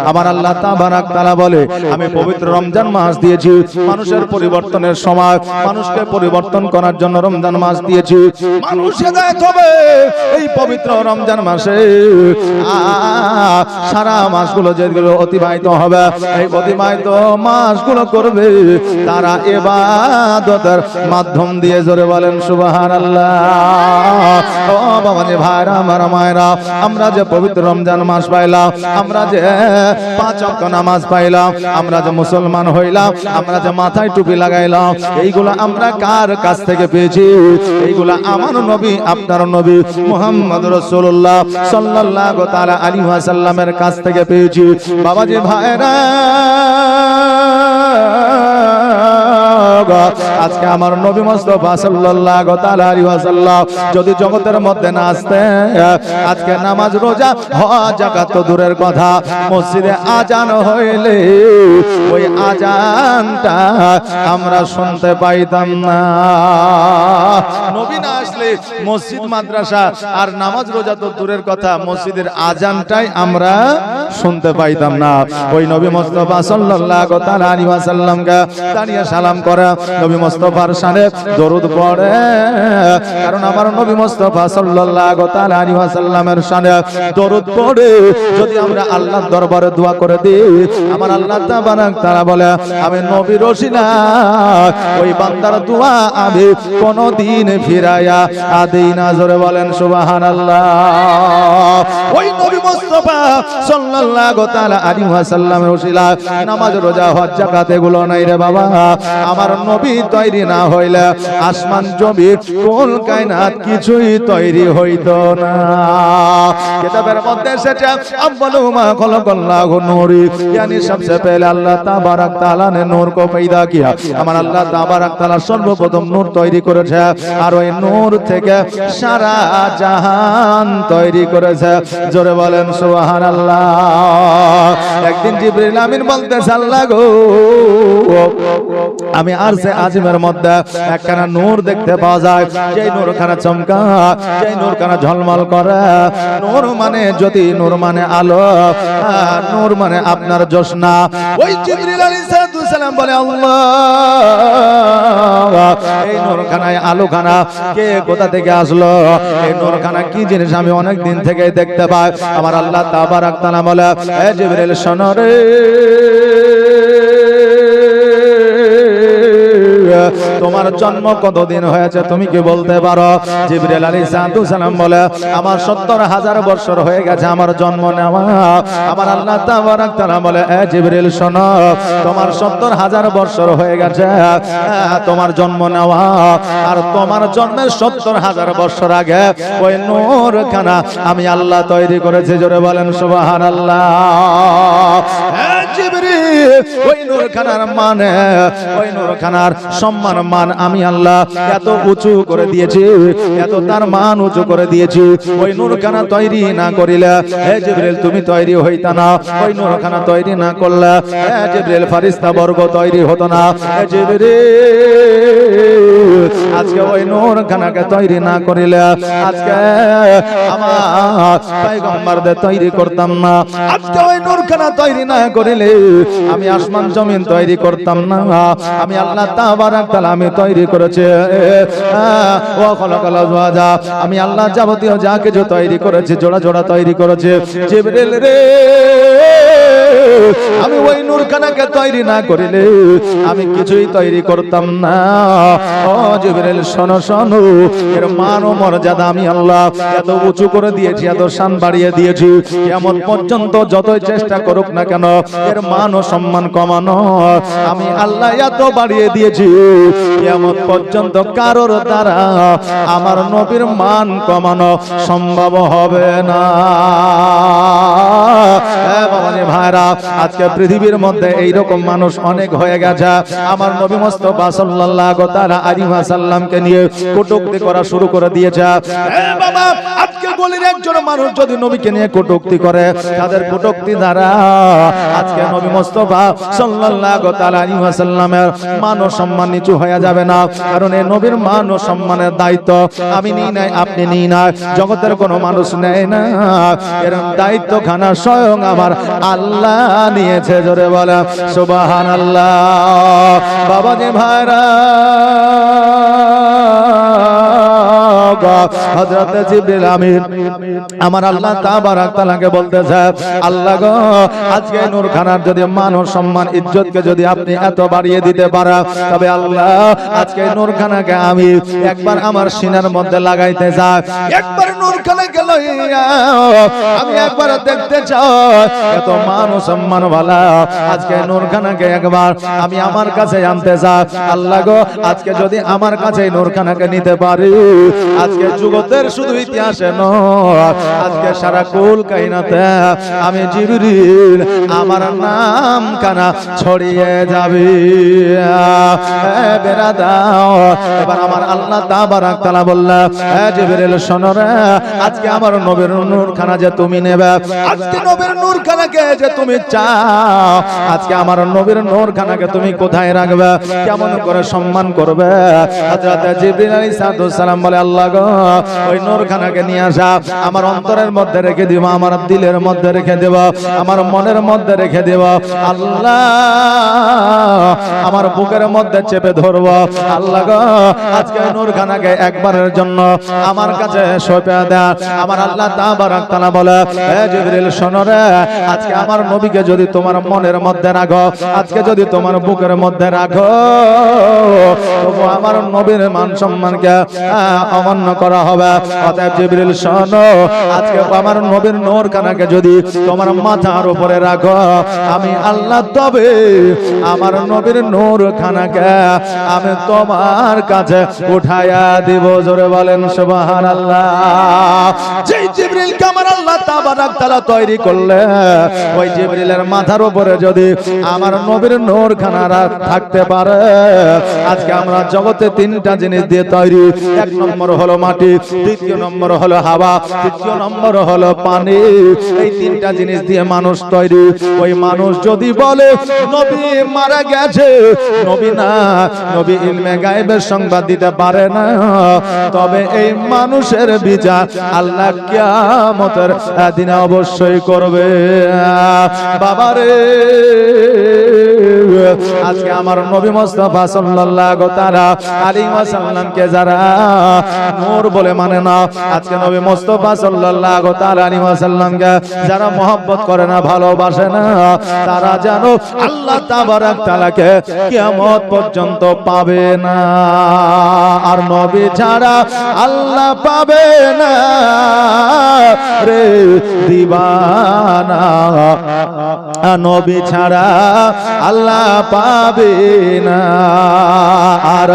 আমার আল্লাহ তাবারাক তাআলা বলে আমি পবিত্র রমজান মাস দিয়েছি মানুষের পরিবর্তনের সময়, মানুষকে পরিবর্তন করার জন্য রমজান মাস দিয়েছি। মানুষ হেদায়েত হবে এই পবিত্র রমজান মাসে। সারা মাসগুলো যেগুলো অতিবাহিত হবে, এই অতিবাহিত মাসগুলো করবে তারা ইবাদতের মাধ্যম দিয়ে। জোরে বলেন সুবহানাল্লাহ। ও বাবাজি ভাইরা আমার মায়েরা, আমরা যে পবিত্র রমজান মাস পাইলাম, আমরা যে 5 ওয়াক্ত নামাজ পাইলাম, আমরা যে মুসলমান হইলাম, আমরা যে মাথায় টুপি লাগাইলাম, এইগুলো আমরা কার কাছ থেকে পেয়েছি? এইগুলো আমার নবী, আপনার নবী মুহাম্মদ রাসূলুল্লাহ সাল্লাল্লাহু তাআলা আলাইহি ওয়াসাল্লামের কাছ থেকে পেয়েছি। বাবাজি ভাইরা, আজকে আমার নবী মুস্তাফা সাল্লাল্লাহু তাআলা আলাইহি ওয়াসাল্লাম যদি জগতের মধ্যে না আসতেন, আজকে নামাজ রোজা হজ যাকাত তো দূরের কথা, মসজিদে আজান হইলে ওই আজানটা আমরা শুনতে পাইতাম না। নবী না আসলে মসজিদ মাদ্রাসা আর নামাজ রোজা তো দূরের কথা, মসজিদের আজানটাই আমরা শুনতে পাইতাম না। ওই নবী মুস্তাফা সাল্লাল্লাহু তাআলা আলাইহি ওয়াসাল্লামকে দাঁড়িয়ে সালাম করে নবী মুস্তাফার শানে দরুদ পড়ে, কারণ আমার নবী মুস্তাফা সাল্লাল্লাহু তাআলা আলাইহি ওয়াসাল্লামের শানে দরুদ পড়ে যদি আমরা আল্লাহর দরবারে দোয়া করে দিই, আমার আল্লাহ তাবারাক তাআলা বলে আমি নবীর ওসিলা ওই বান্দার দোয়া আমি কোনদিন ফিরাইয়া দেই না। জোরে বলেন সুবহানাল্লাহ। ওই নবী মুস্তাফা সাল্লাল্লাহু তাআলা আলাইহি ওয়াসাল্লামের ওসিলা নামাজ রোজা হজ যাকাত এগুলো নাই রে বাবা। আমার নবী তৈরি না হইলে আসমান জমি কুল কায়নাত কিছুই তৈরি হইতো না। কিতাবের মধ্যে এসেছে আব্বালু মা খলাকাল্লাহু নূরি, यानी सबसे पहले अल्लाह ताबारक ताला ने नूर को पैदा किया। আমার আল্লাহ তাবারাক তাআলা সর্বপ্রথম নূর তৈরি করেছে, আর ওই নূর থেকে সারা জাহান তৈরি করেছে। জোরে বলেন সুবহানাল্লাহ। একদিন জিবরিল আমিন বলতেছে আল্লাহ গো, আমি আরশে আজিমের মধ্যে একখানা নূর দেখতে পাওয়া যায়, যেই নূরখানা চমকা, যেই নূরখানা ঝলমল করে। নূর মানে জ্যোতি, নূর মানে আলো, নূর মানে আপনার জ্যোৎস্না। ওই জিবরিল আলাইহিস সালাম বলে আল্লাহ, এই নূরখানায় আলোখানা কে কোথা থেকে আসলো? এই নূরখানা কি জিনিস আমি অনেক দিন থেকে দেখতে পাই। আমার আল্লাহ তাবারাক তাআলা বলে এ জিবরিল শোনো রে, তোমার জন্ম কতদিন হয়েছে তুমি কি বলতে পারো? জিবরিল আলাইহিস সালাম বলে আমার 70,000 বছর হয়ে গেছে আমার জন্ম নেওয়া। আমার আল্লাহ তাবারাক তাআলা বলে এ জিবরিল শোনো, তোমার 70,000 বছর হয়ে গেছে তোমার জন্ম নেওয়া, আর তোমার জন্মের 70,000 বছর আগে ওই নূরখানা আমি আল্লাহ তৈরি করেছি। জোরে বলেন সুবহানাল্লাহ। জিবরিল ওই নূরখানার মানে, ওই নূরখানার সম্মান মান আমি আল্লাহ এত উঁচু করে দিয়েছি, এত তার মান উঁচু করে দিয়েছি। ওই নূরখানা তৈরি না করিলে হে জিবরিল তুমি তৈরি হইতা না। ওই নূরখানা তৈরি না করলে হে জিবরিল ফেরেশতা বর্গ তৈরি হতো না। হে জিবরিল আজকে ওই নূরখানাকে তৈরি না করিলে আজকে আমার পয়গম্বরদের তৈরি করতাম না। আজকে ওই নূরখানা তৈরি না করিলে আমি আসমান জমিন তৈরি করতাম না। আমি আল্লাহ তাবারাক তাআলা আমি তৈরি করেছে ও খলাকাল আজওয়াজা, আমি আল্লাহ যাবতীয় যা কিছু তৈরি করেছে জোড়া জোড়া তৈরি করেছে। জিবরিল রে, আমি ওই নূরখানাকে তৈরি না করিলে আমি কিছুই তৈরি করতাম না। ও জিবরিল শোনো শোনো, এর মান ও মর্যাদা আমি আল্লাহ এত উঁচু করে দিয়েছি, এত শান বাড়িয়ে দিয়েছি, এমন পর্যন্ত যতই চেষ্টা করুক না কেন এর মান ও সম্মান কমানো আমি আল্লাহ এত বাড়িয়ে দিয়েছি, এমন পর্যন্ত কারোর দ্বারা আমার নবীর মান কমানো সম্ভব হবে না। ভাইরা, আজকে পৃথিবীর মধ্যে এইরকম মানুষ অনেক হয়ে গেছে। আমার নবী মুস্তাফা সাল্লাল্লাহু তাআলা আলাইহি ওয়াসাল্লামকে নিয়ে কটূক্তি করা শুরু করে দিয়েছে। বাবা, আজকে গলির একজন মানুষ যদি নবীকে নিয়ে কটূক্তি করে, তাদের কটূক্তি দ্বারা আজকে নবী মুস্তাফা সাল্লাল্লাহু তাআলা আলাইহি ওয়াসাল্লামের মান ও সম্মান নিচু হয়ে যাবে না। কারণ এই নবীর মান ও সম্মানের দায়িত্ব আমি নিই নাই, আপনি নিই না, জগতের কোনো মানুষ নেয় না। এর দায়িত্ব খানা স্বয়ং আমার আল্লাহ নিয়েছে। জোরে বলে সুবহানাল্লাহ। বাবাজি ভাইরা, হযরত জিবরিল আমিন আমার আল্লাহ তাবারক তাআলাকে বলতেছে, আল্লাহ গো, আজকে নূরখানার যদি মান ও সম্মান ইজ্জতকে যদি আপনি এত বাড়িয়ে দিতে পারেন, তবে আল্লাহ আজকে নূরখানাকে আমি একবার আমার সিনার মধ্যে লাগাইতে চাই। একবার নূরখানাকে লইয়া আমি একবার দেখতে চাই এত মান ও সম্মান वाला আজকে নূরখানাকে একবার আমি আমার কাছে আনতে চাই। আল্লাহ গো, আজকে যদি আমার কাছে নূরখানাকে নিতে পারি, আজকে জগতের শুধু ইতিহাসে নয়, আজকে সারা কুল কায়নাতে আমি জিবরিল আমার নাম কানা ছড়িয়ে যাবে। এবার আমার আল্লাহ তাবারক তাআলা বললেন, জিবরিল শোনো রে, আজকে আমার নবীর নূরখানা যে তুমি নেবে, আজকে নবীর নূরখানাকে যে তুমি চাও, আজকে আমার নবীর নূরখানাকে তুমি কোথায় রাখবে, কেমন করে সম্মান করবে? হযরত জিবরিল আলাইহিস সালাম বলে, আল্লাহ গো, ওই নূরখানাকে নিয়ে আসা আমার অন্তরের মধ্যে রেখে দিব, আমার দিলের মধ্যে রেখে দেব, আমার মনের মধ্যে রেখে দেব। আল্লাহ আমার বুকের মধ্যে চেপে ধরব। আল্লাহ গো, আজকে নূরখানাকে একবারের জন্য আমার কাছে সঁপে দেন। আমার আল্লাহ তাবারক তাআলা বলে, হে জিবরিল শোনো রে, আজকে আমার নবীকে যদি তোমার মনের মধ্যে রাখো, আজকে যদি তোমার বুকের মধ্যে রাখো, তবু আমার নবীর মান সম্মানকে অমান্য করা হবে। অতএব জিবরিল শোনো, আজকে আমার নবীর নূরখানাকে যদি তোমার মাথার উপরে রাখো, আমি আল্লাহ তবে আমার নবীর নূরখানাকে আমি তোমার কাছে উঠায়া দিব। জোরে বলেন সুবহানাল্লাহ। যেই জিবরিলকে আমার আল্লাহ তাবারক তাআলা তৈরি করলে, ওই জিবরিলের মাথার উপরে যদি আমার নবীর নূরখানা থাকতে পারে, আজকে আমরা জগতে তিনটা জিনিস দিয়ে তৈরি। এক নম্বর হলো মাটি, দ্বিতীয় নম্বর হলো হাওয়া, তৃতীয় নম্বর হলো পানি। এই তিনটা জিনিস দিয়ে মানুষ তৈরি। ওই মানুষ যদি বলে নবী মারা গেছে, নবী না, নবী ইলমে গায়েবের সংবাদ দিতে পারে না, তবে এই মানুষের বিচার আল্লাহ কিয়ামতের দিনে অবশ্যই করবে। বাবারে, আজকে আমার নবী মুস্তাফা সাল্লাল্লাহু তাআলা আলাইহি ওয়াসাল্লামকে যারা নূর বলে মানে না, আজকে নবী মুস্তাফা সাল্লাল্লাহু তাআলা আলাইহি ওয়াসাল্লামকে যারা মহব্বত করে না, ভালোবাসে না, তারা জানো আল্লাহ তাবারক তাআলাকে কিয়ামত পর্যন্ত পাবে না। আর নবী ছাড়া আল্লাহ পাবে না রে দিবানা, নবী ছাড়া আল্লাহ পাবে না। আর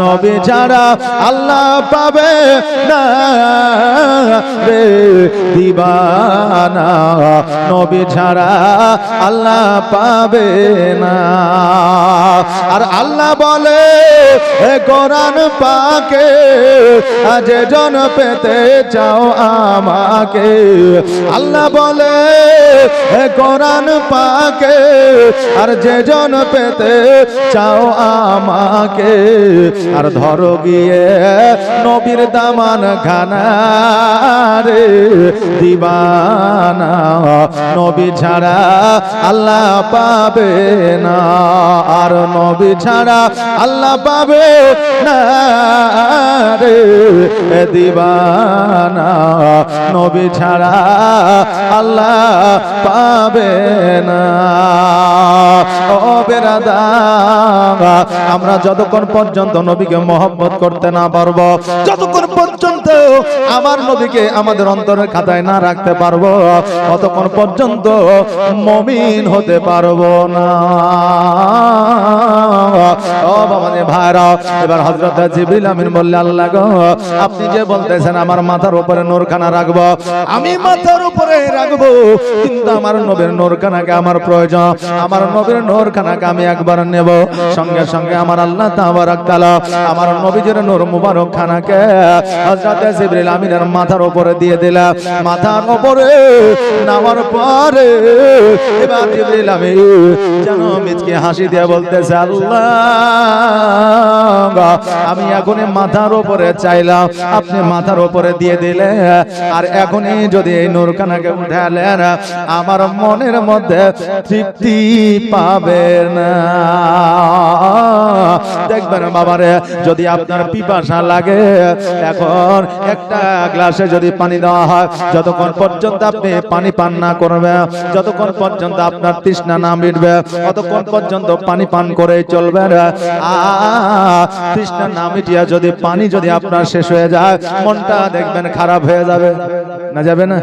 নবী ছাড়া আল্লাহ পাবে না রে দিবানা, নবী ছাড়া আল্লাহ পাবে না। আর আল্লাহ বলে কোরআন পাকে, যে জন পেতে চাও আমাকে, আল্লাহ বলে কোরআন পাকে, আর যে জন পেতে চাও আমাকে, আর ধরো গিয়ে নবীর দামান খানা রে দিবানা, নবী ছাড়া আল্লাহ পাবে না। আর নবী ছাড়া আল্লাহ পাবে না রে দিবানা, নবী ছাড়া আল্লাহ পাবে না। ও বেরাদার, আমরা যতক্ষণ পর্যন্ত নবীকে মহব্বত করতে না পারবো, যতক্ষণ পর্যন্ত আমার নবীকে আমাদের অন্তরের খাতায় না রাখতে পারবো, ততক্ষণ পর্যন্ত মুমিন হতে পারবো না। ও বাবা রে ভাইরা, এবার হযরত জিবরিল আমিন বললেন, আল্লাহ গো, আপনি যে বলতেছেন আমার মাথার উপরে নূরখানা রাখবো, আমি মাথার উপরে রাখবো, কিন্তু আমার নবীর নূরখানাকে আমার প্রয়োজন, আমার নবীর নূরখানাকে আমি একবার নেব। সঙ্গে সঙ্গে আমার আল্লাহ তাবারক তাআলা আমার নবীজির নূর মুবারক খানাকে হযরত জিবরিল আমিনের মাথার উপরে দিয়ে দিলেন। মাথার উপরে নামার পরে এবার জিবরিল আমিন যেন মিচকে হাসি দিয়ে বলতেছে, আল্লাহ আমি এখনই মাথার উপরে চাইলাম, আপনি মাথার উপরে দিয়ে দিলে, আর এখনই যদি এই নূরখানাকে উঠালেন আমার মনের মধ্যে তৃপ্তি পাবে না। দেখবেন বাবারে, যদি আপনার পিপাসা লাগে, এখন একটা গ্লাসে যদি পানি দেওয়া হয়, যতক্ষণ পর্যন্ত আপনি পানি পান না করবেন, যতক্ষণ পর্যন্ত আপনার তৃষ্ণা না মিটবে, ততক্ষণ পর্যন্ত পানি পান করে চলবেন। তৃষ্ণা না মিটিয়া যদি পানি যদি আপনার শেষ হয়ে যায়, মনটা দেখবেন খারাপ হয়ে যাবে না, যাবে না?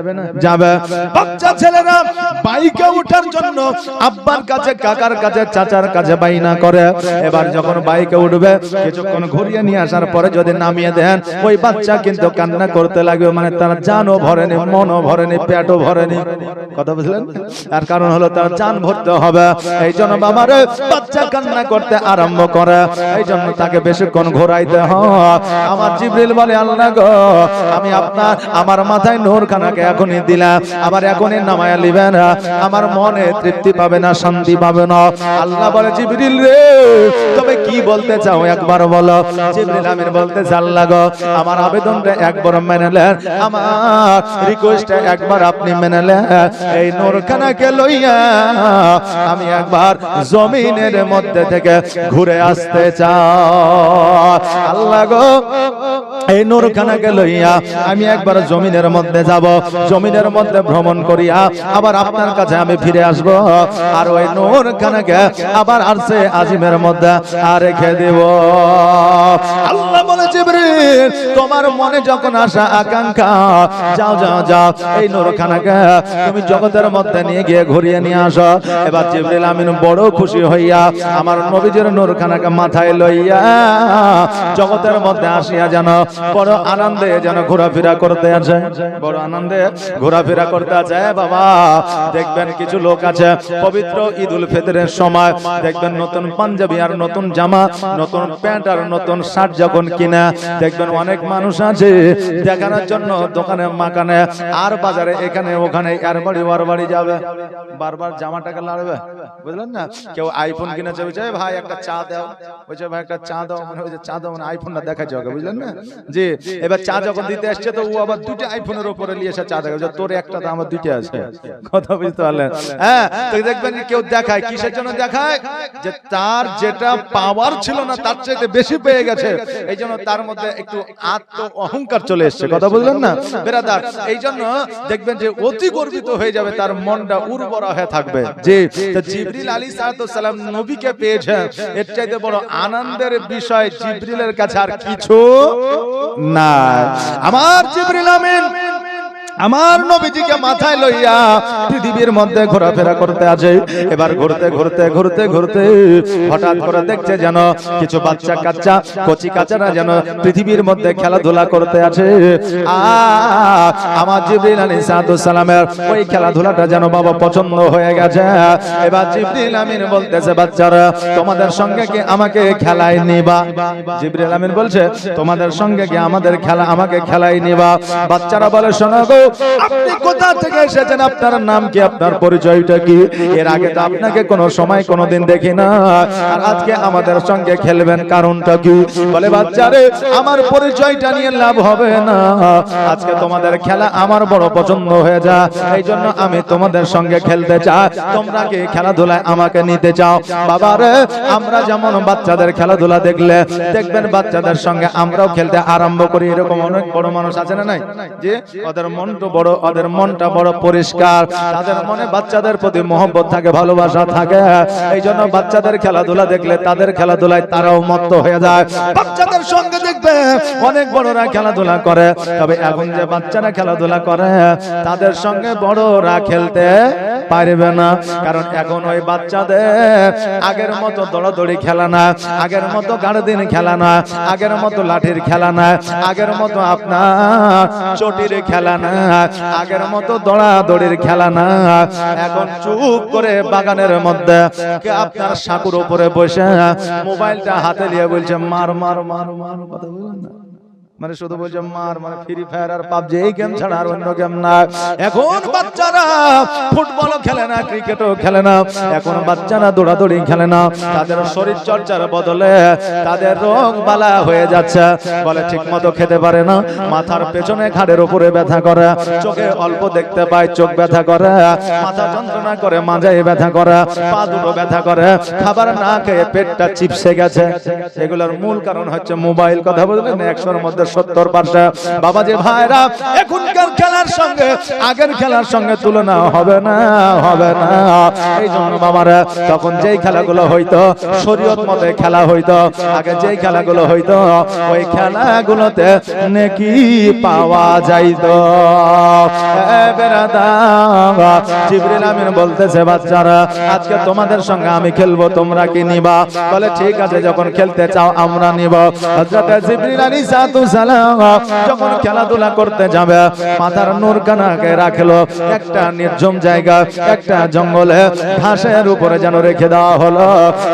যাবে। বাচ্চা ছেলেরা বাইকে ওঠার জন্য আব্বার কাছে, কাকার কাছে, চাচার কাছে বাইনা করে। এবার যখন বাইকে উঠবে, কিছুক্ষণ ঘুরিয়ে নিয়ে আসার পরে যদি নামিয়ে দেন, ওই বাচ্চা কিন্তু কান্না করতে লাগবে, মানে তার জানও ভরেনি, মনও ভরেনি, পেটও ভরেনি। কথা বুঝলেন? তার কারণ হলো তার জান ভরতে হবে। এই জন্য বাবারে বাচ্চা কান্না করতে আরম্ভ করে, এই জন্য তাকে বেশিক্ষণ ঘোরাইতে হয়। আমার জিবরিল বলে, আল্লাহ গো, আমি আপনার আমার মাথায় নূরখানাকে এখনই দিলাম, আবার এখনই নামায়া লিবেন, আমার মনে তৃপ্তি পাবে না, শান্তি পাবে না। আল্লাহ বলে, জিবরিল রে, তবে কি বলতে চাও একবার বলো। জিবরিল আমিন বলতেছে, আল্লাহ গো, আমার আবেদনটা একবার মেনে নেন, আমার রিকোয়েস্টটা একবার আপনি মেনে নেন। এই নূরখানাকে লইয়া আমি একবার জমিনের মধ্যে থেকে ঘুরে আসতে চাই। আল্লাহ গো, এই নূরখানাকে লইয়া আমি একবার জমিনের মধ্যে যাব, জমিনের মধ্যে ভ্রমণ করিয়া আবার আপনার কাছে আমি ফিরে আসব, আর ওই নূরখানাকে আবার আরশে আজিমের মধ্যে রেখে দেব। আল্লাহ বলে, জিবরিল, তোমার মনে যখন আসা আকাঙ্ক্ষা, যাও যাও যাও, এই নূরখানাকে তুমি জগতের মধ্যে নিয়ে গিয়ে ঘুরিয়ে নিয়ে আসো। এবার জিবরিল আমিন বড় খুশি হইয়া আমার নবীজির নূরখানাকে মাথায় লইয়া জগতের মধ্যে আসিয়া যেন বড় আনন্দে যেন ঘোরাফেরা করতে আছে, বড় আনন্দে ঘোরাফেরা করতে আছে। বাবা, দেখবেন কিছু লোক আছে পবিত্র ঈদুল ফিতরের সময় দেখবেন নতুন পাঞ্জাবি আর নতুন জামা, নতুন প্যান্ট আর নতুন শার্ট যখন কিনা, দেখবেন অনেক মানুষ আছে দেখানোর জন্য দোকানে মাকানে আর বাজারে এখানে ওখানে আর বাড়ি ওর বাড়ি যাবে, বারবার জামাটাকে লাড়বে, বুঝলেন না? কেউ আইফোন কিনেছে, বলছে ভাই একটা চা দাও, বলছে ভাই একটা চা দাও, মানে ওই যে চা দাও মানে আইফোনটা দেখাচ্ছে ওকে, বুঝলেন না? জি, এবার চা যখন দিতে আসছে তো ও আবার দুটো আইফোনের উপরে নিয়ে এসে চা দেখাচ্ছে, তোর একটা তো আমার দুটো আছে। কথা বুঝতে পারলেন? হ্যাঁ, তো দেখবেন কেউ দেখায়, কিসের জন্য দেখায়? যে তার যেটা পাওয়ার ছিল না তার চাইতে বেশি পেয়ে গেছে, এই জন্য তার মধ্যে একটু আত্ম অহংকার চলে এসছে। কথা বুঝলেন না বেরাদার? এই জন্য দেখবেন যে অতি গর্বিত হয়ে যাবে, তার মনটা উর্বর হয়ে থাকবে। যে জিবরিল আলাইহিস সালাম নবীকে পেয়েছেন, এর চাইতে বড় আনন্দের বিষয় জিবরিলের কাছে আর কিছু না। আমার জিবরিল আমিন আমার নবীজিকে মাথায় লইয়া পৃথিবীর মধ্যে ঘোরাফেরা করতে আছে। এবার ঘুরতে ঘুরতে ঘুরতে ঘুরতে হঠাৎ করে দেখছে যেন কিছু বাচ্চা কাচ্চা কচি কাচারা যেন পৃথিবীর মধ্যে খেলাধুলা করতে আছে। আমার জিবরিল আলাইহিস সালামের ওই খেলাধুলাটা যেন বাবা পছন্দ হয়ে গেছে। এবার জিবরিল আমিন বলতেছে, বাচ্চারা তোমাদের সঙ্গে কি আমাকে খেলায় নিবা? জিবরিল আমিন বলছে, তোমাদের সঙ্গে কি আমাদের খেলা আমাকে খেলায় নিবা? বাচ্চারা বলে, শোনো গো, আপনি কোথা থেকে এসেছেন, আপনার নাম কি, আপনার পরিচয়টা কি? এর আগে তো আপনাকে কোনো সময় কোনোদিন দেখি না, আর আজকে আমাদের সঙ্গে খেলবেন, কারণটা কি? বলে, বাচ্চারে আমার পরিচয়টা নিয়ে লাভ হবে না, আজকে তোমাদের খেলা আমার বড় পছন্দ হয়ে যায়, এই জন্য আমি তোমাদের সঙ্গে খেলতে চাই, তোমরা কি খেলাধুলায় আমাকে নিতে চাও? বাবারে, আমরা যেমন বাচ্চাদের খেলাধুলা দেখলে দেখবেন বাচ্চাদের সঙ্গে আমরাও খেলতে আরম্ভ করি, এরকম অনেক বড় মানুষ আছে না নাই, যে ওদের মন বড়, ওদের মনটা বড় পরিষ্কার, তাদের মনে বাচ্চাদের প্রতি মহব্বত থাকে, ভালোবাসা থাকে, এই জন্য বাচ্চাদের খেলাধুলা দেখলে তাদের খেলাধুলায় তারাও মত্ত হয়ে যায়। বাচ্চাদের সঙ্গে দেখবে অনেক বড়রা খেলাধুলা করে, তবে এখন যে বাচ্চারা খেলাধুলা করে তাদের সঙ্গে বড়রা খেলতে পারবে না। কারণ এখন ওই বাচ্চাদের আগের মতো দৌড়াদৌড়ি খেলা না, আগের মতো গাড়দিন খেলা না, আগের মতো লাঠির খেলা না, আগের মতো আপনার চটির খেলা না, আগের মতো দৌড়াদৌড়ির খেলা না। এখন চুপ করে বাগানের মধ্যে আপনার সাঁকুর উপরে বসে মোবাইলটা হাতে নিয়ে বলছে মার মার মার মার, কথা বলেন না, মানে শুধু বলছে মার, মানে ফ্রি ফায়ার আর পাবজি এই গেম ছাড়া আর অন্য গেম না। এখন বাচ্চারা ফুটবলও খেলে না, ক্রিকেটও খেলে না, এখন বাচ্চারা দৌড়াদৌড়ি খেলে না। তাদের শরীর চর্চার বদলে তাদের রোগ বালা হয়ে যাচ্ছে। বলে ঠিক মতো খেতে পারে না, মাথার পেছনে ঘাড়ের উপরে ব্যথা করে, চোখে অল্প দেখতে পায় চোখ ব্যথা করে, মাথা যন্ত্রণা করে, মাজায় ব্যথা করে, পা দুটো ব্যথা করে, খাবার না খেয়ে পেটটা চিপসে গেছে। এগুলোর মূল কারণ হচ্ছে মোবাইল। কথা বললেন 100-এর মধ্যে 70%। বাবাজি ভাইরা, এখনকার খেলার সঙ্গে আগের খেলার সঙ্গে তুলনা হবে না, হবে না। এই জন্য বাবারা তখন যেই খেলাগুলো হইতো শরীয়ত মতে খেলা হইতো, আগে যেই খেলাগুলো হইতো ওই খেলাগুলোতে নেকি পাওয়া যাইতো। জিবরিল আমিন বলতেছে বাচ্চারা আজকে তোমাদের সঙ্গে আমি খেলবো, তোমরা কি নিবা? বলে ঠিক আছে, যখন খেলতে চাও আমরা নিব। হযরত জিবরিল আলাইহিস সালাম যখন খেলাধুলা করতে যাবে মাথার নূরখানাকে রাখলো একটা নির্জন জায়গা, একটা জঙ্গলে ঘাসের উপরে যেন রেখে দেওয়া হলো।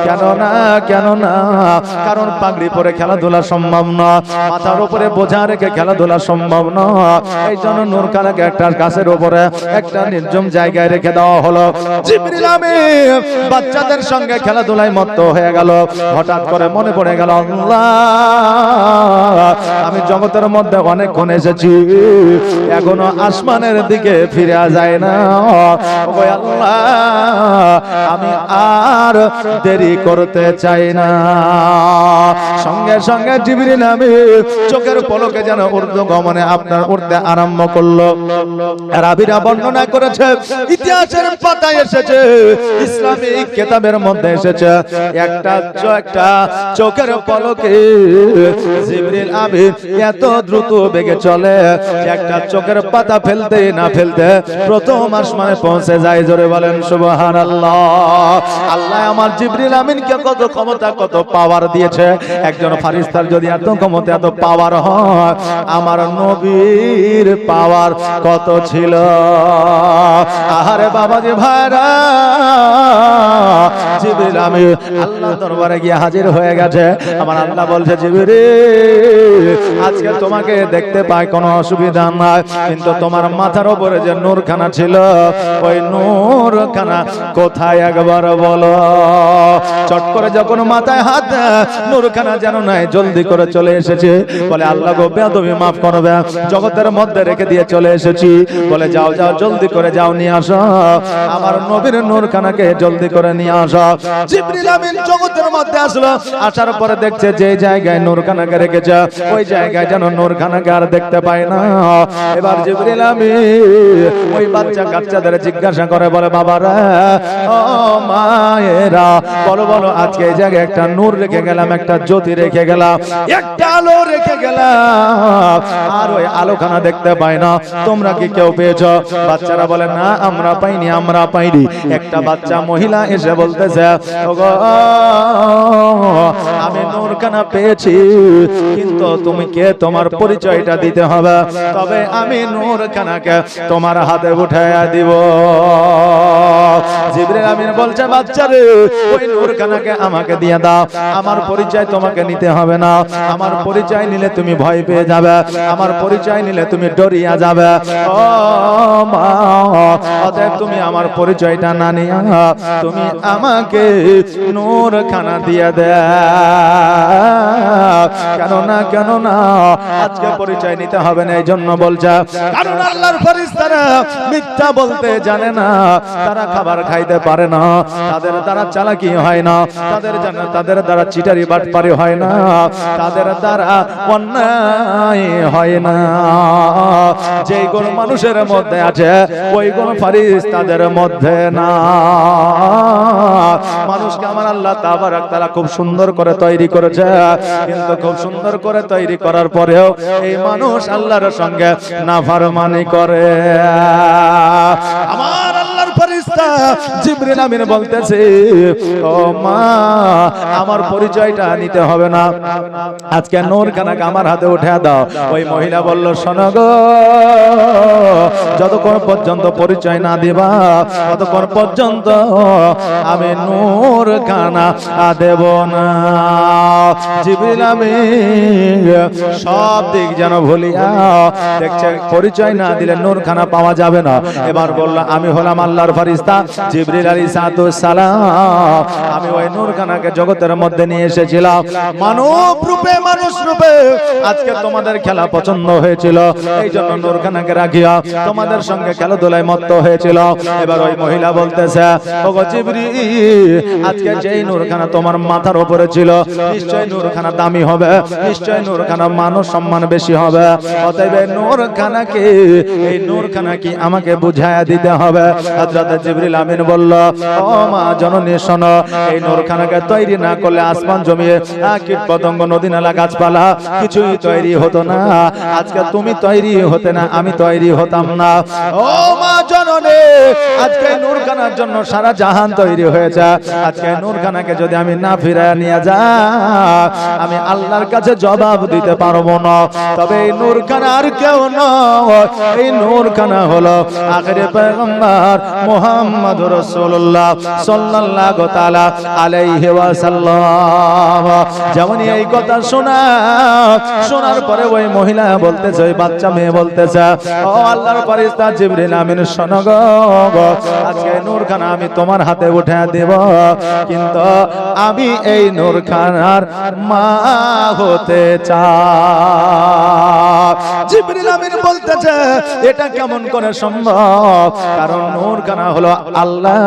কেন না, কেন না, কারণ পাগড়ি পরে খেলাধুলা সম্ভব না, মাথার উপরে বোঝা রেখে খেলাধুলা সম্ভব না। এই জন্য নূরখানাকে একটা গাছের উপরে একটা নির্জন জায়গায় রেখে দেওয়া হলো। জিবরিল আমিন বাচ্চাদের সঙ্গে খেলাধুলায় মত্ত হয়ে গেল। হঠাৎ করে মনে পড়ে গেল, আল্লাহ আমি জগতের মধ্যে অনেকক্ষণ এসেছি, এখনো আসমানের দিকে ফিরে যায় না। ওগো আল্লাহ, আমি আর দেরি করতে চাই না। সঙ্গে সঙ্গে জিবরিল আমিন চোখের পলকে যেন ঊর্ধ্ব গমনে আপনার উঠতে আরম্ভ করলো। রাবিরা বর্ণনা করেছে, ইতিহাসের পাতায় এসেছে, ইসলামিক কিতাবের মধ্যে এসেছে, একটা চোখের পলকে জিবরিল আমিন এত দ্রুত বেগে চলে একটা চোখের পাতা ফেলতে না ফেলতে প্রথম আসমানে পৌঁছে যায়। জোরে বলেন সুবহানাল্লাহ। আল্লাহ আমার জিবরিল আমিনকে কত ক্ষমতা, কত পাওয়ার দিয়েছে। একজন ফেরেশতার যদি এত ক্ষমতা, এত পাওয়ার হয়, আমার নবীর পাওয়ার কত ছিল। আহারে বাবাজি ভাইরা, জিবরিল আমিন আল্লাহ দরবারে গিয়ে হাজির হয়ে গেছে। আমার আল্লাহ বলছে, জিবরিল আজকে তোমাকে দেখতে পাই কোনো অসুবিধা নাই, কিন্তু তোমার মাথার উপরে যে নূরখানা ছিল ওই নূরখানা কোথায় একবার বলো। চট করে যখন মাথায় হাত, নূরখানা যেন নাই, জলদি করে চলে এসেছে। বলে আল্লাহ গো, বেয়াদবি মাফ করবে, জগতের মধ্যে রেখে দিয়ে চলে এসেছি। বলে যাও যাও, জলদি করে যাও, নিয়ে আসো আমার নবীর নূরখানাকে, জলদি করে নিয়ে আসো। জিবরিল আমিন জগতের মধ্যে আসলো, আসার পরে দেখছে যে জায়গায় নূরখানাকে রেখেছে ওই জায়গায় যেন নূরখানাকে আর দেখতে পায় না। এবার জিবরিল আমিন ওই বাচ্চাদের জিজ্ঞাসা করে, বলে বাবারা, ও মায়েরা, বলো বলো আজকে এই জায়গায় একটা নূর রেখে গেলাম, একটা জ্যোতি রেখে গেলাম, একটা আলো রেখে গেলাম, আর ওই আলোখানা দেখতে পাই না, তোমরা কি কেউ পেয়েছো? বাচ্চারা বলে না, আমরা পাইনি, আমরা পাইনি। একটা বাচ্চা মহিলা এসে বলতেছে, ওগো আমি নূরখানা পেয়েছি, কিন্তু তুমি কে, তোমার পরিচয়টা দিতে হবে, তবে আমি নূরখানাকে তোমার হাতে উঠাইয়া দিব। জিবরিল আমিন বলছে, বাচ্চারে ওই নূরখানাকে আমাকে দিয়ে দাও, আমার পরিচয় তোমাকে নিতে হবে না, আমার পরিচয় নিলে তুমি ভয় পেয়ে যাবে, আমার পরিচয় নিলে তুমি ডরিয়া যাবে। ও মা, অতএব তুমি আমার পরিচয়টা না নিয়ে তুমি আমাকে নূরখানা দিয়ে দে। কেন না আজকে পরিচয় নিতে হবে না, এই জন্য বলছে, কারণ আল্লাহর ফেরেশতারা মিথ্যা বলতে জানে না, তারা খাবার খাইতে পারে না, তাদের দ্বারা চালাকি হয় না, তাদের দ্বারা চিটারি বাটপারি হয় না, তাদের দ্বারা অন্যায় হয় না। যেই কোন মানুষের মধ্যে আছে ওই কোন ফেরেশতাদের মধ্যে না। মানুষ মানুষকে আমার আল্লাহ তাবারক তাআলা খুব সুন্দর করে তৈরি করেছে, কিন্তু খুব সুন্দর করে তৈরি করার পরেও এই মানুষ আল্লাহর সঙ্গে নাফরমানি করে। আমার আল্লাহর ফেরেশতা জিবরিল আমিন বলতেছে, ও মা আমার পরিচয়টা নিতে হবে না, আজকে নূরখানাকে আমার হাতে উঠে দাও। ওই মহিলা বলল, শোনো গো, যতক্ষণ পর্যন্ত পরিচয় না দিবা ততক্ষণ পর্যন্ত আমি নূরখানা দেব না। জিবরিল আমিন সব দিক যেন ভুলিয়া দেখছে, পরিচয় না দিলে নূরখানা পাওয়া যাবে না। এবার বলল, আমি হলাম আল্লাহর ফেরেশতা জিবরিল আলাইহিস সালাম, আমি ওই নূরখানাকে জগতের মধ্যে নিয়ে এসেছিলাম মানব রূপে, মানুষ রূপে। আজকে তোমাদের খেলা পছন্দ হয়েছিল, এই জন্য নূরখানাকে রাখিয়া তোমাদের সঙ্গে খেলাধুলায় মত্ত হয়েছিল। এবার ওই মহিলা বলতেছে, ওগো জিবরিল, আজকে যেই নূরখানা তোমার মাথার উপরে ছিল, নিশ্চয় নূরখানা দামি হবে, নিশ্চয় নূরখানা মানুষ সম্মান বেশি হবে। অতএব নূরখানাকে, এই নূরখানা কি আমাকে বুঝায়া দিতে হবে। হযরত জিবরিল আমিন বলল, ও মা জননী শোনো, এই নূরখানাকে তৈরি না করলে আসমান জমিয়ে কীট পতঙ্গ নদী নালা গাছপালা কিছুই তৈরি হতো না। আজকে তুমি তৈরি হতে না, আমি তৈরি হতাম না। ও মা জননী, আজকে নূরখানার জন্য সারা জাহান তৈরি হয়েছে। আজকে নূরখানাকে যদি আমি না ফিরায় নিয়ে যাই, আমি আল্লাহর কাছে জবাব দিতে পারবো না। তবে এই নূরখানা আর কেউ নয়, এই নূরখানা হলো আখিরে পয়গম্বর মুহাম্মদুর রাসূলুল্লাহ সাল্লাল্লাহু তাআলা আলাইহি ওয়াসাল্লাম। যেমন এই কথা শোনার পরে ওই মহিলা বলতেছে, ওই বাচ্চা মেয়ে বলতেছে, ও আল্লাহর ফেরেশতা জিবরিল আমিন শোনো গো, আজকে নূরখানা আমি তোমার হাতে উঠে দেব, কিন্তু আমি এই নূরখানার মা হতে চাই। জিবরিল আমিন বলতেছে, এটা কেমন করে সম্ভব? কারণ নূরখানা হলো আল্লাহ,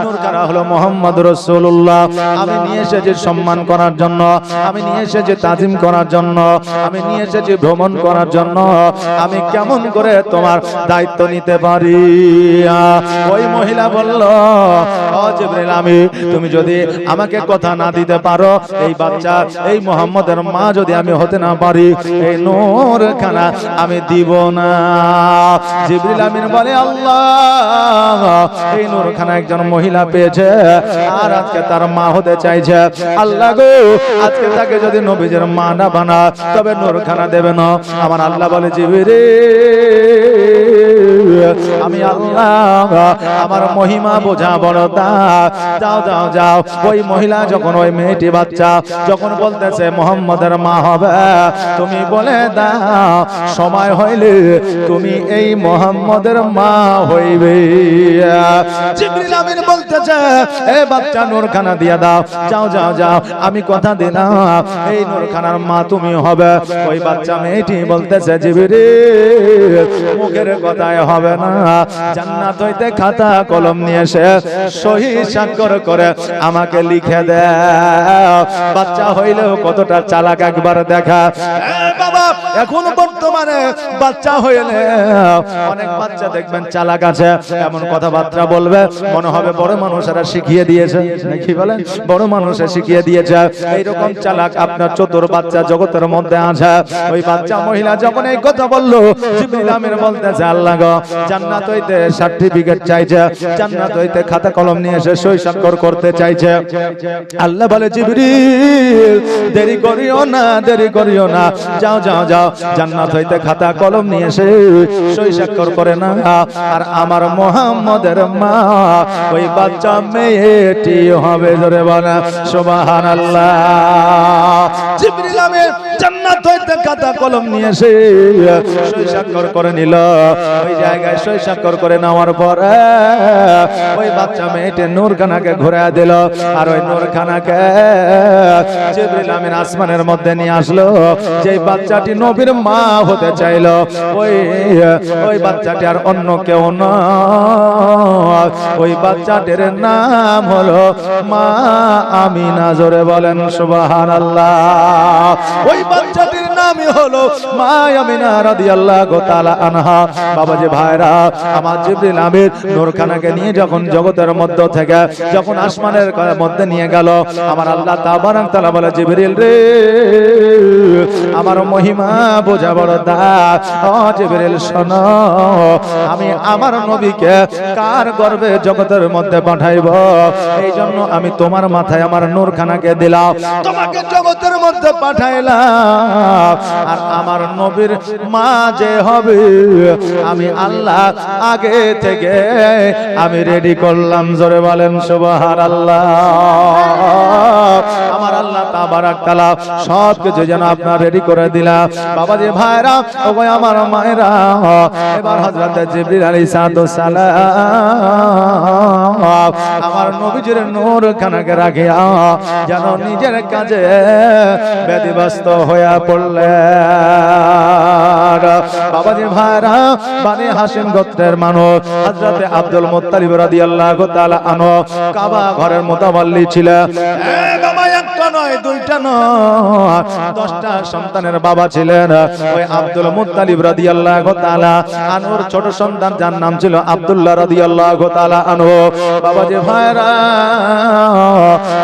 নূরখানা হলো মুহাম্মদ রাসূলুল্লাহ। আমি নিয়ে এসেছি সম্মান করার জন্য, আমি নিয়ে এসেছি তাজিম করার জন্য, আমি নিয়ে এসেছি ভ্রমণ করার জন্য। আমি কেমন করে তোমার দায়িত্ব নিতে পারি? ওই মহিলা বলল, ও জিবরিল আমিন, তুমি যদি আমাকে কথা না দিতে পারো, এই বাচ্চা, এই মুহাম্মদের মা যদি আমি হতে না পারি, এই নূরখানা আমি দিব না। জিবরিল আমিন বলে, আল্লাহ, এই নূরখানা একজন মহিলা পেয়েছে আর আজকে তার মা হতে চাইছে। আল্লাহ গো, আজকে তাকে যদি নবীজের মা না বানা, তবে নূরখানা দেবে না। আমার আল্লাহ বলে, জিবরিল, আমি আল্লাহ, আমার মহিমা বোঝা বড়। যাও যাও যাও। ওই মহিলা যখন, ওই মেয়েটি বাচ্চা যখন বলতেছে মুহাম্মদের মা হবে, তুমি বলে দাও সময় হইলে তুমি এই মুহাম্মদের মা হইবে। জিবরিল আমিন বলতেছে, এ বাচ্চা নূরখানা দিয়ে দাও, যাও যাও যাও, আমি কথা দিলাম এই নূরখানার মা তুমি হবে। ওই বাচ্চা মেয়েটি বলতেছে, জিবরিল, মুখের কথায় হবে না, জান্নাত হইতে খাতা কলম নিয়ে এসে সহি স্বাক্ষর করে আমাকে লিখে দাও। বাচ্চা হইলেও কতটা চালাক একবার দেখা। বাবা, এখন বর্তমানে বাচ্চা হইলে অনেক বাচ্চা দেখবেন চালাক আছে, এমন কথাবার্তা বলবে মনে হবে বড় মানুষেরা শিখিয়ে দিয়েছে, নাকি বলেন? বড় মানুষে শিখিয়ে দিয়েছে। এইরকম চালাক আপনার চতুর বাচ্চা জগতের মধ্যে আছে। ওই বাচ্চা মহিলা যখন এই কথা বললো, জিবরিল আমিন বলতেছে, আল্লাহ গো, জান্নাত হইতে সার্টিফিকেট চাইছে, জান্নাত হইতে খাতা কলম নিয়ে এসে সই স্বাক্ষর করতে চাইছে। আল্লাহ বলে, জিবরিল, দেরি করিও না, দেরি করিও না, যাও যাও যাও, জান্নাত হইতে খাতা কলম নিয়ে এসে সই স্বাক্ষর করে না। আর আমার মুহাম্মদের মা ওই বাচ্চা মেয়েটি হবে। জোরে বলা সুবহানাল্লাহ। জিবরিল আমিন জান্নাত হইতে খাতা কলম নিয়ে এসে সই স্বাক্ষর করে নিল। ওই জায়গায় সই স্বাক্ষর করে নেওয়ার পরে ওই বাচ্চা মেয়েটি নূরখানাকে ঘুরে দিল। আর ওই নূরখানাকে জিবরিল আমিন আসমানের মধ্যে নিয়ে আসলো। যে বাচ্চাটি নবীর মা হতে চাইল, ওই বাচ্চাটি আর অন্য কেউ না, ওই বাচ্চাটির নাম হলো মা আমিনা। জোরে বলেন সুবহানাল্লাহ। ওই বাচ্চাটির নাম নামই হলো মা আমিনা রাদিয়াল্লাহু তাআলা আনহা। বাবাজি ভাইরা, আমার জিবরিল আমিন নূরখানাকে নিয়ে যখন জগতের মধ্য থেকে যখন আসমানের মধ্যে নিয়ে গেল, আমার আল্লাহ তাবারক তাআলা বলে, জিবরিল রে, আমার মহিমা বোঝা বড় দায়। ও জিবরিল শোনো, আমি আমার নবীকে কার গর্ভে জগতের মধ্যে পাঠাইব, এই জন্য আমি তোমার মাথায় আমার নূরখানাকে দিলাম, তোমাকে জগতের মধ্যে পাঠাইলাম। আর আমার নবীর মা যে হবে, আমি আল্লাহ আগে থেকে আমি রেডি করলাম। জোরে বলেন সুবহানাল্লাহ। আমার আল্লাহ তাবারক তাআলা সব কিছু যেন আপনার রেডি করে দিলাম। বাবাজি ভাইরা, ও ভাই আমার মায়েরা, এবার হযরত জিবরিল আলাইহিস সালাম আমার নবীজির নূরখানাকে রাখিয়া যেন নিজের কাজে ব্যতিব্যস্ত হয়ে পড়লেন। বাবাজি ভাইরা, বনি হাশিম গোত্রের মানুষ হযরত আব্দুল মুত্তালিব রাদিয়াল্লাহু তাআলা আনহু কাবা ঘরের মুতাওয়াল্লি ছিলেন। বাবা, একটা নয়, দুইটা নয়, 10টা সন্তানের বাবা ছিলেন ওই আব্দুল মুত্তালিব রাদিয়াল্লাহু তাআলা আনহুর ছোট সন্তান, যার নাম ছিল আব্দুল্লাহ রাদিয়াল্লাহু তাআলা আনহু। বাবাজি ভাইরা,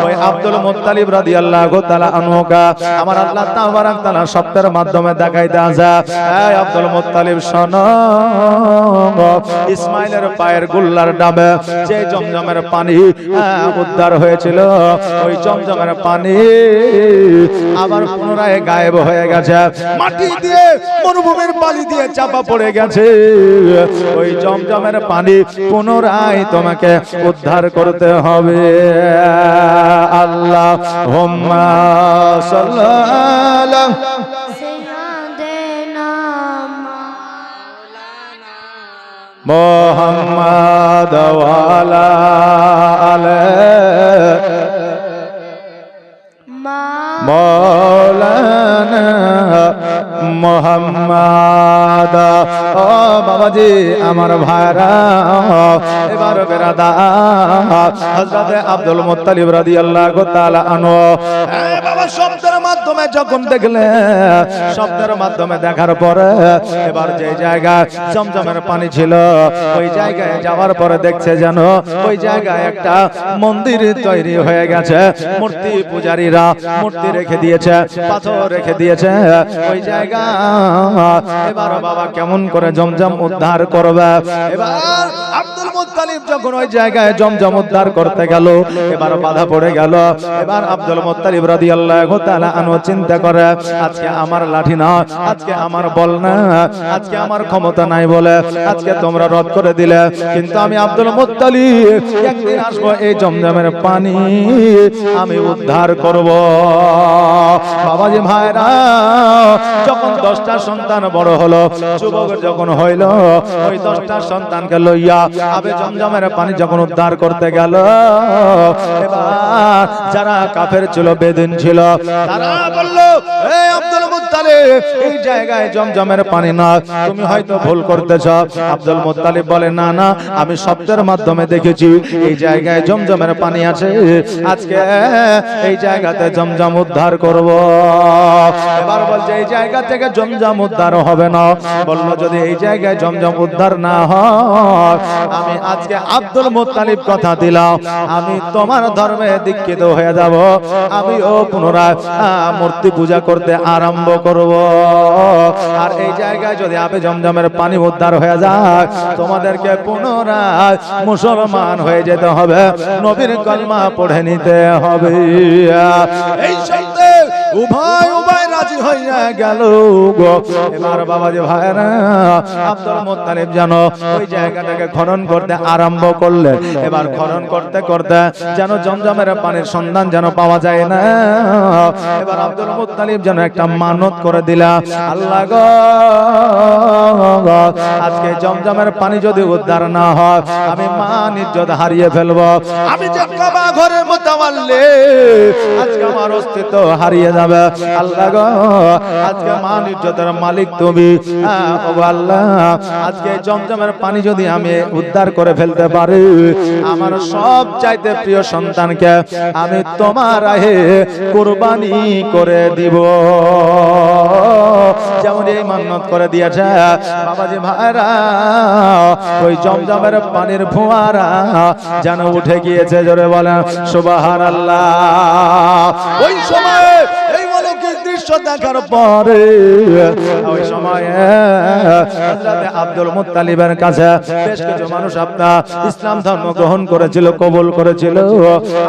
ওই আব্দুল মুত্তালিব রাদিয়াল্লাহু তাআলা আনহুকে আমার আল্লাহ তাবারক তাআলা শব্দের মাধ্যমে দেখাইতে আসে, এই আব্দুল মুত্তালিব শোনো, ইসমাইলের পায়ের গুল্লার ডাবে যে জমজমের পানি উদ্ধার হয়েছিল, ওই জমজমের পানি আবার পুনরায় গায়েব হয়ে গেছে, মাটি দিয়ে মরুভূমির বালি দিয়ে চাপা পড়ে গেছে। ওই জমজমের পানি পুনরায় তোমাকে উদ্ধার করতে হবে। আল্লাহুম্মা সাল্লাল্লাহু মুহাম্মাদ ওয়া আলা আলিহি মাওলানা মুহাম্মাদ। ও বাবাজি আমার ভাইরা, এবার বেরাদার হযরত আব্দুল মুত্তালিব রাদিয়াল্লাহু তাআলা আনহু বাবা শব্দের মাধ্যমে যখন দেখলেন, শব্দের মাধ্যমে দেখার পরে এবার যে জায়গায় জমজমের পানি ছিল, ওই জায়গায় যাওয়ার পরে দেখছে যেন ওই জায়গায় একটা মন্দির তৈরি হয়ে গেছে। মূর্তি পূজারীরা মূর্তি রেখে দিয়েছে, পাথর রেখে দিয়েছে ওই জায়গা। এবার বাবা কেমন করে জমজম উদ্ধার করবে? এবার আব্দুল মুত্তালিব যখন ওই জায়গায় জমজম উদ্ধার করতে গেল, এবার বাধা পড়ে গেল। এবার আব্দুল মুত্তালিব রাদিয়াল্লাহু তাআলা আনহু চিন্তা করে, আজকে আমার লাঠি না, আজকে আমার বল না, আজকে আমার ক্ষমতা নাই বলে আজকে তোমরা রদ করে দিলে, কিন্তু আমি আব্দুল মুত্তালিব একদিন আসবো, এই জমজমের পানি আমি উদ্ধার করব। বাবাজি ভাইরা, যখন 10টা সন্তান বড় হলো, যুবক যখন হইল, ওই 10টা সন্তানকে লইয়া আবে জমজমের পানি যখন উদ্ধার করতে গেল, এবার যারা কাফের ছিল, বেদিন ছিল, তারা বলল, এই আব্দুল মুত্তালিব, এই জায়গায় জমজমের পানি না, তুমি হয়তো ভুল করতেছ। আব্দুল মুত্তালিব বলে, না না, আমি শব্দের মাধ্যমে দেখেছি এই জায়গায় জমজমের পানি আছে, আজকে এই জায়গাতে জমজম উদ্ধার করব। এবার বলছে, এই জায়গা থেকে জমজম উদ্ধার হবে না। বলল, যদি এই জায়গায় জমজম উদ্ধার না হয়, আমি আজকে আব্দুল মুত্তালিব কথা দিলাম, আমি তোমার ধর্মে দীক্ষিত হয়ে যাব, আমিও পুনরায় মূর্তি পূজা করতে আরম্ভ করব। আর এই জায়গায় যদি আবে জমজমের পানি উদ্ধার হয়ে যায়, তোমাদেরকে পুনরায় মুসলমান হয়ে যেতে হবে, নবীর কলমা পড়ে নিতে হবে। এই শর্তে উভয় রাজি হইয়া গেল গো। এবার বাবাজি ভাইরা, আব্দুল মুত্তালিব যেন ওই জায়গাটাকে খনন করতে আরম্ভ করলেন। এবার খনন করতে করতে যেন জমজমের পানির সন্ধান যেন পাওয়া যায় না। এবার আব্দুল মুত্তালিব যেন একটা মানত করে দিলা, আল্লাহ গো, আজকে জমজমের পানি যদি উদ্ধার না হয়, আমি মান ইজ্জত হারিয়ে ফেলবো, আমি যে কাবা ঘরের মুতাওয়াল্লি, আজকে আমার অস্তিত্ব হারিয়ে যাবে। আল্লাহ গো, আজকে মান ইজ্জতের মালিক তুমি। ও আল্লাহ, আজকে জমজমের পানি যদি আমি উদ্ধার করে ফেলতে পারি, আমার সব চাইতে প্রিয় সন্তানকে আমি তোমার রাহে কুরবানি করে দিব। যেমন এই মান্নত করে দিয়েছে বাবাজি ভাইরা, ওই জমজমের পানির ফোয়ারা যেন উঠে গিয়েছে। জোরে বলেন সুবহানাল্লাহ। ওই সময় এই অলৌকিক দৃশ্য দেখার পরে ওই সময়ে হযরত আব্দুল মুত্তালিবের কাছে বেশ কিছু মানুষ আপনার ইসলাম ধর্ম গ্রহণ করেছিল, কবুল করেছিল।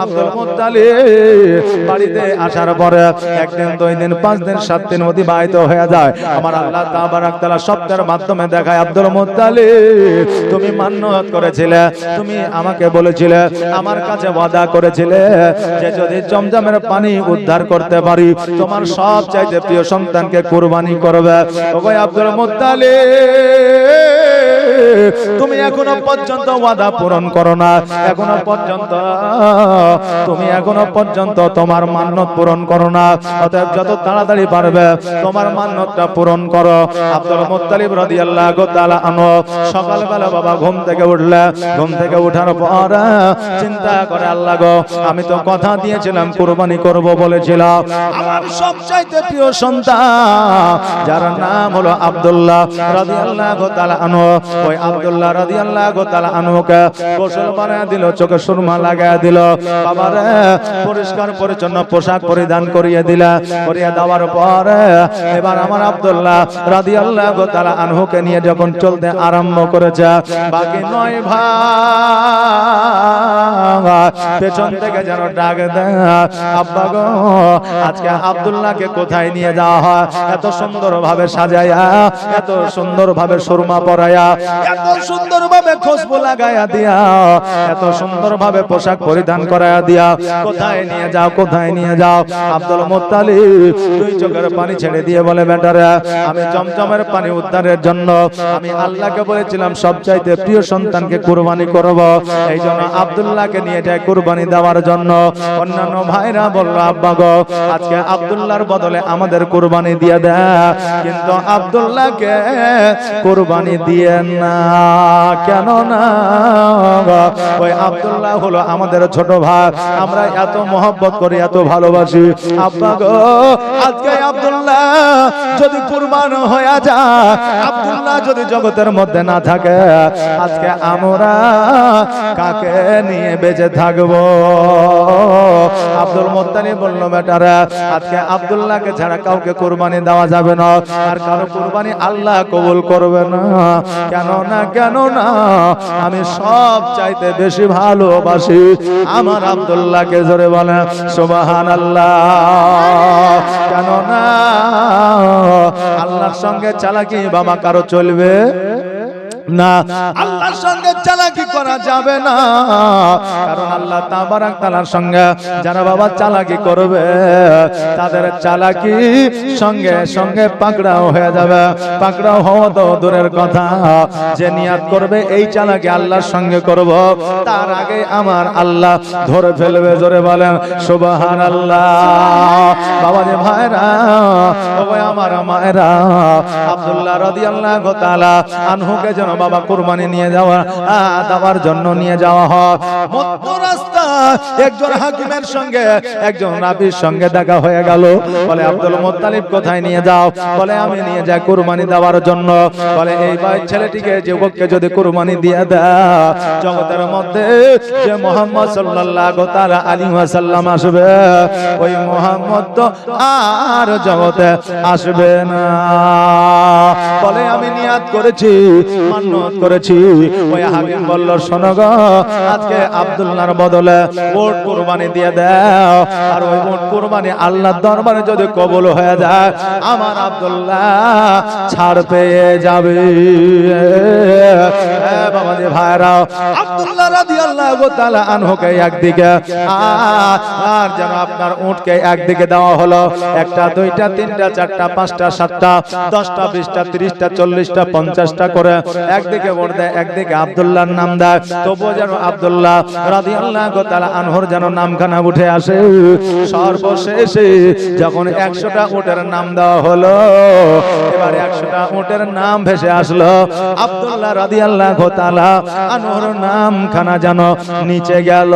আব্দুল মুত্তালিব বাড়িতে আসার পরে একদিন, 2 দিন, 5 দিন, 7 দিন অতিবাহিত হয়ে যায়। আমার আল্লাহ তাবারাক তাআলা শব্দের মাধ্যমে দেখায়, আব্দুল মুত্তালিব তুমি মান্নত করেছিলে, তুমি আমাকে বলেছিলে, আমার কাছে ওয়াদা করেছিলে যে যদি জমজমের পানি উদ্ধার করতে পারি তোমার সব চাইতে প্রিয় সন্তানকে কুরবানি করবে। ওই আব্দুল মুত্তালিব তুমি এখনো পর্যন্ত ওয়াদা পূরণ করো না, এখনো পর্যন্ত তুমি এখনো পর্যন্ত তোমার মান্নত পূরণ করো না। অতএব যত তাড়াতাড়ি পারবে তোমার মান্নতটা পূরণ করো। আব্দুল মুত্তালিব রাদিয়াল্লাহু তাআলা আনহু সকালবেলা বাবা ঘুম থেকে উঠলে, ঘুম থেকে ওঠার পর চিন্তা করে, আল্লাহ গো, আমি তো কথা দিয়েছিলাম কুরবানি করব বলেছিলাম, আমার সবচাইতে প্রিয় সন্তান যার নাম হলো আব্দুল্লাহ রাদিয়াল্লাহু তাআলা আনহু, ওই আব্দুল্লাহ রাদিয়াল্লাহু তাআলা আনহুকে গোসল বানায় দিল, চোখে সুরমা লাগায় দিল, বাবারে পরিষ্কার পরিচ্ছন্ন পোশাক পরিধান করিয়ে দিল। করিয়ে দেওয়ার পর এবার আমার আব্দুল্লাহ রাদিয়াল্লাহু তাআলা আনহুকে নিয়ে যখন চলতে আরম্ভ করেছে, বাকি 9 ভাই পেছন থেকে যেন ডাক দেয়, আব্বা গো, আজকে আব্দুল্লাহকে কোথায় নিয়ে যাওয়া হয়? এত সুন্দর ভাবে সাজায়া, এত সুন্দর ভাবে সুরমা পরায়া, এত সুন্দর ভাবে খুশবু লাগায়া দিয়া, এত সুন্দর ভাবে পোশাক পরিধান করায়া দিয়া, কোথায় নিয়ে যাও, কোথায় নিয়ে যাও? আব্দুল মুত্তালিব 2 চোখের পানি ছেড়ে দিয়ে বলে, বেটারা, আমি জমজমের পানি উদ্ধারের জন্য আমি আল্লাহকে বলেছিলাম সবচাইতে প্রিয় সন্তানকে কুরবানি করব, এই জন্য আব্দুল্লাহকে নিয়ে যায় কুরবানি দেওয়ার জন্য। অন্যান্য ভাইরা বলল, আব্বা গো, আজকে আব্দুল্লাহর বদলে আমাদের কুরবানি দিয়ে দেয়, কিন্তু আব্দুল্লাহকে কুরবানি দিয়ে না। কেন না? ওই আব্দুল্লাহ হলো আমাদের ছোট ভাই, আমরা এত মহব্বত করি, এত ভালোবাসি। আব্বা গো, আজকে আব্দুল্লাহ যদি কুরবান হয়ে যায়, আব্দুল্লাহ যদি জগতের মধ্যে না থাকে, আজকে আমরা কাকে নিয়ে বেঁচে থাকবো? আব্দুল মুত্তালিব বলল, বেটারা, আজকে আব্দুল্লাহকে ছাড়া কাউকে কুরবানি দেওয়া যাবে না, আর কারো কুরবানি আল্লাহ কবুল করবে না। কেন না? কেন না? আমি সব চাইতে বেশি ভালোবাসি আমার আব্দুল্লাহকে। জোরে বলে সুবহানাল্লাহ। কেন না? আল্লাহর সঙ্গে চালাকি বাবা কারো চলবে না, আল্লাহর সঙ্গে চালাকি করা যাবে না, কারণ আল্লাহ তাবারাক তাআলার সঙ্গে যারা বাবা চালাকি করবে, তাদের চালাকি সঙ্গে সঙ্গে পাকড়াও হয়ে যাবে। পাকড়াও হওয়া তো দূরের কথা, যে নিয়াত করবে এই চালাকি আল্লাহর সঙ্গে করব, তার আগে আমার আল্লাহ ধরে ফেলবে। জোরে বলেন সুবহানাল্লাহ। বাবা যে ভাইরা, ওই আমার মায়েরা, আব্দুল্লাহ রাদিয়াল্লাহু তাআলা আনহুকে যেন বাবা কুরবানি নিয়ে দেওয়ার জন্য নিয়ে যাওয়া হয়। মধ্য রাস্তা একজন হাকিমের সঙ্গে একজন রাবীর সঙ্গে দেখা হয়ে গেল। বলে, আব্দুল মুত্তালিব কোথায় নিয়ে যাও? বলে, আমি নিয়ে যাই কুরবানি দেওয়ার জন্য। বলে, এই ভাই ছেলেটিকে, যুবককে যদি কুরবানি দিয়ে দেয়, জগতের মধ্যে যে মুহাম্মদ সাল্লাল্লাহু তাআলা আলাইহি ওয়াসাল্লাম আসবে, ওই মুহাম্মদ তো আর জগতে আসবে না। বলে, আমি নিয়াত করেছি, মান্নত করেছি। ওই হাকিম বলল, শোনো গো, আজকে আব্দুল্লাহর বদলে উট কুরবানি দিয়ে দাও, আর ওই উট কুরবানি আল্লাহর দরবারে যদি কবুল হয়ে যায়, আমার আব্দুল্লাহ ছাড় পেয়ে যাবে। বাবা যে ভাইরা, আব্দুল্লাহ রাদিয়াল্লাহু তাআলা আনহুকে একদিকে, আর যেন আপনার উটকে একদিকে দেওয়া হলো। 1টা 2টা 3টা 4টা 5টা 7টা 10টা 20টা 30টা 30টা 40টা 50টা করে একদিকে ভোট দেয়, একদিকে আব্দুল্লাহর নাম দেয়, তবুও যেন আব্দুল্লাহ রাদিয়াল্লাহু তাআলা আনহুর যেন নামখানা উঠে আসে। সর্বশেষে যখন 100টা উটের নাম দেওয়া হলো, এবার 100টা উটের নাম ভেসে আসলো, আব্দুল্লাহ রাদিয়াল্লাহু তাআলা আনহুর নামখানা যেন নিচে গেল।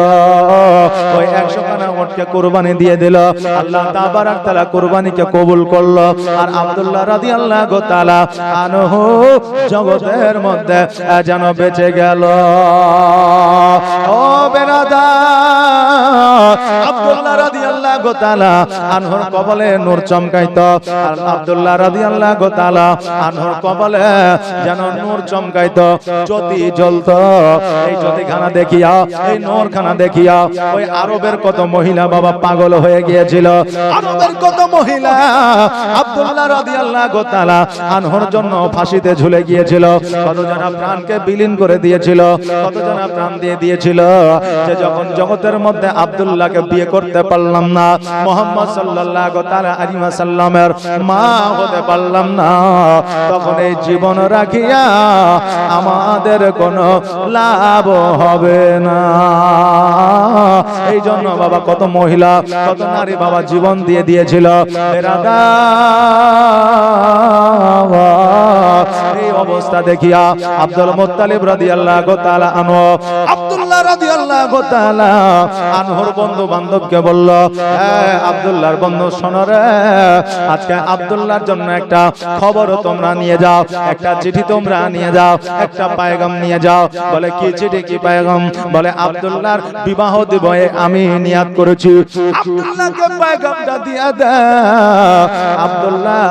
ওই 100খানা উটকে কুরবানি দিয়ে দিল, আল্লাহ তাবারক তাআলা কুরবানিকে কবুল করলো। আর আব্দুল্লাহ রাদিয়াল্লাহু তাআলা আনহু জগতের মধ্যে যেন বেঁচে গেল। ও বেরাদার, আব্দুল্লাহ রাদিয়াল্লাহু তাআলা আনহুর কপালে নূর চমকাইতো, আর আব্দুল্লাহ রাদিয়াল্লাহু তাআলা আনহুর কপালে যেন নূর চমকাইতো, জ্যোতি জ্বলতো। এই জ্যোতিখানা দেখিয়া, এই নূরখানা দেখিয়া ওই আরবের কত মহিলা বাবা পাগল হয়ে গিয়েছিল। আরবের কত মহিলা আব্দুল্লাহ রাদিয়াল্লাহু তাআলা আনহুর জন্য ফাঁসিতে ঝুলে গিয়েছিল, কতজনা প্রাণকে বিলীন করে দিয়েছিল, কতজনা প্রাণ দিয়ে দিয়েছিল। যে যখন জগতের মধ্যে আব্দুল্লাহকে বিয়ে করতে পারলাম না, মুহাম্মদ সাল্লাল্লাহু তাআলা আলাইহি ওয়াসাল্লামের মা হতে পারলাম না, তখন এই জীবন রাখিয়া আমাদের কোনো লাভ হবে না। এই জন্য বাবা কত মহিলা, কত নারী বাবা জীবন দিয়ে দিয়েছিল। এই অবস্থা দেখিয়া আব্দুল মুত্তালিব রাদিয়াল্লাহু তাআলা আনহু, আব্দুল্লাহ রাদিয়াল্লাহু তাআলা আনহুর বন্ধু বান্ধবকে বলল, আব্দুল্লাহর বন্ধু শোনো রে, আজকে আব্দুল্লাহর জন্য একটা খবর তোমরা নিয়ে যাও, একটা চিঠি তোমরা নিয়ে যাও, একটা পায়গাম নিয়ে যাও। বলে কি চিঠি, কি পায়গাম? বলে আব্দুল্লাহর বিবাহ দিবসে আমি নিয়াত করেছি, আব্দুল্লাহকে পায়গামটা দিয়ে দাও। আব্দুল্লাহ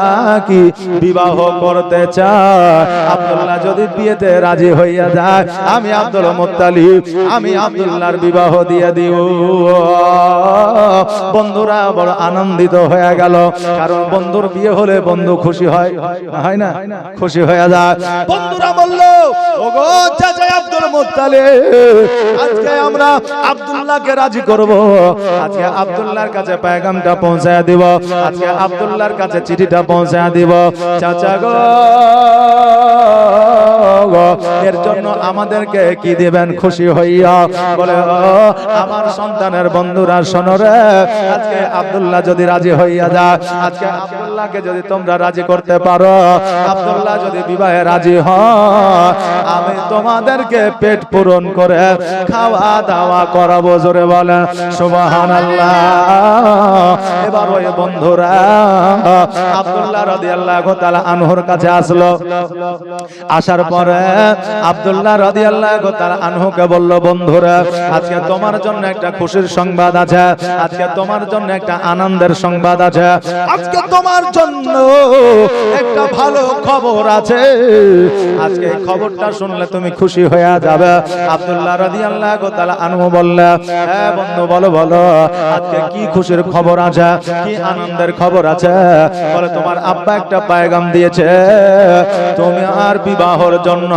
কি বিবাহ করতে চায়? আব্দুল্লাহ যদি বিয়েতে রাজি হইয়া যায়, আমি আব্দুল মুত্তালিব আমি আব্দুল্লাহর বিবাহ দিয়ে দিব। বন্ধুরা বড় আনন্দিত হয়ে গেল, কারণ বন্ধুর বিয়ে হলে বন্ধু খুশি হয়, হয় না? খুশি হয়ে যায়। বন্ধুরা বলল, ওগো চাচা আব্দুল মুত্তালিব, আজকে আমরা আব্দুল্লাহকে রাজি করব, আজকে আব্দুল্লাহর কাছে পায়গামটা পৌঁছায় দিব, আজকে আব্দুল্লাহর কাছে চিঠিটা পৌঁছায় দিব। চাচা গো, এর জন্য আমাদেরকে কি দিবেন খুশি হইয়া? বলে আমার সন্তানের বন্ধুরা শোনো রে, আজকে আব্দুল্লাহ যদি রাজি হইয়া যায়, আজকে আব্দুল্লাহকে যদি তোমরা রাজি করতে পারো, আব্দুল্লাহ যদি বিবাহে রাজি হয়, আমি তোমাদেরকে পেট পূরণ করে খাওয়া দাওয়া করাবো। জোরে বলেন সুবহানাল্লাহ। এবার ওই বন্ধুরা আব্দুল্লাহ রাদিয়াল্লাহু তাআলা আনহুর কাছে আসলো। আসার পরে আব্দুল্লাহ রাদিয়াল্লাহু তাআলা আনহুকে বলল, বন্ধুরা আজকে তোমার জন্য একটা খুশির সংবাদ আছে, আজকে তোমার জন্য একটা আনন্দের সংবাদ আছে, আজকে তোমার জন্য একটা ভালো খবর আছে। আজকে এই খবরটা শুনলে তুমি খুশি হয়ে যাবে। আব্দুল্লাহ রাদিয়াল্লাহু তাআলা আনহু বললেন, হ্যাঁ বন্ধু বলো বলো, আজকে কি খুশির খবর আছে, কি আনন্দের খবর আছে? বলে তোমার আব্বা একটা পায়গাম দিয়েছে, তুমি আর বিবাহের জন্য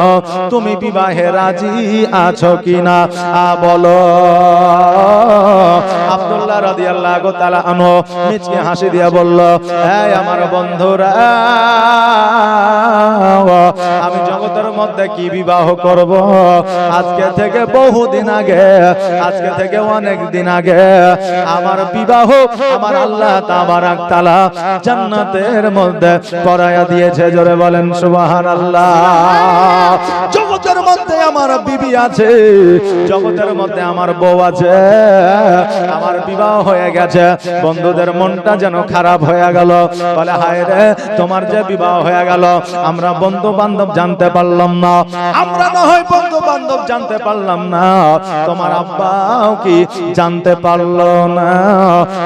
তুমি বিবাহে রাজি আছো কিনা বলো। আব্দুল্লাহ রাদিয়াল্লাহু তাআলা আনহু মিচকে হাসি দিয়া বলল, এই আমার বন্ধুরা, আমি জগতের মধ্যে কি বিবাহ করব? আজকে থেকে বহুদিন আগে, আজকে থেকে অনেক দিন আগে আমার বিবাহ আমার আল্লাহ তাবারক তাআলা জান্নাতের মধ্যে করায়া দিয়েছে। জোরে বলেন সুবহানাল্লাহ। জগতের মধ্যে আমার বিবি আছে, জগতের মধ্যে আমার বউ আছে, আমার বিবাহ হয়ে গেছে। বন্ধুদের মনটা যেন খারাপ হয়ে গেল, বলে হায় রে, তোমার যে বিবাহ হয়ে গেল আমরা বন্ধু বান্ধব জানতে পারলাম না, আমরা না হয় বন্ধু বান্ধব জানতে পারলাম না, তোমার আব্বাও কি জানতে পারলো না,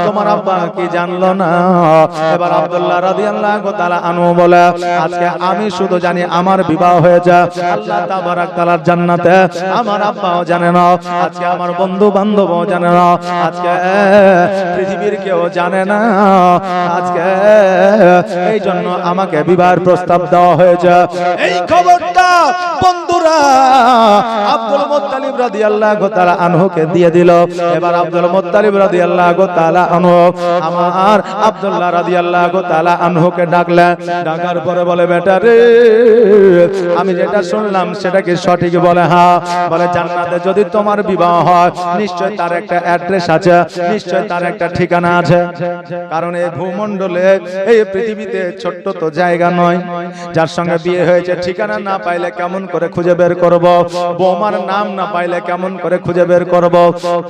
তোমার আব্বা কি জানলো না? এবার আব্দুল্লাহ রাদিয়াল্লাহু তাআলা আনহু বলে, আজকে আমি শুধু জানি আমার বিবাহ হয়েছে আল্লাহ তাবারক তাআলার জান্নাতে, আমার আব্বাও জানে না, আজকে আমার বন্ধু বান্ধবও জানে না, আজকে পৃথিবীর কেউ জানে না। আজকে এই জন্য আমাকে বিবাহের প্রস্তাব দেওয়া হয়েছে। এই খবরটা বন্ধুর বন্ধুরা আব্দুল মুত্তালিব রাদিয়াল্লাহু তাআলা আনহুকে দিয়ে দিল। এবার আব্দুল মুত্তালিব রাদিয়াল্লাহু তাআলা আনহু আমার আব্দুল্লাহ রাদিয়াল্লাহু তাআলা আনহুকে ডাকলেন। ডাকার পরে বলে, বেটা রে, আমি যেটা শুনলাম সেটা কি সঠিক? বলে হ্যাঁ। বলে, জান্নাতে যদি তোমার বিবাহ হয় নিশ্চয় তার একটা অ্যাড্রেস আছে, নিশ্চয় তার একটা ঠিকানা আছে। কারণ এই ভূমণ্ডলে, এই পৃথিবীতে ছোট্ট তো জায়গা নয়। যার সঙ্গে বিয়ে হয়েছে ঠিকানা না পাইলে কেমন করে খুঁজে বের করব? বৌমার নাম না পাইলে কেমন করে খুঁজে বের করব?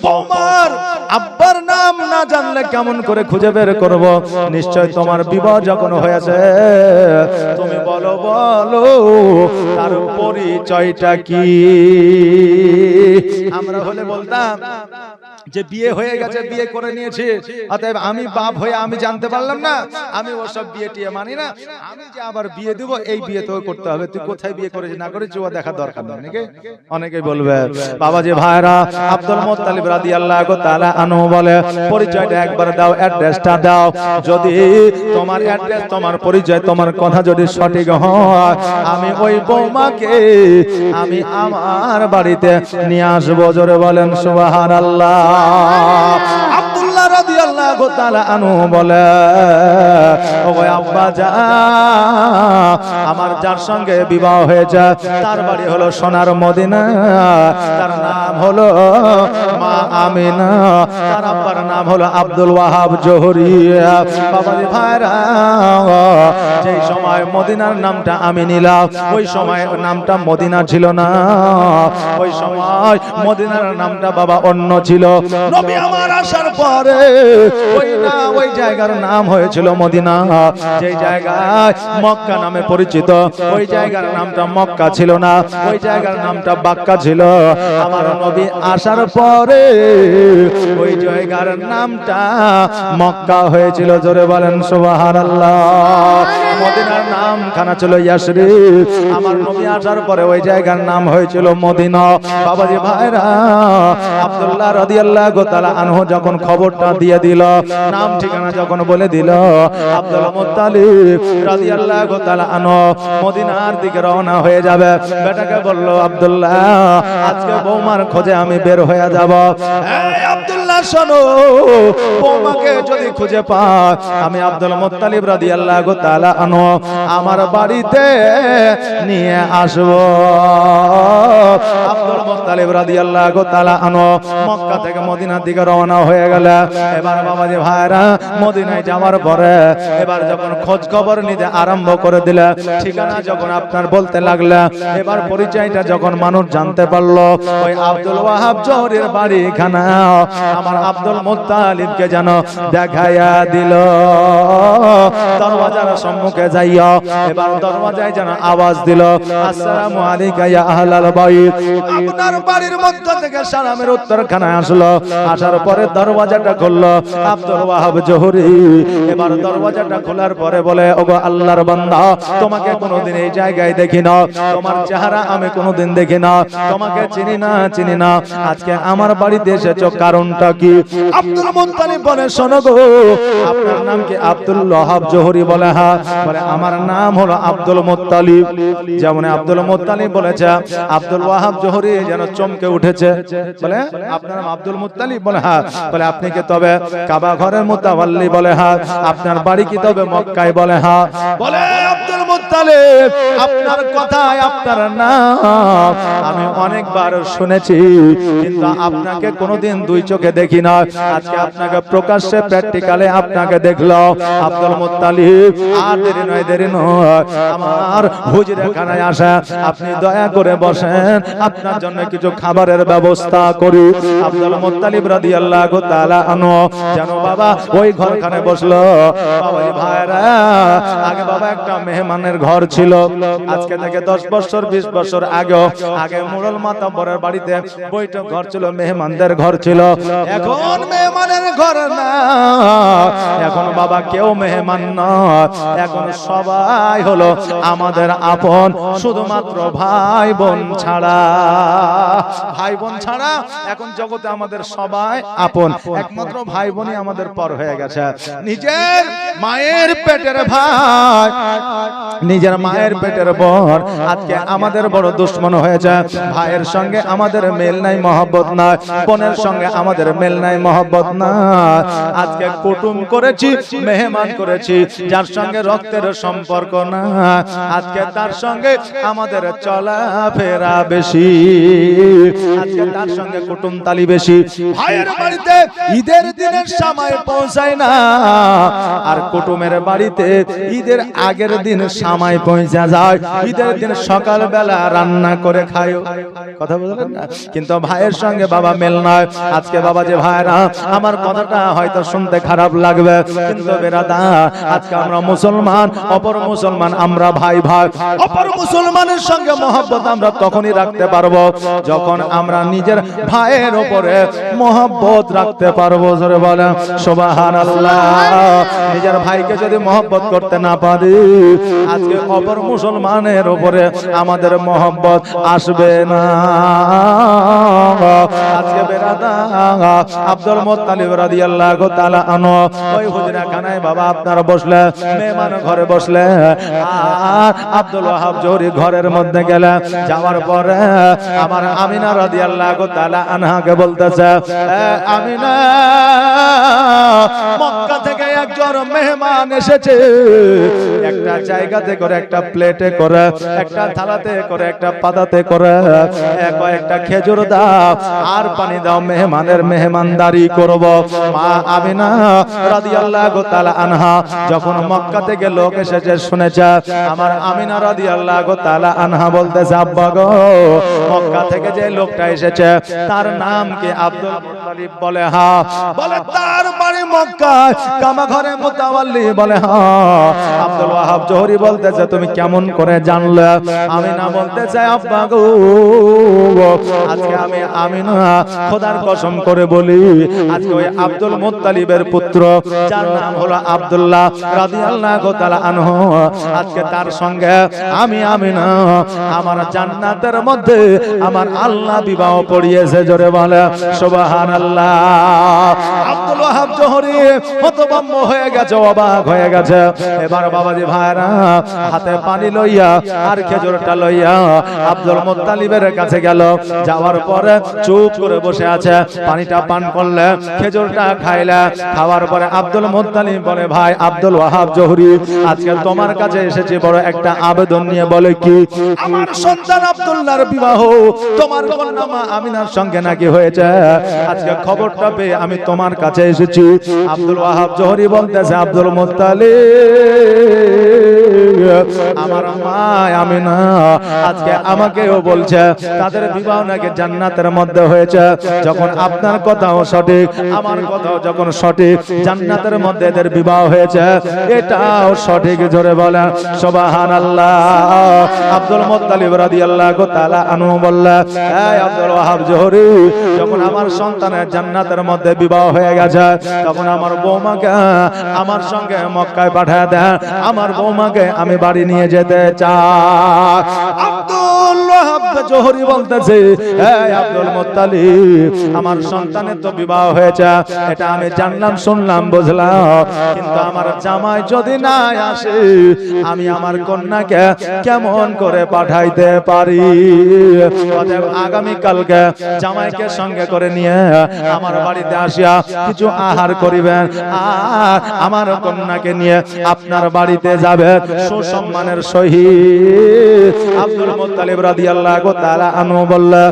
বৌমার আব্বার নাম না জানলে কেমন করে খুঁজে বের করব? নিশ্চয় তোমার বিবাহ যখন হয়েছে, তুমি বলো বলো তার পরিচয়টা কি? আমরা হলে বলতাম যে বিয়ে হয়ে গেছে, বিয়ে করে নিয়েছি, অতএব আমি বাপ হয়ে আমি জানতে পারলাম না, আমি ওসব বিয়ে টিয়ে মানি না, আমি যে আবার বিয়ে দিব এই বিয়ে তো করতে হবে। তুই কোথায় বিয়ে করেছিস না করেছিস ও দেখা দরকার নেই। নাকি অনেকেই বলবে। বাবাজি ভাইরা, আব্দুল মুত্তালিব রাদিয়াল্লাহু তাআলা আনহু বলে, পরিচয়টা একবার দাও, অ্যাড্রেসটা দাও। যদি তোমার অ্যাড্রেস, তোমার পরিচয়, তোমার কথা যদি সঠিক হয়, আমি ওই বৌমাকে আমি আমার বাড়িতে নিয়ে আসবো। জোরে বলেন সুবহানাল্লাহ। আব্দুল্লাহ রাদিয়াল্লাহু তাআলা আনহু বলে, ওগো আব্বা জান, আমার যার সঙ্গে বিবাহ হয়েছে তার বাড়ি হলো সোনার মদিনা, তার নাম হলো মা আমিনা, তার আব্বার নাম হলো আব্দুল ওয়াহাব জোহরি। বাবাজি ভাইরা, যেই সময় মদিনার নামটা আমি নিলাম, ওই সময় নামটা মদিনা ছিল না। ওই সময় মদিনার নামটা বাবা অন্য ছিল। নবী আমার আসার পরে ওই জায়গার নাম হয়েছিল মদিনা। যেই জায়গায় মক্কা নামে পরিচিত, ওই জায়গার নামটা মক্কা ছিল না, ওই জায়গার নামটা বাক্কা ছিল। আমার নবী আসার পরে ওই জায়গার নামটা মক্কা হয়েছিল। জোরে বলেন সুবহানাল্লাহ। মদিনার নাম খানা ছিল ইয়াসরিব। আমার নবী আসার পরে ওই জায়গার নাম হয়েছিল মদিনা। বাবাজি ভাইরা, আব্দুল্লাহ রাদিয়াল্লাহু তাআলা আনহু যখন খবরটা দিয়ে দিল, নাম ঠিকানা যখন বলে দিল, আব্দুল মুত্তালিব রাদিয়াল্লাহু তাআলা আনহু মদিনার দিকে রওনা হয়ে যাবে। বেটাকে বলল, আব্দুল্লাহ, আজকে বৌমার খোঁজে আমি বের হয়ে যাব। এই আব্দুল্লাহ শোনো, বৌমাকে যদি খুঁজে পাই, আমি আব্দুল মুত্তালিব রাদিয়াল্লাহু তাআলা আনহু আমার বাড়িতে নিয়ে আসব। আব্দুল মুত্তালিব রাদিয়াল্লাহু তাআলা আনহু মক্কা থেকে মদিনার দিকে রওনা হয়ে গেল। এবার বাবাজি ভাইরা, মদিনায় যাওয়ার পরে এবার যখন খোঁজ খবর নিতে আরম্ভ করে দিলে, ঠিকানা যখন আপনার বলতে লাগলে, এবার পরিচয়টা যখন মানুষ জানতে পারলো, ওই আব্দুল ওয়াহাব জোহরির বাড়িখানা আমার আব্দুল মুত্তালিবকে যেন দেখাইয়া দিল। দরওয়াজার সম্মুখে যাইয়া এবার দরওয়াজায় যেন আওয়াজ দিল, আসসালামু আলাইকা ইয়া আহলাল বাইত। আপনার বাড়ির মধ্য থেকে সালামের উত্তরখানা আসলো। আসার পরে দরওয়াজাটা খুললো আব্দুল ওয়াহাব জোহরি। এবার দরওয়াজাটা খোলার পরে বলে, ওগো আল্লাহর বান্দা, তোমাকে কোনোদিন এই জায়গায় দেখি না, তোমার চেহারা আমি কোনোদিন দেখি না, তোমাকে চিনি না, আজকে আমার বাড়িতে এসেছো, কারণটা কি? আব্দুল মুত্তালিব বলে, শোনো গো, আপনার নাম কি? আব্দুল ওয়াহাব জোহরি। বলে হ্যাঁ। বলে, আমার নাম হলো আব্দুল মুত্তালিব। যেমন আব্দুল মুত্তালিব বলেছে, আব্দুল ওয়াহাব জোহরি যেন চমকে উঠেছে। বলে, আপনার নাম আব্দুল মুত্তালিব? বলে হ্যাঁ। বলে, আপনি কি তবে কাবা ঘরের মুতাওয়াল্লি? বলে হ্যাঁ। আপনার বাড়ি কি তবে মক্কায়? বলে হ্যাঁ। বলে, আব্দুল মুত্তালিব, আপনার কথায় আপনার নাম আমি অনেকবার শুনেছি, কিন্তু আপনাকে কোনোদিন দুই চোখে দেখি না। আজকে আপনাকে প্রকাশ্যে প্র্যাকটিক্যালে আপনাকে দেখলো। আব্দুল মুত্তালিব, আর দেরি নয়, আমার হুজরাখানায় আসা, আপনি দয়া করে বসেন, আপনার জন্য কিছু খাবারের ব্যবস্থা করি। আব্দুল মুত্তালিব রাদিয়াল্লাহু তাআলা আনহু যেন বাবা ওই ঘরখানে বসলো। বাবা ভাইরা, আগে বাবা একটা মেহমানের ঘর ছিল। আজকে থেকে 10 বছর 20 বছর আগে মুরল মাতাব্বরের বাড়িতে বৈঠক ঘর ছিল, মেহমানদের ঘর ছিল। এখন মেহমানের ঘর না, এখন বাবা কেউ মেহমান না, এখন সবাই হলো আমাদের আপন, শুধুমাত্র ভাই বোন ছাড়া, ভাই বোন ছাড়া এখন জগতে আমাদের সবাই আপন, একমাত্র ভাই বোনই আমাদের পর হয়ে গেছে। নিজের মায়ের পেটের ভাই, নিজের মায়ের পেটের বোন আজকে আমাদের বড় দুশ্মন হয়েছে। ভাইয়ের সঙ্গে আমাদের মেল নাই, মহব্বত নাই, বোনের সঙ্গে আমাদের মেল নাই, মহব্বত নাই। আজকে কুটুম করেছি, মেহমান করেছি, যার সঙ্গে রক্তের সম্পর্ক না, আজকে তার সঙ্গে আমাদের চলাফেরা বেশি, আজকে তার সঙ্গে কুটুম তালি বেশি। ভাইয়ের বাড়িতে ঈদের দিনের সময় পৌঁছায় না, আর কুটুমের বাড়িতে ঈদের আগের দিন সময় পৌঁছা যায়, ঈদের দিন সকালবেলা রান্না করে খায়, কথা বললেন না? কিন্তু ভাইয়ের সঙ্গে বাবা মেল নয়। আজকে বাবা যে ভাইরা, আমার কথাটা হয়তো শুনতে খারাপ লাগবে, কিন্তু বেরাদার আজকে আমরা মুসলমান, অপর মুসলমান, আমরা ভাই ভাই। অপর মুসলমানের সঙ্গে মহব্বত আমরা তখনই রাখতে পারবো যখন আমরা নিজের ভাইয়ের উপরে মহব্বত রাখতে পারবো। জোরে বলেন সুবহানাল্লাহ। নিজের ভাইকে যদি মহব্বত করতে না পারি, আজকে অপর মুসলমানের উপরে আমাদের মহব্বত আসবে না। আজকে বেরাদার আব্দুল মুত্তালিব রাদিয়াল্লাহু তাআলা আনহু ওই হুজরা খানায় বাবা আপনার বসলে, মেহমান ঘরে বসলে, আর আব্দুল ওয়াহাব জোহরি ঘরের মধ্যে গেলে, যাওয়ার পরে আমার আমিনা রাদিয়াল্লাহু তাআলা আনহাকে বলতেছে, আমিনা, মক্কা থেকে একজন মেহমান এসেছে, একটা জায়গাতে করে, একটা প্লেটে করে, একটা থালাতে করে, একটা পাতাতে করে কয়েকটা খেজুর দাও আর পানি দাও, মেহমানের মেহমানদারি করব। মা আমিনা রাদিয়াল্লাহু তাআলা আনহা যখন মক্কা থেকে লোক এসেছে শুনেছে, আমার আমিনা রাদিয়াল্লাহু তাআলা আনহা বলতেছে, আব্বা গো, মক্কা থেকে যে লোকটা এসেছে তার নাম কি? আব্দুল মুত্তালিব বলে হ্যাঁ। বলে তার বাড়ি মক্কায়, কামা ঘরে মুতাওয়াল্লি? বলে হ্যাঁ। আব্দুল ওয়াহাব জোহরি বলতেছে, তুমি কেমন করে জানলে? আমিনা বলতেছে, আব্বা গো, আজকে আমি আমিনা খোদার কসম করে বলি, আজকে ওই আব্দুল মুত্তালিবের পুত্র যার নাম হলো আব্দুল্লাহ রাদিয়াল্লাহু তাআলা আনহু, আজকে তার সঙ্গে আমি আমিনা আমার জান্নাতের মধ্যে আমার আল্লাহ বিবাহ পড়িয়েছে। জোরে বলে সুবহানাল্লাহ। আব্দুল ওয়াহাব জোহরি হতভম্ব হয়ে গেছে, অবাক হয়ে গেছে। এবার বাবাজি ভাইরা হাতে পানি লইয়া আর খেজুরটা লইয়া আব্দুল মুত্তালিবের কাছে গেল, যাওয়ার পরে চুপ করে বসে আছে, পানিটা পান করলে, খেজুরটা খাইলে, খাওয়ার পরে আব্দুল মুত্তালিব বলে, ভাই আব্দুল ওয়াহাব জোহরি, আজকে তোমার কাছে এসেছি বড় একটা আবেদন নিয়ে। বলে কি? আমার সন্তান আব্দুল্লাহর বিবাহ তোমার কন্যা মা আমিনার সঙ্গে নাকি হয়েছে, আজকে খবরটা পেয়ে আমি তোমার কাছে এসেছি। আব্দুল ওয়াহাব জোহরি বলতেছে, আব্দুল মুত্তালিব, আমার মা আমিনা আজকে আমাকেও বলছে তাদের বিবাহ নাকি জান্নাতের মধ্যে হয়েছে। যখন আপনার কথাও সঠিক, আমার কথাও যখন সঠিক, জান্নাতের মধ্যে এদের বিবাহ হয়েছে, এটাও সঠিক। জোরে বলেন সুবহানাল্লাহ। আব্দুল মুত্তালিব রাদিয়াল্লাহু তাআলা আনহু বললেন, এই আব্দুল ওয়াহাব জোহরি, যখন আমার সন্তানের জান্নাতের মধ্যে বিবাহ হয়ে গেছে, তখন আমার বৌমাকে আমার সঙ্গে মক্কায় পাঠিয়ে দেন, আমার বৌমাকে আমি বাড়ি নিয়ে যেতে চাই। আব্দুল ওয়াহাব জোহরি বলতেছে, এই আব্দুল মুত্তালিব, আমার সন্তানের তো বিবাহ হয়েছে, এটা আমি জানলাম, শুনলাম, বুঝলাম, কিন্তু আমার জামাই যদি না আসে, আমি আমার কন্যাকে কেমন করে পাঠাইতে পারি? অতএব আগামী কালকে জামাইকে সঙ্গে করে নিয়ে আমার বাড়িতে আসিয়া কিছু আহার করিবেন, আর আমার কন্যাকে নিয়ে আপনার বাড়িতে যাবেন সুসম্মানের সহিত। আব্দুল মুত্তালিব রাদিয়াল্লাহু তাআলা আনহু বললেন,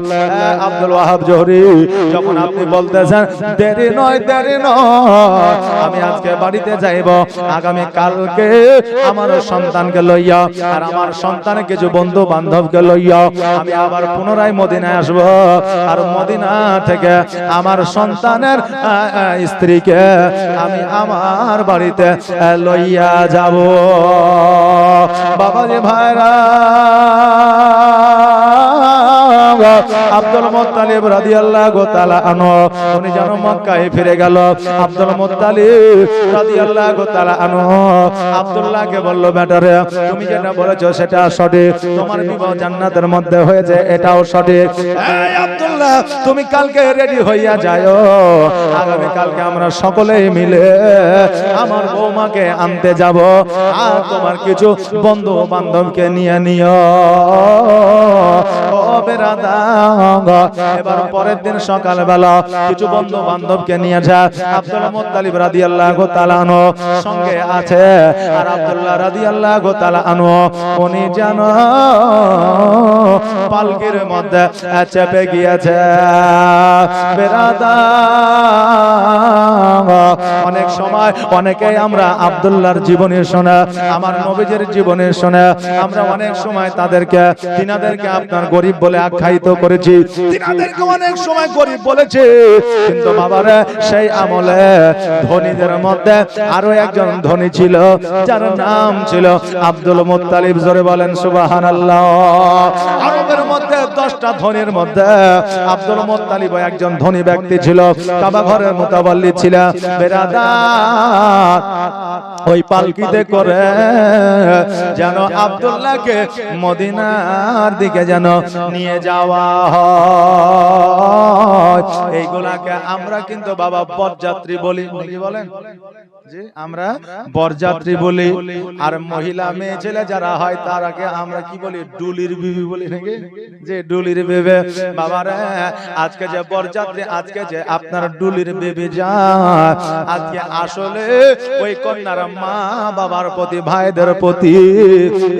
আব্দুল ওয়াহাব জোহরি, যখন আপনি বলতেছেন দেরি নয়, দেরি নয়, আমি আজকে বাড়িতে যাইব, আগামী কালকে আমার সন্তানকে লইয়া আর আমার সন্তানের কিছু বন্ধু বান্ধবকে লইয়া আমি আবার পুনরায় মদিনায় আসব, আর মদিনা থেকে আমার সন্তানের স্ত্রীকে আমি আমার বাড়িতে লইয়া যাব। বাবাজি ভাইরা, আব্দুল মুত্তালিব রাদিয়াল্লাহু তাআলা আনহু উনি যেন মক্কায় ফিরে গেল। আব্দুল মুত্তালিব রাদিয়াল্লাহু তাআলা আনহু আব্দুল্লাহকে বলল, বেটারে তুমি যেটা বলেছো সেটা সঠিক, তোমার বিবাহ জান্নাতের মধ্যে হয়েছে এটাও সঠিক। এই আব্দুল্লাহ তুমি কালকে রেডি হইয়া যাও, আগামী কালকে আমরা সকলেই মিলে আমার বৌমাকে আনতে যাব, আর তোমার কিছু বন্ধু বান্ধবকে নিয়ে নিও। ও বেরাদার, এবার পরের দিন সকালবেলা কিছু বন্ধু বান্ধবকে নিয়ে যায়। আব্দুল মুত্তালিব রাদিয়াল্লাহু তাআলা আনহু সঙ্গে আছে, আর আব্দুল্লাহ রাদিয়াল্লাহু তাআলা আনহু উনি জানো পালকির মধ্যে চেপে গিয়েছে। বেরাদার, অনেক সময় অনেকেই আমরা আব্দুল্লাহর জীবনী শোনা, আমার নবীজির জীবনী শোনা, আমরা অনেক সময় তাদেরকে তিনাদেরকে আপনার গরিব বলে আখ্যায়িত করেছি, তিনাদেরকে অনেক সময় গরিব বলেছি। কিন্তু বাবারে সেই আমলে ধনীদের মধ্যে আরো একজন ধনী ছিল, যার নাম ছিল আব্দুল মুত্তালিব। জোরে বলেন সুবহানাল্লাহ। আরবের মধ্যে 10টা ধনীর মধ্যে আব্দুল মুত্তালিব একজন ধনী ব্যক্তি ছিল, কাবা ঘরের মুতাওয়াল্লি ছিল। বেরাদার, ওই পালকিতে করে যেন আব্দুল্লাহকে মদিনার দিকে যেন নিয়ে যাওয়া হয়। এইগুলাকে আমরা কিন্তু বাবা বরযাত্রী বলি, কি বলেন? জি, আমরা বরযাত্রী বলি। আর মহিলা মেয়ে ছেলে যারা হয় তারাকে আমরা কি বলি? ডুলির বিবি বলি নাকি? যে ডুলির বেবে। বাবারে আজকে যে বরযাত্রী, আজকে যে আপনার ডুলির বেবি যায়, আজকে আসলে ওই কন্যার মা বাবার প্রতি, ভাইদের প্রতি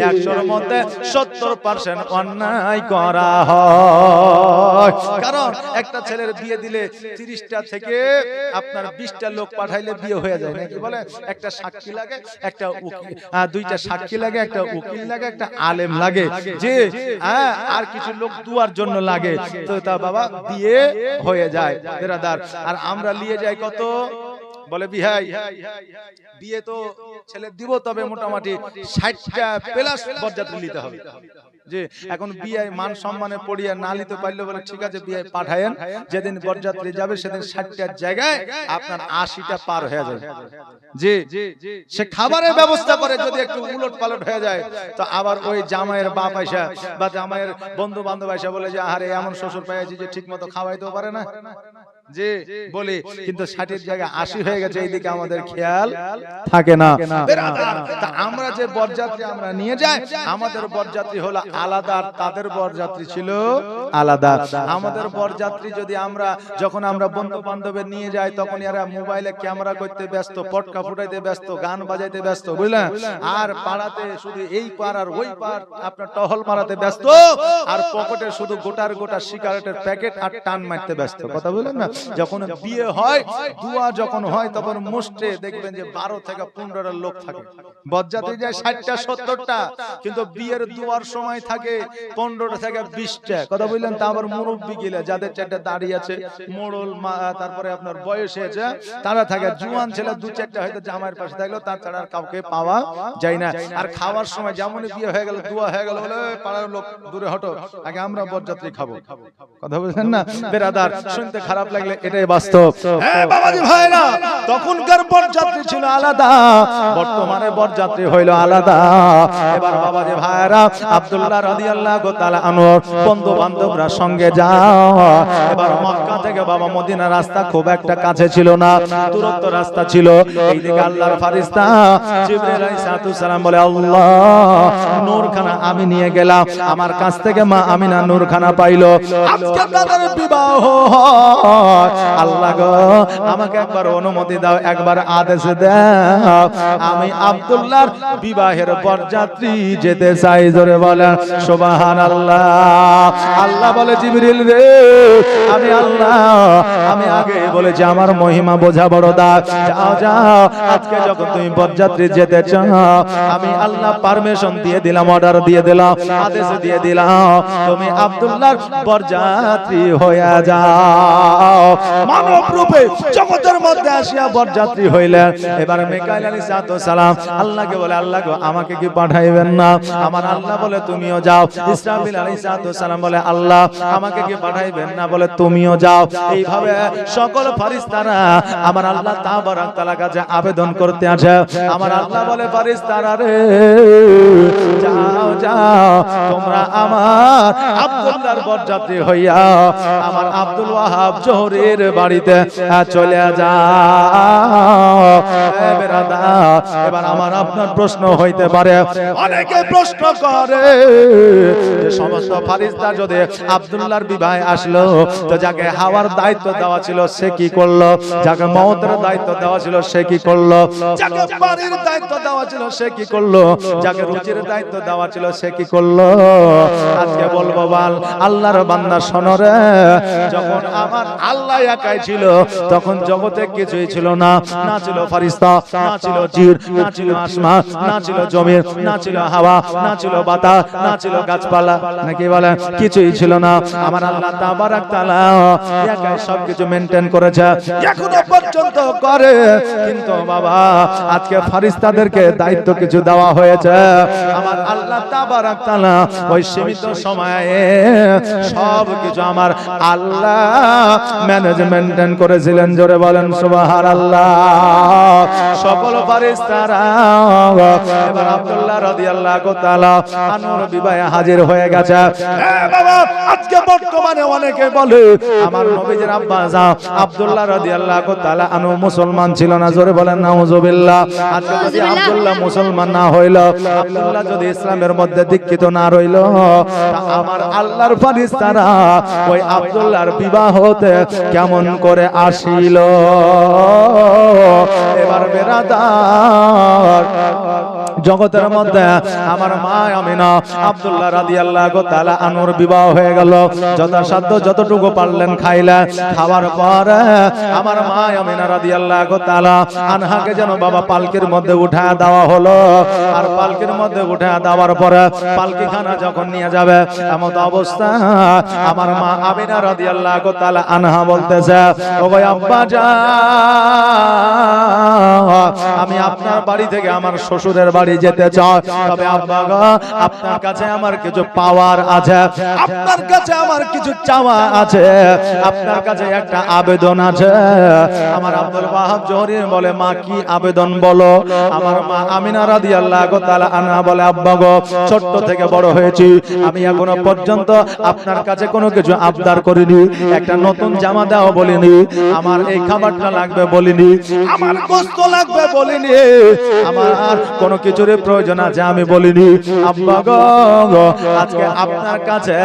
100-র মধ্যে 70% অন্যায় করা হয়। কারণ একটা ছেলের বিয়ে দিলে 30টা থেকে আপনার 20টা লোক পাঠাইলে বিয়ে হয়ে যায় নাকি বলে? একটা সাক্ষী লাগে, একটা উকিল, 2টা সাক্ষী লাগে, একটা উকিল লাগে, একটা আলেম লাগে, যে আর কিছু লোক দুয়ার জন্য লাগে, তো তা বাবা বিয়ে হয়ে যায় বেরাদার। আর আমরা নিয়ে যাই কত বলে বিহাই বিয়ে তো ছেলে দিব, তবে মোটামুটি 60টা প্লাস বরযাত্রী নিতে হবে। যে এখন বিয়ে মান সম্মানে পড়িয়া না নিতে পারলে বলে ঠিক আছে বিয়ে পাঠায়েন, যেদিন বরযাত্রী যাবে সেদিন 60টার জায়গায় আপনার 80টা পার হয়ে যাবে। যে সে খাবারের ব্যবস্থা করে, যদি একটু উলট পালট হয়ে যায় তো আবার ওই জামাইয়ের বাপ আইসা বা জামাইয়ের বন্ধু বান্ধব আইসা বলে যে আরে এমন শ্বশুর পাইয়াছি যে ঠিক মতো খাওয়াইতেও পারে না, যে বলে। কিন্তু 60-এর জায়গায় 80 হয়ে গেছে, এইদিকে আমাদের খেয়াল থাকে না। আমরা যে বরযাত্রী আমরা নিয়ে যাই, আমাদের বরযাত্রী হলো আলাদা, তাদের বরযাত্রী ছিল আলাদা। আমাদের বরযাত্রী যদি আমরা যখন আমরা বন্ধু বান্ধবের নিয়ে যাই, তখন এরা মোবাইলে ক্যামেরা করতে ব্যস্ত, পটকা ফুটাইতে ব্যস্ত, গান বাজাইতে ব্যস্ত, বুঝলেন? আর পাড়াতে শুধু এই পার আর ওই পার আপনার টহল মারাতে ব্যস্ত, আর পকেটে শুধু গোটার গোটা সিগারেটের প্যাকেট আর টান মারতে ব্যস্ত। কথা বলেন না? যখন বিয়ে হয়, দুয়া যখন হয়, তখন মুষ্টে দেখবেন যে 12 থেকে 15টা লোক থাকে। বরযাত্রী যায় 60টা 70টা, কিন্তু বিয়ের দুয়ার সময় থাকে 15টা থেকে 20টা। কথা বললেন? তা আবার মুরব্বি গিলা, যাদের 4টা দাড়ি আছে, মোড়ল, তারপরে আপনার বয়স হয়েছে, তারা থাকে। জুয়ান ছেলে 2-4টা হয়তো জামাইয়ের পাশে থাকলেও তার ছাড়া আর কাউকে পাওয়া যায় না। আর খাওয়ার সময় যেমনই বিয়ে হয়ে গেল, দুয়া হয়ে গেল, বলে পাড়ার লোক দূরে হটো, আগে আমরা বরযাত্রী খাবো। কথা বলছেন না বেরাদার? শুনতে খারাপ লাগলে এটাই বাস্তব। হ্যাঁ বাবাজি ভাইরা, তখনকার বরযাত্রী ছিল আলাদা, বর্তমানে বরযাত্রী হইল আলাদা। এবার বাবাজি ভাইরা, আব্দুল্লাহ রাদিয়াল্লাহু তাআলা আনহু বন্ধু বান্ধবরা সঙ্গে যাও। এবার মক্কা থেকে বাবা মদিনা রাস্তা খুব একটা কাছে ছিল না, দূরত্ব রাস্তা ছিল। এইদিকে আল্লাহর ফেরেশতা জিবরাইল আলাইহিস সালাম বলে, আল্লাহ নূরখানা আমি নিয়ে গেলাম, আমার কাছ থেকে মা আমিনা নূরখানা পাইলো, আজকে তাদের বিবাহ। আল্লাহ গো, আমাকে একবার অনুমতি দাও, একবার আদেশ দাও, আমি আব্দুল্লাহর বিবাহের বরযাত্রী যেতে চাই। জোরে বলেন সুবহানাল্লাহ। আল্লাহ বলে, জিবরিল রে, আমি আল্লাহ, আমি আগে বলেছি আমার মহিমা বোঝা বড় দা, যাও যাও, আজকে যখন তুমি বরযাত্রী যেতে চাও, আমি আল্লাহ পারমিশন দিয়ে দিলাম, অর্ডার দিয়ে দিলাম, আদেশ দিয়ে দিলাম, তুমি আব্দুল্লাহর বরযাত্রী হয়ে যাও। মানব রূপে জগতের মধ্যে আসিয়া বরযাত্রী হইলেন। এবার মিকাইল আলাইহিস সালাম আল্লাহকে বলে, আল্লাহ গো আমাকে কি পাঠাইবেন না? আমার আল্লাহ বলে তুমিও যাও। ইসরাফিল আলাইহিস সালাম বলে, আল্লাহ আমাকে কি পাঠাইবেন না? বলে তুমিও যাও। এইভাবে সকল ফেরেশতারা আমার আল্লাহ তাবারক তাআলার কাছে আবেদন করতে আসে। আমার আল্লাহ বলে, ফেরেশতারা রে যাও যাও, তোমরা আমার আব্দুল্লাহর বরযাত্রী হইয়া আমার আব্দুল ওয়াহাব জোহরীর বাড়িতে চলে যাও। এবার আমার আপনার প্রশ্ন হইতে পারে, অনেকে প্রশ্ন করে যে সমস্ত ফেরেশতা যদি আব্দুল্লাহর বিবাহে আসলো, তো যাকে হাওয়ার দায়িত্ব দেওয়া ছিল সে কি করলো? যাকে মওতের দায়িত্ব দেওয়া ছিল সে কি করলো? যাকে বাড়ির দায়িত্ব দেওয়া ছিল সে কি করলো? যাকে রুজির দায়িত্ব দেওয়া ছিল সে কি করলো? আজকে বলবো বল আল্লাহর বান্দা শোনো রে, যখন আমার আল্লাহ একাই ছিল তখন জগতে কিছুই ছিল না। না ছিল ফেরেশতা, না ছিল জিন, না ছিল আসমান, না ছিল জমিন, না ছিল হাওয়া, না ছিল বাতাস, না ছিল গাছপালা, নাকি বলে কিছুই ছিল না। আমার আল্লাহ তাবারক তাআলা একাই সবকিছু মেইনটেইন করেছে, এখনো পর্যন্ত করে। কিন্তু বাবা আজকে ফেরেশতাদেরকে দায়িত্ব কিছু দেওয়া হয়েছে। আমার আল্লাহ তাবারক তাআলা ওই সীমিত সময়ে সবকিছু আমার আল্লাহ ম্যানেজমেন্ট করেছিলেন। জোরে বলেন সুবহানাল্লাহ। সকল ফেরেশতারা এবার আব্দুল্লাহ রাদিয়াল্লাহু তাআলা আনহুর বিবাহে হাজির হয়ে গেছে। বাবা আজকে বর্তমানে অনেকে বলে আমার নবীজির আব্বা আব্দুল্লাহ রাদিয়াল্লাহু তাআলা আনহু মুসলমান ছিল না। জোরে বলেন নাউজুবিল্লাহ। আজকে যদি আব্দুল্লাহ মুসলমান না হইল, আব্দুল্লাহ যদি ইসলামের মধ্যে দীক্ষিত না রইল, আমার আল্লাহর ফেরেশতারা ওই আব্দুল্লাহর বিবাহতে কেমন করে আসিল? এবার বেরাদার জগতের মধ্যে আমার মা আমিনা আব্দুল্লাহ রাদিয়াল্লাহু তাআলা আনহুর বিবাহ হয়ে গেল। যথাসাধ্য যতটুকু পারলেন খাইলেন। খাওয়ার পরে আমার মা আমিনা রাদিয়াল্লাহু তাআলা আনহাকে যেন বাবা পালকির মধ্যে উঠায় দেওয়া হলো। আর পালকির মধ্যে উঠায় দেওয়ার পরে পালকিখানা যখন নিয়ে যাবে এমন অবস্থা আমার মা আমিনা রাদিয়াল্লাহু তাআলা আনহা বলতেছে, ও ভাই আব্বা জান, আমি আপনার বাড়ি থেকে আমার শ্বশুরের বাড়ি যেতে চাই, তবে আব্বা গো আপনার কাছে আমার কিছু পাওয়ার আছে, আপনার কাছে আমার কিছু চাওয়া আছে, আপনার কাছে একটা আবেদন আছে। আমার আব্দুল ওয়াহাব জোহরী বলে, মা কি আবেদন বলো? আমার মা আমিনা রাদিয়াল্লাহু তাআলা আনহা বলে, আব্বা গো ছোট থেকে বড় হয়েছি, আমি এখনো পর্যন্ত আপনার কাছে কোনো কিছু আবদার করিনি। একটা নতুন জামা দাও বলিনি, আমার এই খাবারটা লাগবে বলিনি, আমার গোশত লাগবে বলিনি, আমার কোনো কিছুর প্রয়োজন আছে আমি বলিনি। আব্বা গো আজকে আপনার কাছে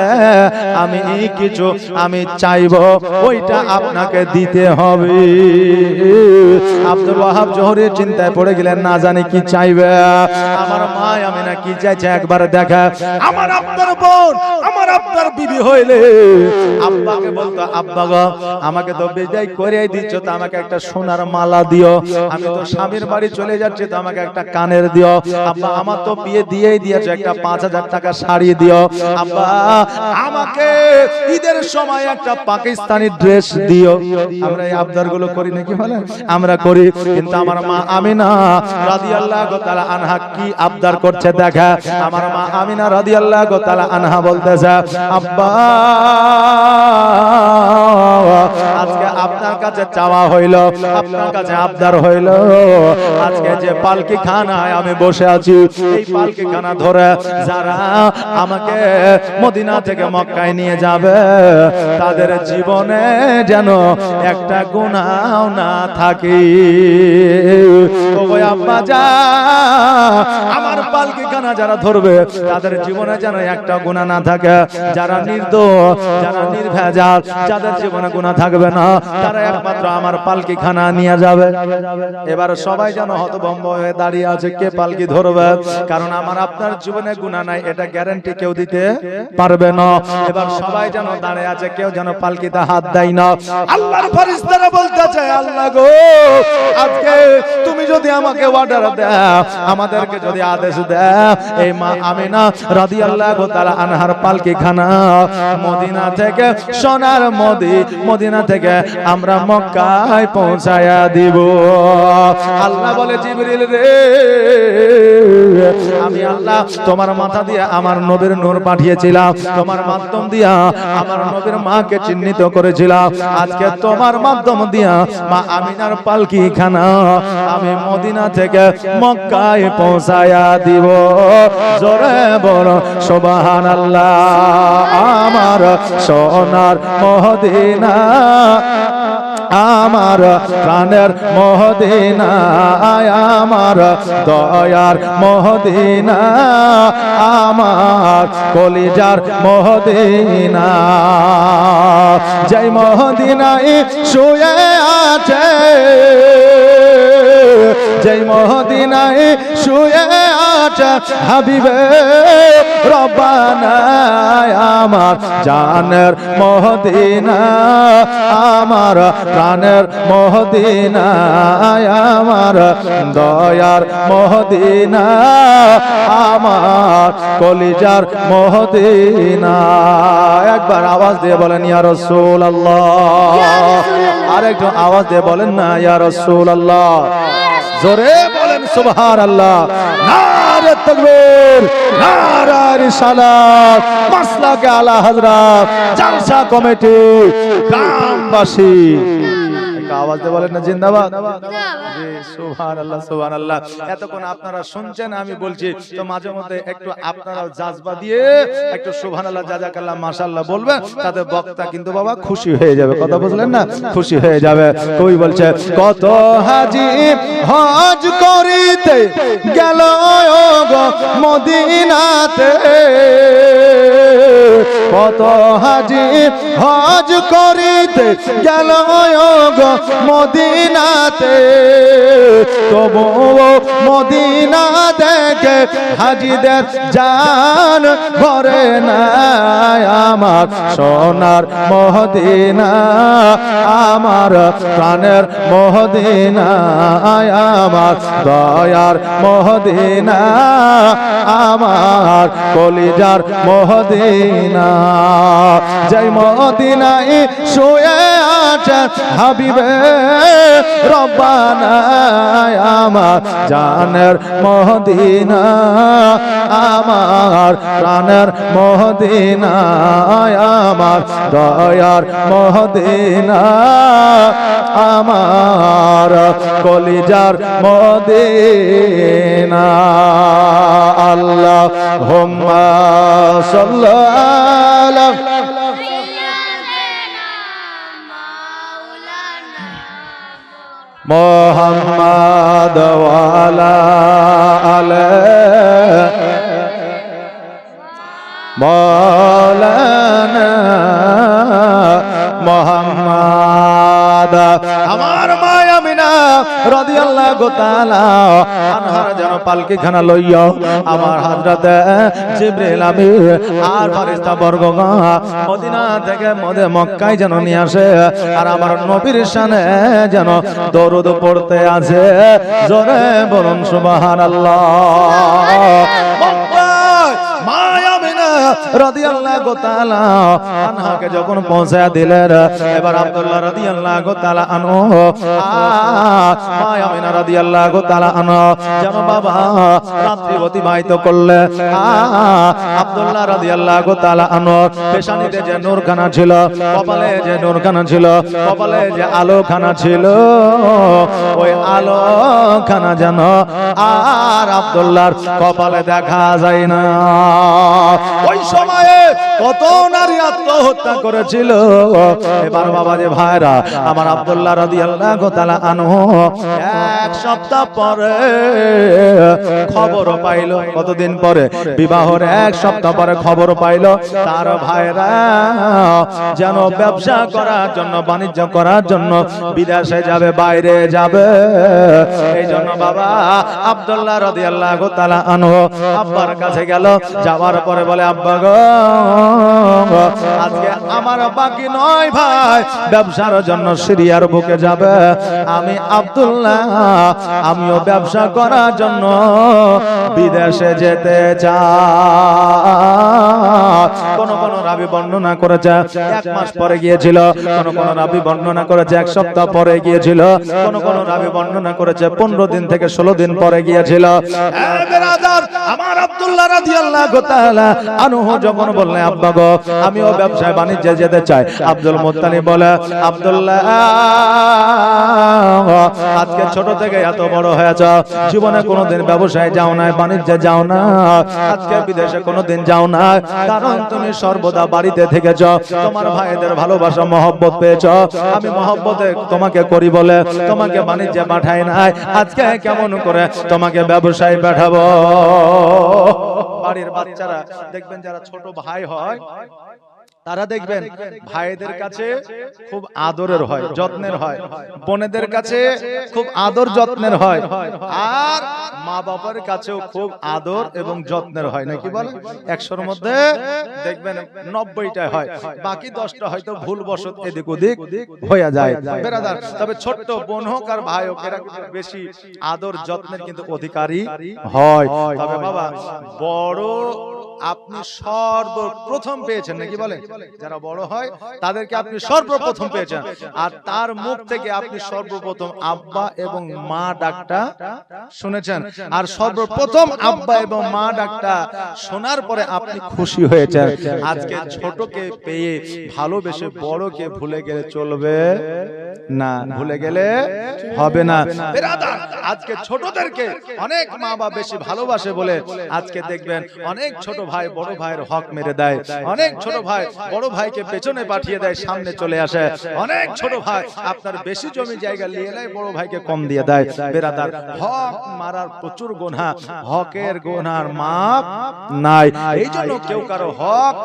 আমি কিছু আমি চাইবো, ওইটা আপনাকে দিতে হবে। আব্দুল ওয়াহাব জোহরী চিন্তায় পড়ে গেলেন, না জানি কি চাইবে। আমার মা আমিনা কি চাইছে একবার দেখা। আমার আপনার বোন, আমার আপনার বিবি হইলে আব্বাকে বলতো, আব্বা গো আমাকে তো বিদায় করে দিচ্ছ, তো আমাকে একটা সোনার মালা দিও। আমি তো স্বামীর বাড়ি চলে যাচ্ছি, তো আমাকে একটা কানের দিও। আব্বা আমার তো বিয়ে দিয়েই দিয়েছো, একটা 5000 টাকা শাড়ি দিও। আব্বা আমাকে ঈদের সময় একটা পাকিস্তানি ড্রেস দিও। আমরা এই আবদার গুলো করি নাকি বলেন? আমরা করি। কিন্তু আমার মা আমিনা রাদিয়াল্লাহু তাআলা আনহা কি আবদার করছে দেখা। আমার মা আমিনা রাদিয়াল্লাহু তাআলা আনহা বলতেছে, আব্বা আজকে আপনার কাছে চাওয়া হইল, আপনার কাছে আবদার হইল, আজকে যে পালকি খানায় আমি বসে আছি, এই পালকি খানা ধরে যারা আমাকে মদিনা থেকে মক্কায় নিয়ে যাবে, তাদের জীবনে যেন একটা গুনাহ না থাকে। ও ভাই আব্বা জান, আমার পালকি খানা যারা ধরবে তাদের জীবনে যেন একটা গুনাহ না থাকে। যারা নির্দোষ, যারা নির্ভেজাল, যাদের জীবনে গুনাহ থাকবে না, তারা একমাত্র আমার পালকি খানা নিয়ে যাবে। এবার সবাই যেন হতভম্ব হয়ে দাঁড়িয়ে আছে, কে পালকি ধরবে? কারণ আমার আপনার জীবনে গুনাহ নাই, এটা গ্যারান্টি কেউ দিতে পারবে না। এবার সবাই যেন দাঁড়িয়ে আছে, কেউ যেন পালকিতে হাত দেয় না। আল্লাহর ফেরেশতারা বলতেছে, আল্লাহ গো আজকে তুমি যদি আমাকে অর্ডার দাও, আমাদেরকে যদি আদেশ দাও, এই মা আমিনা রাদিয়াল্লাহু তাআলা আনহার পালকিখানা মদিনা থেকে সোনার মদিনা থেকে আমরা মক্কায় পৌঁছায়া দিব। আল্লাহ বলে জিবরিল রে, আমি আল্লাহ তোমার মাথা দিয়ে আমার নবীর নূর পাঠিয়েছিলাম, তোমার মাধ্যম দিয়া আমার নবীর মাকে চিহ্নিত করেছিলাম। আজকে তোমার মাধ্যম দিয়া মা আমিনার পালকিখানা আমি মদিনা থেকে মক্কায় পৌঁছায়া দিব। জোরে বলো সুবহানাল্লাহ। আমার সোনার মদিনা, আমার প্রাণের মদিনা, আমার দয়ার মদিনা, আমার কলিজার মদিনা, যেই মদিনায় শুয়ে আছে, যেই মদিনায় শুয়ে আছে হাবিবে রব্বানা, আমার জানের মদিনা, আমার প্রাণের মদিনা, আমার দয়ার মদিনা, আমার কলিজার মদিনা। একবার আওয়াজ দিয়ে বলেন ইয়া রাসূলুল্লাহ, আরেকটু আওয়াজ দিয়ে বলেন না ইয়া রাসূলুল্লাহ। জোরে বলেন সুবহানাল্লাহ। নারে তাকবীর, নারে রিসালাত, মাসলাকে আলা হযরত, জালসা কমিটি, গ্রামবাসী আওয়াজ দিয়ে বলেন না জিন্দাবাদ। জি সুবহানাল্লাহ সুবহানাল্লাহ। এতক্ষণ আপনারা শুনছেন, আমি বলছি তো মাঝে মধ্যে একটু আপনারাও জাজবা দিয়ে একটু সুবহানাল্লাহ জাযাকাল্লাহ মাশাআল্লাহ বলবেন, তাতে বক্তা কিন্তু বাবা খুশি হয়ে যাবে। কথা বুঝলেন না? খুশি হয়ে যাবে। কই বলছে কত হাজী হজ করিতে গেল গো মদিনাতে, কত হাজী হজ করিতে গেল গো মদিনাতে, তবু মদিনা দেখে হাজীদের জান ভরে না। আমার সোনার মদিনা, আমার প্রাণের মদিনা, আমার দয়ার মদিনা, আমার কলিজার মদিনা, যেই মদিনায় শুয়ে আছে হাবিবে রব্বানা, আমার জানের মদিনা, আমার প্রাণের মদিনা, আমার দয়ার মদিনা, আমার কলিজার মদিনা। আল্লাহুম্মা সাল্লি মুহাম্মাদ ওয়া আলা আলি মাওলানা মুহাম্মাদ। আমার মা আমিনা রাদিয়াল্লাহু তাআলা আনহার যেন পালকিখানা লইয়া আমার হযরত জিবরিল আমিন আর ফেরেশতা বর্গগণ মদিনা থেকে মক্কায় যেন নিয়ে আসে, আর আমার নবীর শানে যেন দরুদ পড়তে আছে। জোরে বলুন সুবহানাল্লাহ। মা আমিনা রাদিয়াল্লাহু তাআলা আনহাকে যখন পৌঁছায়া দিলেন, এবার আব্দুল্লাহ রাদিয়াল্লাহু তাআলা আনহু মা আমিনা রাদিয়াল্লাহু তাআলা আনহু যেন বাবা রাত্রি অতিবাহিত করলে। আব্দুল্লাহ রাদিয়াল্লাহু তাআলা আনহু পেশানিতে যে নূরখানা ছিল, কপালে যে নূরখানা ছিল, কপালে যে আলোখানা ছিল, ওই আলোখানা যেন আর আব্দুল্লাহর কপালে দেখা যায় না। ওই সময়ে কত নারী আত্মহত্যা করেছিল। এবার বাবা যে ভাইরা আমার আব্দুল্লাহ রাদিয়াল্লাহু তাআলা আনহু এক সপ্তাহ পরে খবর পাইল। কতদিন পরে? বিবাহের এক সপ্তাহ পরে খবর পাইল তার ভাইরা যেন ব্যবসা করার জন্য, বাণিজ্য করার জন্য বিদেশে যাবে, বাইরে যাবে। এই জন্য বাবা আব্দুল্লাহ রাদিয়াল্লাহু তাআলা আনহু আব্বার কাছে গেল। যাওয়ার পরে বলে, আব্বা গো আজকে আমার বাকি নয় ভাই ব্যবসার জন্য সিরিয়ার বুকে যাবে। আমি আব্দুল্লাহ আমিও ব্যবসা করার জন্য বিদেশে যেতে চাই। কোন কোন রাবি বর্ণনা করেছে 1 মাস পরে গিয়েছিল, কোন কোন রাবি বর্ণনা করেছে 1 সপ্তাহ পরে গিয়েছিল, কোন কোন রাবি বর্ণনা করেছে 15 দিন থেকে 16 দিন পরে গিয়েছিল। আমার আব্দুল্লাহ রাদিয়াল্লাহু তাআলা আনহু যখন বললেন আব্বা গো আমিও ব্যবসায় বাণিজ্যে যেতে চাই, আব্দুল মুত্তালিব বলে আব্দুল্লাহ আজকে ছোট থেকে এত বড় হয়েছ, জীবনে কোনোদিন ব্যবসায় যাও না, বাণিজ্যে যাও না, আজকে বিদেশে কোনোদিন যাও না, কারণ তুমি সর্বদা বাড়িতে থেকেছ, তোমার ভাইদের ভালোবাসা মহব্বত পেয়েছ, আমি মহব্বতে তোমাকে করি বলে তোমাকে বাণিজ্যে পাঠাই নাই, আজকে কেমন করে তোমাকে ব্যবসায় পাঠাবো। বাড়ির বাচ্চারা দেখবেন যারা ছোট ভাই হয় তারা দেখবেন ভাইদের কাছে খুব আদরের হয়, যত্নের হয়, বোনেদের কাছে খুব আদর যত্নের হয়, আর মা বাবার কাছেও খুব আদর এবং যত্নের হয়, নাকি বলে? 100-র মধ্যে দেখবেন 90টা হয়, বাকি 10টা হয়তো ভুলবশত এদিক ওদিক হয়ে যায় বেরাদার। তবে ছোট্ট বোন হোক আর ভাই হোক এরা বেশি আদর যত্নের কিন্তু অধিকারী হয়। তবে বাবা বড় আপনি সর্বপ্রথম পেয়েছেন, নাকি বলে? যারা বড় হয় তাদেরকে আপনি সর্বপ্রথম পেয়েছেন, আর তার মুখ থেকে আপনি সর্বপ্রথম আব্বা এবং মা ডাকটা শুনেছেন, আর সর্বপ্রথম আব্বা এবং মা ডাকটা শোনার পরে আপনি খুশি হয়েছেন। আজকে ছোটকে পেয়ে ভালোবেসে বড়কে ভুলে গেলে চলবে না, ভুলে গেলে হবে না। বেরাদার আজকে ছোটদেরকে অনেক মা বাবা বেশি ভালোবাসে বলে আজকে দেখবেন অনেক ছোট ভাই বড় ভাইয়ের হক মেরে দেয়, অনেক ছোট ভাই বড় ভাইকে পেছনে পাঠিয়ে দেয়, সামনে চলে আসে, অনেক ছোট ভাই আপনার বেশি জমি জায়গা নিয়ে নেয়, বড় ভাইকে কম দিয়ে দেয়। বেরাদার হক মারার প্রচুর গুনাহ, হকের গুনার মাপ নাই, এই জন্য কেউ কারো হক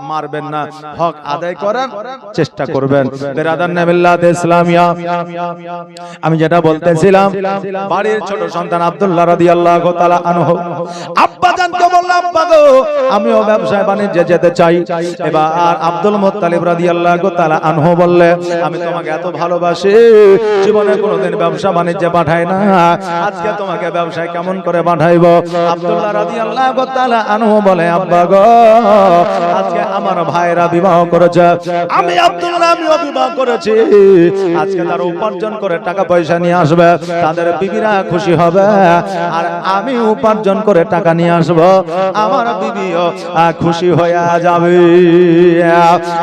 মারবেন না, হক আদায় করার চেষ্টা করবেন। বেরাদার নামিল্লাত ইসলামিয়া আমি যেটা বলতেছিলাম, বাড়ির ছোট সন্তান আব্দুল্লাহ রাদিয়াল্লাহু তাআলা আনহু আব্বা জানকে বলল আব্বা গো আমিও ব্যবসায় বাণিজ্যে যেতে চাই। এবার আব্দুল মুত্তালিব রাদিয়াল্লাহু তাআলা আনহু বললে আমি তোমাকে এত ভালোবাসি, জীবনে কোনোদিন ব্যবসা বাণিজ্যে পাঠাই না, আজকে তোমাকে ব্যবসায় কেমন করে পাঠাইবো? আব্দুল্লাহ রাদিয়াল্লাহু তাআলা আনহু বলে আব্বা গো আজকে আমার ভাইরা বিবাহ করেছে, আমি আব্দুল্লাহ আমিও বিবাহ করেছি, আজকে তারা উপার্জন করে টাকা পয়সা নিয়ে আসবে, তাদের বিবিরা খুশি হবে, আর আমি উপার্জন করে টাকা নিয়ে আসবো, আমার বিবিও খুশি হয়ে যাবে।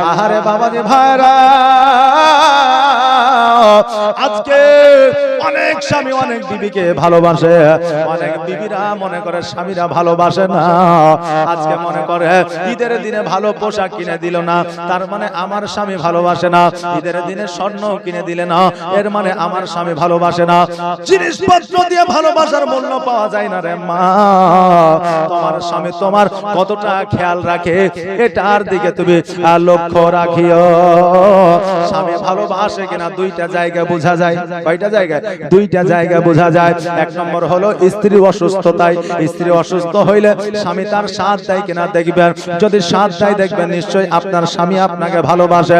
আহারে বাবাজি ভাইরা আজকে অনেক স্বামী অনেক বিবিকে ভালোবাসে, অনেক বিবিরা মনে করে স্বামীরা ভালোবাসে না, আজকে মনে করে ঈদের দিনে ভালো পোশাক কিনে দিল না তার মানে আমার স্বামী ভালোবাসে না, ঈদের দিনে স্বর্ণ কিনে দিলে না এর মানে আমার স্বামী ভালোবাসে না, জিনিসপত্র দিয়ে ভালোবাসার মূল্য পাওয়া যায় না রে মা, তোমার স্বামী তোমার কতটা খেয়াল রাখে এটার দিকে তুমি লক্ষ্য রাখিও। স্বামী ভালোবাসে কিনা দুইটা জায়গা বোঝা যায়, কয়টা জায়গায়? দুইটা জায়গা বোঝা যায়। এক নম্বর হলো স্ত্রী অসুস্থতায়, স্ত্রী অসুস্থ হইলে স্বামী তার সাথ দেয় কিনা দেখবেন, যদি সাথ দেয় দেখবেন নিশ্চয়ই আপনার স্বামী আপনাকে ভালোবাসে।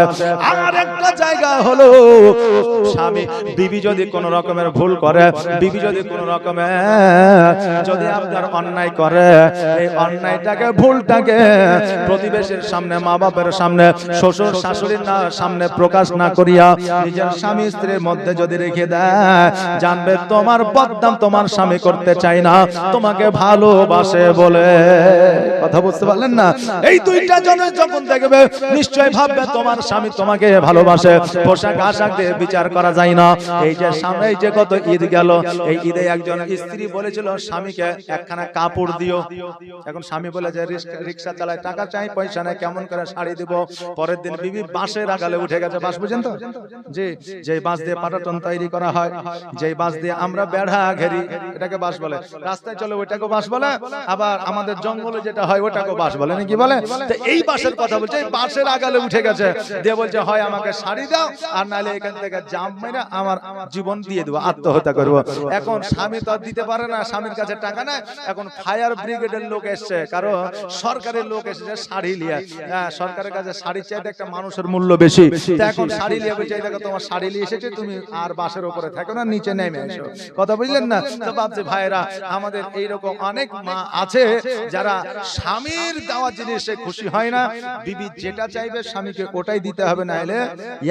আর একটা জায়গা হলো স্বামী বিবি যদি কোন রকমের ভুল করে, বিবি যদি কোন রকমের যদি আপনার অন্যায় করে, এই অন্যায়টাকে ভুলটাকে প্রতিবেশীর সামনে মা বাবার সামনে শ্বশুর শাশুড়ির সামনে প্রকাশ না করিয়া নিজের স্বামী স্ত্রীর মধ্যে যদি রেখে দেয় জানবে তোমার বদনাম তোমার স্বামী করতে চাই না, তোমাকে ভালোবাসে বলে। কথা বুঝতে পারলেন না? এই দুইটা জনে যখন দেখবে নিশ্চয়ই ভাববে তোমার স্বামী তোমাকে ভালোবাসে। পোশাক আশাক দিয়ে বিচার করা যায় না। এই যে সামনে এই যে কত ঈদ গেল, এই ঈদে একজন স্ত্রী বলেছিল স্বামীকে একখানা কাপড় দিও, এখন স্বামী বলে যে রিকশা চালায় টাকা চাই পয়সা নেই কেমন করে শাড়ি দিব, পরের দিন বিবি বাঁশের আগালে উঠে গেছে, বাঁশ বুঝেন তো? জি, যে বাঁশ দিয়ে পাটাতন তৈরি করা হয় যেই বাঁশ দিয়ে আমরা বেড়া ঘেরি, এটাকে বাঁশ বলে। রাস্তায় চলে ওইটাকে বাঁশ বলে, আবার আমাদের জঙ্গলে যেটা হয় ওটাকে বাঁশ বলে, নাকি বলে? তো এই বাঁশের কথা বলছে, এই বাঁশের আগালে উঠে গেছে, দিয়ে বলছে হয় আমাকে শাড়ি দাও, আর নাহলে এখান থেকে জাম মেরে আমার জীবন দিয়ে দেবো, আত্মহত্যা করবো। এখন স্বামী তো দিতে পারে না, স্বামীর কাছে টাকা নাই। এখন ফায়ার ব্রিগেডের লোক এসছে, কারণ সরকারের লোক এসেছে শাড়ি লিয়ে। সরকারের কাছে শাড়ি চাইতে একটা মানুষের মূল্য বেশি, তো এখন শাড়ি লিয়ে বলছে দেখো তোমার শাড়ি নিয়ে এসেছে, তুমি আর বাসের উপরে থাকো না, নিচে নেমে এসো। কথা বুঝলেন না? তো ভাবছে ভাইরা, আমাদের এইরকম অনেক মা আছে যারা স্বামীর দেওয়া জিনিসে খুশি হয় না। বিবি যেটা চাইবে স্বামীকে ওটাই দিতে হবে, না হলে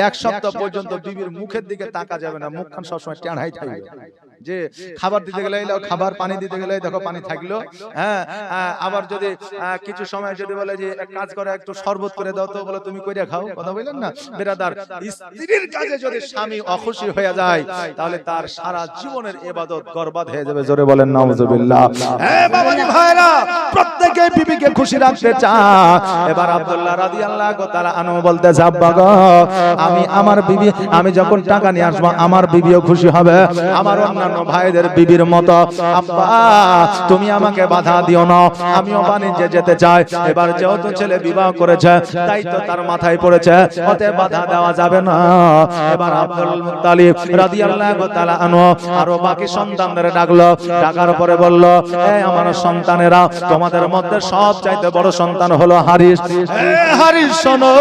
এক সপ্তাহ পর্যন্ত বিবির মুখের দিকে তাকা যাবে না, মুখখান সবসময় টেঁড়াই থাকবে। যে খাবার দিতে গেলে খাবার, পানি দিতে গেলে দেখো পানি থাকলো, হ্যাঁ। আবার যদি কিছু সময় যদি বলে যে এক কাজ করে একটু শরবত করে দাও, তো বলে তুমি কইরা খাও। কথা বললেন না বেরাদার? স্ত্রীর কাজে যদি স্বামী অখুশি হয়ে যায়, তাহলে তার সারা জীবনের ইবাদত বরবাদ হয়ে যাবে। জোরে বলেন নাউজুবিল্লাহ। হ্যাঁ বাবাজি ভাইরা, প্রত্যেকে বিবিকে খুশি রাখতে চায়। এবার আব্দুল্লাহ রাদিয়াল্লাহু তাআলা আনহু বলতে আব্বা গো, আমি আমার বিবি, আমি যখন টাকা নিয়ে আসবো আমার বিবিও খুশি হবে, আমার অন্যান্য ভাইদের বিবির মতো। আব্বা তুমি আমাকে বাধা দিও না, আমিও বাণিজ্যে যেতে চাই। এবার যেহেতু ছেলে বিবাহ করেছে, তাই তো তার মাথায় পড়েছে, অতএব বাধা দেওয়া যাবে না। এবার আব্দুল মুত্তালিব রাদিয়াল্লাহু তাআলা আনহু আরো বাকি সন্তানদের ডাকলো, ডাকার পরে বলল, এই আমার সন্তানেরা, তোমাদের মধ্যে সবচাইতে বড় সন্তান হলো হারিস। হারিস শোনো,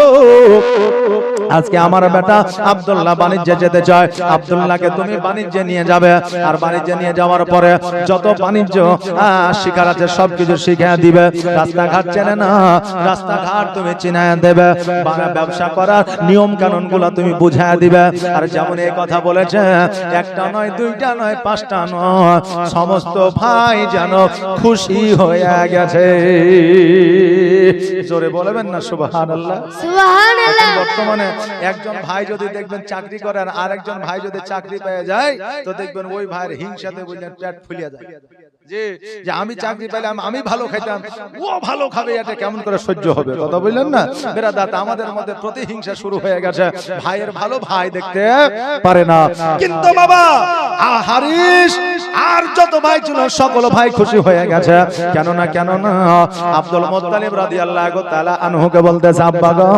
আজকে আমার বেটা আব্দুল্লাহ বাণিজ্যে যেতে চায়, আব্দুল্লাহকে তুমি বাণিজ্যে নিয়ে যাবে, আর বাণিজ্যে নিয়ে যাওয়ার পরে যত বাণিজ্য শিখার আছে সবকিছু শিখিয়ে দিবে। রাস্তাঘাট চেনে না, রাস্তাঘাট তুমি চিনায় দেবে, ব্যবসা করার নিয়ম কানুন গুলো তুমি বুঝায় দিবে। আর যেমন এই কথা বলেছে, একটা নয়, দুইটা নয়, পাঁচটা নয়, সমস্ত ভাই যেন খুশি হয়ে গেছে। জোরে বলবেন না সুবহানাল্লাহ? সুবহানাল্লাহ। বর্তমানে একজন ভাই যদি দেখবেন চাকরি করে, আর আরেকজন ভাই যদি চাকরি পেয়ে যায়, তো দেখবেন ওই ভাইয়ের হিংসাতে বুঝলেন পেট ফুলিয়ে যায়। যে আমি চাকরি পেলাম, আমি ভালো খাইতাম, ও ভালো খাবে, এটা কেমন করে সহ্য হবে? কথা বললেন না বেরাদার? আমাদের মধ্যে প্রতিহিংসা শুরু হয়ে গেছে, ভাইয়ের ভালো ভাই দেখতে পারে না। কিন্তু বাবা হারিস আর যত ভাই ছিল সকল ভাই খুশি হয়ে গেছে। কেননা আব্দুল মুত্তালিব রাদিয়াল্লাহু তাআলা আনহুকে বলতেছে, আব্বা গো,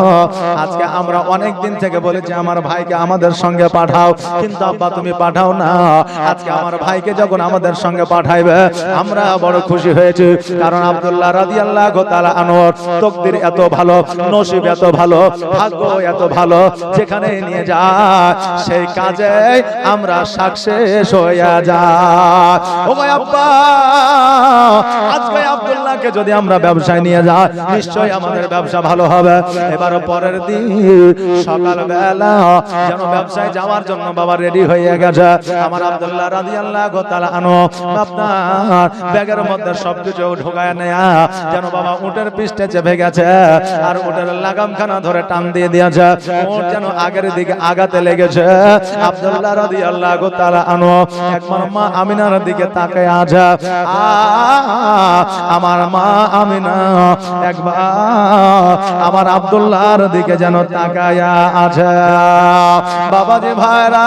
আজকে আমরা অনেক দিন থেকে বলেছি আমার ভাইকে আমাদের সঙ্গে পাঠাও, কিন্তু আব্বা তুমি পাঠাও না। আজকে আমার ভাইকে যখন আমাদের সঙ্গে পাঠাইবে আমরা বড় খুশি হয়েছি, কারণ আব্দুল্লাহ রাদিয়াল্লাহু তাআলা আনহুর তাকদীর এত ভালো, নসিব এত ভালো, ভাগ্য এত ভালো, যেখানে নিয়ে যায় সেই কাজে আমরা সাকসেস হয়ে যাই। ও ভাই আব্বা, আজকে আব্দুল্লাহকে যদি আমরা ব্যবসায় নিয়ে যাই, নিশ্চয়ই আমাদের ব্যবসা ভালো হবে। এবার পরের দিন সকালবেলা যেন ব্যবসায় যাওয়ার জন্য বাবা রেডি হয়ে গেছে। আমার আব্দুল্লাহ রাদিয়াল্লাহু তাআলা আনহু আপনার ব্যাগের মধ্যে সবকিছু ঢোকায় নেয়া, যেন বাবা উটের পিঠে চেপে গেছে, আর উটের লাগামখানা ধরে টান দিয়ে দিয়েছে, উট যেন আগের দিকে আগাতে লেগেছে। আব্দুল্লাহ রাদিয়াল্লাহু তাআলা আনহু একবার মা আমিনার দিকে তাকায় আছে, আমার মা আমিনা একবার আমার আব্দুল্লাহর দিকে যেন তাকায় আছে। বাবাজি ভাইরা,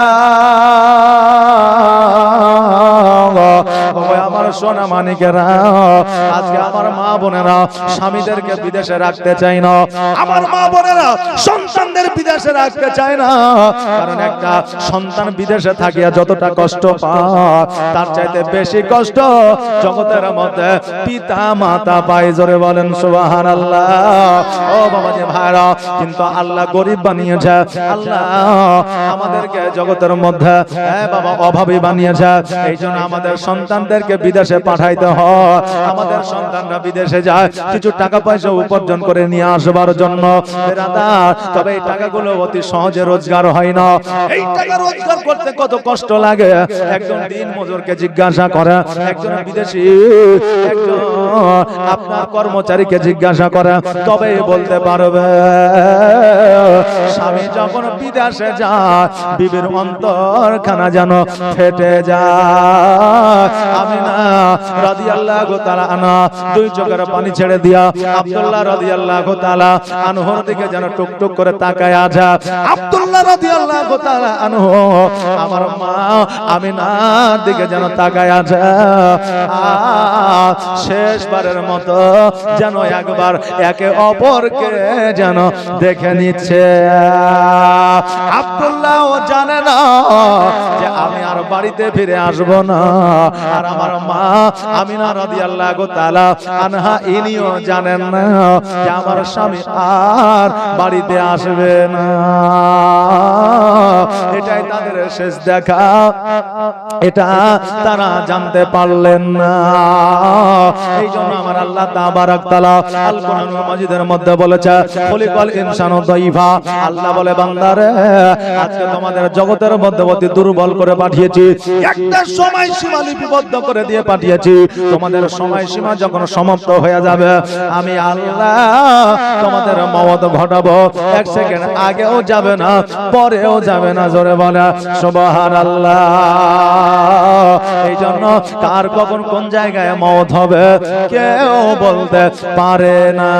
আমার সোনা মানিকেরা, আজকে আমার মা বোনেরা স্বামীদেরকে বিদেশে রাখতে চাই না, আমার মা বোনেরা সন্তানদের বিদেশে রাখতে চায় না, কারণ একটা সন্তান বিদেশে থাকিয়া যতটা কষ্ট পায়, তার চাইতে বেশি কষ্ট জগতের মধ্যে পিতা মাতা পায়। জোরে বলেন সুবহানাল্লাহ। ও বাবাজি ভাইরা, কিন্তু আল্লাহ গরিব বানিয়েছে, আল্লাহ আমাদেরকে জগতের মধ্যে বাবা অভাবী বানিয়েছে। এই জন্য আমাদের সন্তানদেরকে বিদেশে পাঠাইতে হয়, আমাদের সন্তানরা বিদেশে যায় কিছু টাকা পয়সা উপার্জন করে নিয়ে আসবার জন্য। তবে এই টাকাগুলো অতি সহজে রোজগার হয় না। এই টাকা রোজগার করতে কত কষ্ট লাগে, একজন দিন মজুরকে জিজ্ঞাসা করে, একজন বিদেশি একজন আপনার কর্মচারীকে জিজ্ঞাসা করে, তবে বলতে পারবে। স্বামী যখন বিদেশে যায়, বিবির অন্তরখানা যেন ফেটে যায়। আমি না রাদিয়াল্লাহু তাআলা আনহা দুই চোখের পানি ছেড়ে দিয়া আব্দুল্লাহ রাদিয়াল্লাহু তাআলা আনহুর দিকে যেন টুকটুক করে তাকায় আছে। আব্দুল্লাহ রাদিয়াল্লাহু তাআলা আনহু আমার মা আমিনার দিকে যেন তাকায় আছে। শেষবারের মতো যেন একবার একে অপরকে যেন দেখে নিচ্ছে। আব্দুল্লাহ জানে না যে আমি আর বাড়িতে ফিরে আসব না, আর আমার মা আমিনা রাদিয়াল্লাহু তাআলা আনহা ইনিও জানেন না যে আমার স্বামী আর বাড়িতে আসবে না। এটাই তাদের শেষ দেখা, এটা তারা জানতে পারলেন না। এই জন্য আমার আল্লাহ তাবারাক তাআলা আল কোরআনুল মাজিদের মধ্যে বলেছে খলিকাল ইনসানু দাইফা। আল্লাহ বলে বান্দারে আজকে তোমাদের জগতের মধ্যে অতি দুর্বল করে পাঠিয়েছি, একটা সময় সীমা লিপিবদ্ধ করে দিয়ে পাঠিয়েছি। তোমাদের সময়সীমা যখন সমাপ্ত হয়ে যাবে আমি আল্লাহ তোমাদের মওত ঘটাবো। এক সেকেন্ড আগেও যাবে না পরেও যাবে না। জোরে বলে সুবহানাল্লাহ। এই জন্য কার কখন কোন জায়গায় মওত হবে কেউ বলতে পারে না।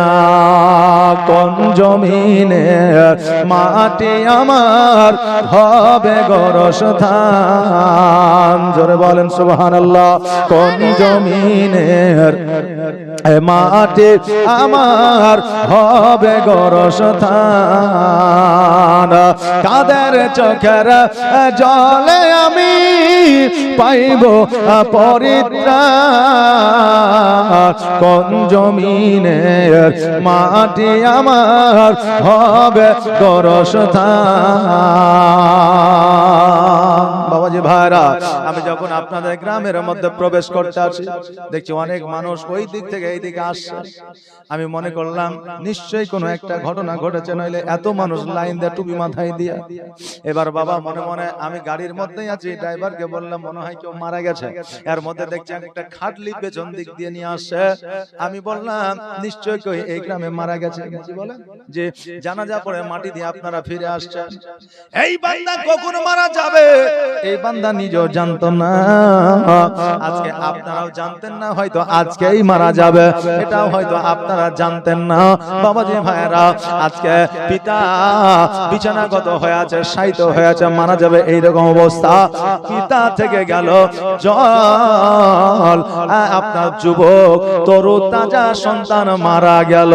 কোন জমিনে মাটি আমার হবে গোরস্থান। জোরে বলেন সুবহানাল্লাহ। কোন জমিনের মাটি আমার হবে গোরস্থান। কাদের চোখের জলে আমি পাইব পরিত্রাণ। কোন জমিনের মাটি আমার হবে গোরস্থান। বাবাজি ভাইরা, আমি যখন আপনাদের গ্রামের মধ্যে প্রবেশ করতে আসি দেখছি অনেক মানুষ ওই দিক থেকে এই দিকে আসছে। আমি মনে করলাম নিশ্চয়ই কোনো একটা ঘটনা ঘটেছে, নইলে এত মানুষ লাইন দিয়ে টুপি মাথায় দিয়ে। এবার বাবা মনে মনে আমি গাড়ির মধ্যেই আছি, ড্রাইভারকে বললাম মনে হয় কেউ মারা গেছে। এর মধ্যে দেখছি একটা খাটলি পেছন দিক দিয়ে নিয়ে আসছে। আমি বললাম নিশ্চয়ই কেউ এই গ্রামে মারা গেছে। বলেন যে জানাজা পড়ে মাটি দিয়ে আপনারা ফিরে আসছেন। এই বান্দা কখন মারা যাবে এই বান্দা নিজেও জানতো না। আজকে আপনারাও জানতেন না, হয়তো আজকেই মারা যাবে এটাও হয়তো আপনারা জানতেন না। বাবাজি ভাইরা, আজকে পিতা বিছানাগত হয়ে আছে, শায়িত হয়ে আছে, মারা যাবে এইরকম অবস্থা। পিতা থেকে গেল জল, আপনার যুবক তরু তাজা সন্তান মারা গেল।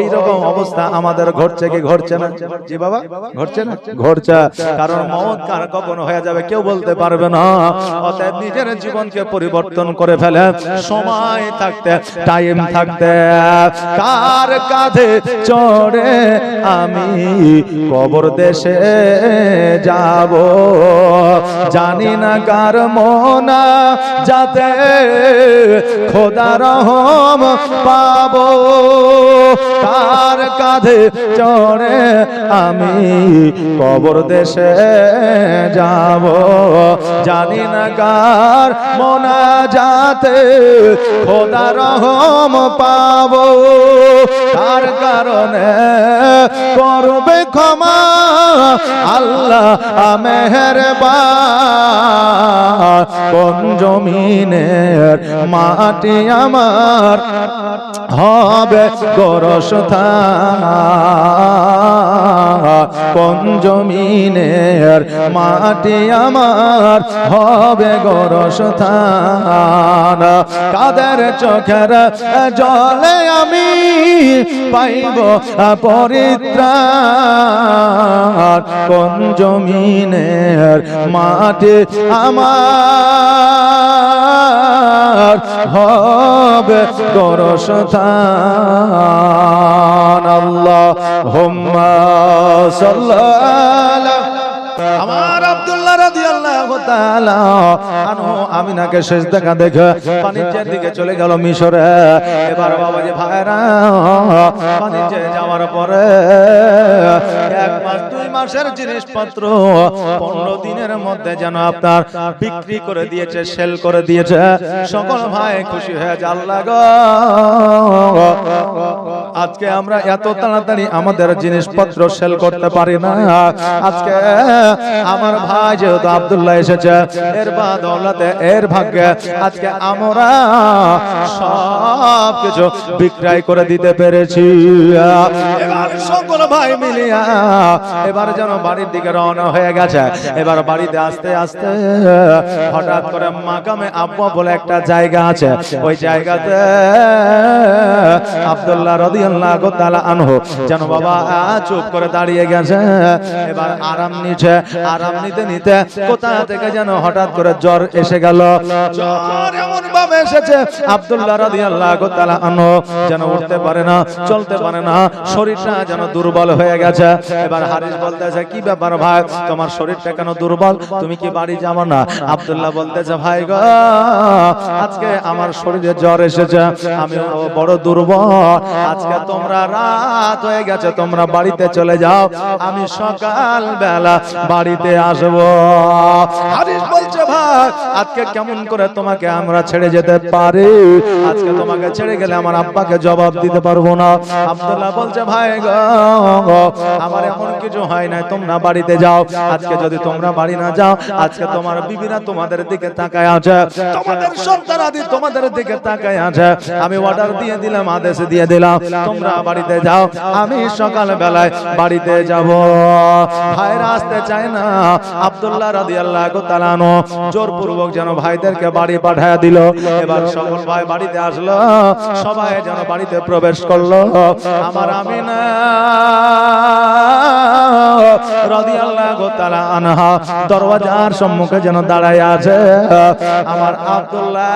এইরকম অবস্থা আমাদের ঘটছে কি ঘটছে না? জি বাবা, ঘটছে না? ঘটছে। কারণ মওত কার কখন হয়ে যাবে কেউ বলতে পারবে না। অতএব নিজের জীবনকে পরিবর্তন করে ফেলে সময় থাকতে, টাইম থাকতে। কার কাঁধে চড়ে আমি কবর দেশে যাব, জানি না কার মোনা যাতে খোদা রহম পাবো। কার কাঁধে চড়ে আমি কবর দেশে যাব, জানি না কার মোনা যাতে খোদা রহম পাবো। তার কারণে করবে ক্ষমা আল্লাহ মেহেরবান। কোন জমিনের মাটি আমার হবে গোরস্থান। কোন জমিনের মাটি আমার হবে গোরস্থান। কাদের চোখের জলে আমি পাইব পরিত্রাণ। কোন জমিনের মাটি আমার হবে গোরস্থান। আল্লাহুম্মা সাল্লাল্লাহু। আমার আব্দুল্লাহ রাদিয়াল্লাহু তাআলা আনহু আমিনাকে শেষ দেখা দেখে পানির দিকে চলে গেল মিশরে। এবার বাবাজি ভাইরা পানিতে যাওয়ার পরে 1 মাস 2 মাসের জিনিসপত্র 15 দিনের মধ্যে যেন আপনার বিক্রি করে দিয়েছে, সেল করে দিয়েছে। সকল ভাই খুশি হয়ে যায়, আল্লাহ গো আজকে আমরা এত তাড়াতাড়ি আমাদের জিনিসপত্র সেল করতে পারি না। আজকে আমার ভাই যেহেতু আব্দুল্লাহ এসেছে, এর বাদৌলতে এর ভাগ্যে আজকে আমরা সব কিছু বিক্রয় করে দিতে পেরেছি। এবার সকল ভাই মিলিয়া এবার যেন বাড়ির দিকে রওনা হয়ে গেছে। এবার বাড়িতে আসতে আসতে হঠাৎ করে মাকামে আব্বা বলে একটা জায়গা আছে, ওই জায়গাতে আব্দুল্লাহ রাদিয়াল্লাহু তাআলা আনহু যেন বাবা চুপ করে দাঁড়িয়ে গেছে। এবার আরাম নিচ্ছে, আরাম নিতে নিতে কোথা থেকে যেন হঠাৎ করে জ্বর এসে গেল। জ্বর এমন ভাবে এসেছে আব্দুল্লাহ রাদিয়াল্লাহু তাআলা আনহু যেন উঠতে পারে না, চলতে পারে না, শরীরটা যেন দুর্বল হয়ে গেছে। এবার হারিস বলতেছে, কি ব্যাপার ভাই, তোমার শরীরটা কেন দুর্বল, তুমি কি বাড়ি যাবো না? আব্দুল্লাহ বলতেছে, ভাই গো, আজকে আমার শরীরে জ্বর এসেছে, আমি বড় দুর্বল, আজকে তোমরা রাত হয়ে গেছে, তোমরা বাড়িতে চলে যাও, আমি সকাল বেলা বাড়িতে আসবো। হারিস বলছে, ভাই আজকে কেমন করে তোমাকে আমরা ছেড়ে যেতে পারি, আজকে তোমাকে ছেড়ে গেলে আমার আব্বাকে জবাব দিতে পারবো না। আব্দুল্লাহ বলছে, ভাই গো, আমার এমন কিছু হয় না, তোমরা বাড়িতে যাও, আজকে যদি তোমরা বাড়ি না যাও, আজকে তোমার বিবিরা তোমাদের দিকে তাকায় আছে, তোমাদের সন্তানাদি তোমাদের দিকে তাকায় আছে, আমি অর্ডার দিয়ে দিলাম, আদেশ দিয়ে দিলাম, তোমরা বাড়িতে যাও, আমি সকাল বেলায় বাড়িতে যাব। ভাইরা আসতে চায় না। আব্দুল্লাহ রাদিয়াল্লাহু তাআলা আনহু জোরপূর্বক যেন ভাইদেরকে বাড়ি পাঠিয়ে দিল। এবার সকল ভাই বাড়িতে আসলো, সবাই যেন বাড়িতে প্রবেশ করলো। আমার আমিনা রাদিয়াল্লাহু তাআলা আনহা দরওয়াজার সম্মুখে যেন দাঁড়ায় আছে। আমার আব্দুল্লাহ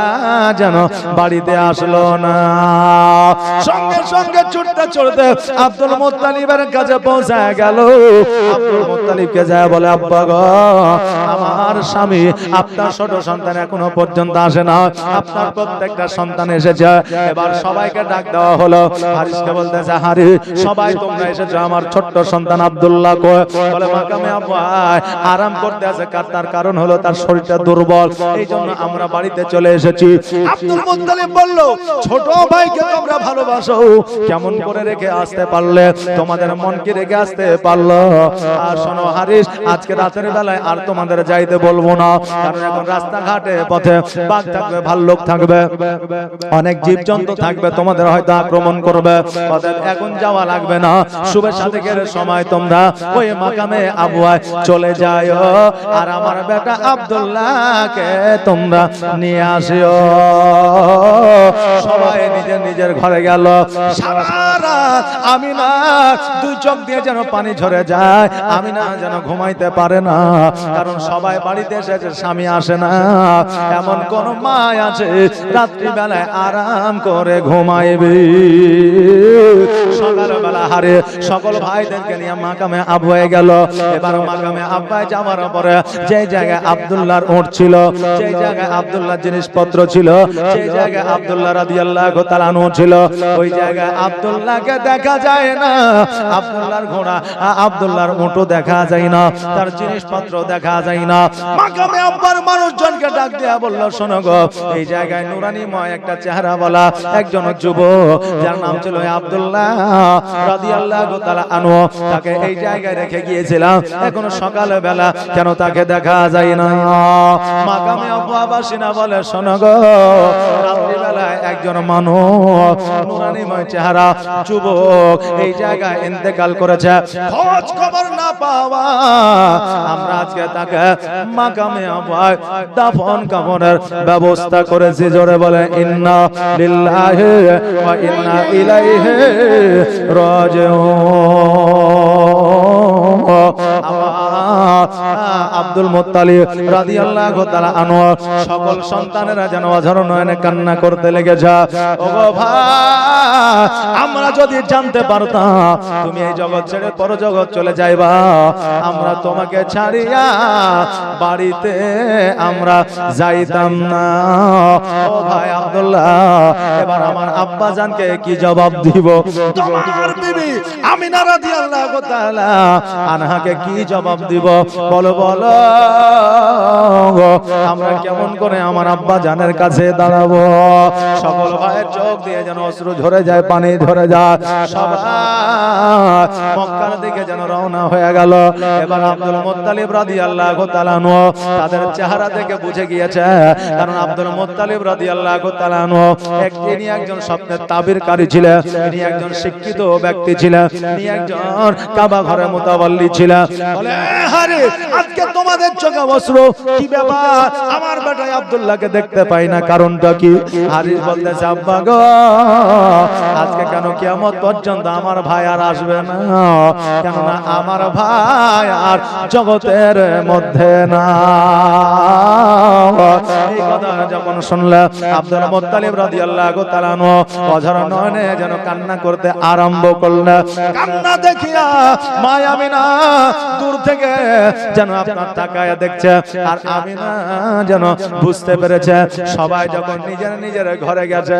যেন বাড়িতে আসলো না। সঙ্গে সঙ্গে ছুটতে ছুটতে আব্দুল মুত্তালিবের কাছে পৌঁছে গেল। আব্দুল মুত্তালিবকে যায় বলে, আব্বা গো, আমার স্বামী আপনার ছোট সন্তান এখনো পর্যন্ত আসে না, আপনার প্রত্যেকটা সন্তান এসেছে। এবার সবাইকে ডাক দেওয়া হলো। হারিসকে বলতেছে, হারিস, সবাই তোমরা এসেছো, আমার ছোট্ট সন্তান আব্দুল্লাহ কই? বলে, মাকামে আব্বা আরাম করতে আছে, তার কারণ হলো তার শরীরটা দুর্বল, এই জন্য আমরা বাড়িতে চলে এসেছি। আব্দুল মুত্তালিব বলল, ছোট ভাইকে তোমরা ভালোবাসো, কেমন করে রেখে আসতে পারলে, তোমাদের মন কি রেখে আসতে পারলো? আর শোনো হারিস, আজকে রাতের বেলায় আর তোমাদের যাইতে বলবো না, কারণ এখন রাস্তাঘাটে পথে বাঘ থাকবে, ভাল্লুক থাকবে, অনেক জীবজন্তু থাকবে, তোমাদের হয়তো আক্রমণ করবে, এখন যাওয়া লাগবে না। শুভের সাথে সময় তোমরা ওই মাকামে আবুয়ায় চলে যায়, আর আমার বেটা আব্দুল্লাহকে তোমরা নিয়ে আসিও। সবাই নিজের নিজের ঘরে গেল। সারা রাত আমিনা দুই চোখ দিয়ে যেন পানি ঝরে যায়, আমিনা যেন ঘুমাইতে পারে না, কারণ সবাই বাড়িতে এসেছে, স্বামী আসে না। এমন কোন মা আছে রাত্রি বেলায় আরাম করে ঘুমাইবে? সকালবেলা হারে সকল ভাইদেরকে নিয়ে মাকামে আবু হয়ে গেল। এবার মাকামে আব্বায় যাওয়ার পরে যে জায়গায় আব্দুল্লাহর উট ছিল, যে জায়গায় আব্দুল্লাহর জিনিসপত্র ছিল, যে জায়গায় আব্দুল্লাহ রাদিয়াল্লাহু তাআলা আনহু ছিল, ওই জায়গায় আব্দুল্লাহকে দেখা যায় না। আব্দুল্লাহর ঘোড়া, আব্দুল্লাহর উটও দেখা যায় না, তার জিনিসপত্র দেখা যায় না। মাকামে আব্বার মানুষজনকে ডাক দেয়া বলল, শোনো গো, এই জায়গায় নুরানিময় একটা চেহারাওয়ালা একজন যুবক, যার নাম ছিল আব্দুল্লাহ রাদিয়াল্লাহু তাআলা আনহু, তাকে এই জায়গায় রেখে গিয়েছিলাম, এখনো সকাল বেলা কেন তাকে দেখা যায় না? মাকামে আব্বাসিনা বলে, শোনো গো, রাত্রি বেলায় একজন মানুষ নুরানিময় চেহারা যুবক এই জায়গায় ইন্তেকাল করেছে, খোঁজ খবর না পাওয়া আমরা আজকে তাকে মাকামে আব্বায় দাফন কাফনের ব্যবস্থা করেছি। জোরে বলে, ইন্না লিল্লাহি ওয়া ইন্না ইলাইহি রাজিউন। আব্দুল মুত্তালিব রাদিয়াল্লাহু তাআলা আনহু সকল সন্তানেরা যেন অঝর নয়নে কান্না করতে লেগেছে। ওগো ভাই, আমরা যদি জানতে পারতাম তুমি এই জগৎ ছেড়ে পরজগৎ চলে যাইবা, আমরা তোমাকে ছাড়িয়া বাড়িতে আমরা যাইতাম না। ও ভাই আব্দুল্লাহ, এবার আমার আব্বা জানকে কি জবাব দিব? তোমার বিবি আমিনা রাদিয়াল্লাহু তাআলা আনহাকে কি জবাব দিব? বলো আমরা কেমন করে আমার আব্বা জানের কাছে দাঁড়াবো। সকল ভাইয়ের চোখ দিয়ে যেন অশ্রু ঝরে যায়, পানি ঝরে যায়। সবাই মক্কার দিকে যেন রওনা হয়ে গেল। এবার আব্দুল মুত্তালিব রাদিয়াল্লাহু তাআলা আনহু তাদের চেহারা দেখে বুঝে গিয়েছে, কারণ আব্দুল মুত্তালিব রাদিয়াল্লাহু তাআলা আনহু তিনি একজন স্বপ্নের তাবিরকারী ছিলেন, তিনি একজন শিক্ষিত ব্যক্তি ছিলেন, তিনি একজন কাবা ঘরে মুতাওয়াল্লি ছিলেন। বলে আরে আজকে তোমাদের চোখে অশ্রু কি ব্যাপার? আমার বেটা আব্দুল্লাহকে দেখতে পাই না, কারণটা কি? হারিস বলতেছে আব্বা গো, আজকে কেন কিয়ামত পর্যন্ত আমার ভাই আর আসবে না, কেননা আমার ভাই আর জগতের মধ্যে না। এই কথা যখন শুনলে আব্দুল মুত্তালিব রাদিয়াল্লাহু তাআলা আনহু অঝরা নয়নে যেন কান্না করতে আরম্ভ করলেন। কান্না দেখিয়া মা আমিনা দূর থেকে যেন আপনার তাকায়া দেখছে, আর আমিনা যেন বুঝতে পেরেছে সবাই যখন নিজের নিজের ঘরে গেছে,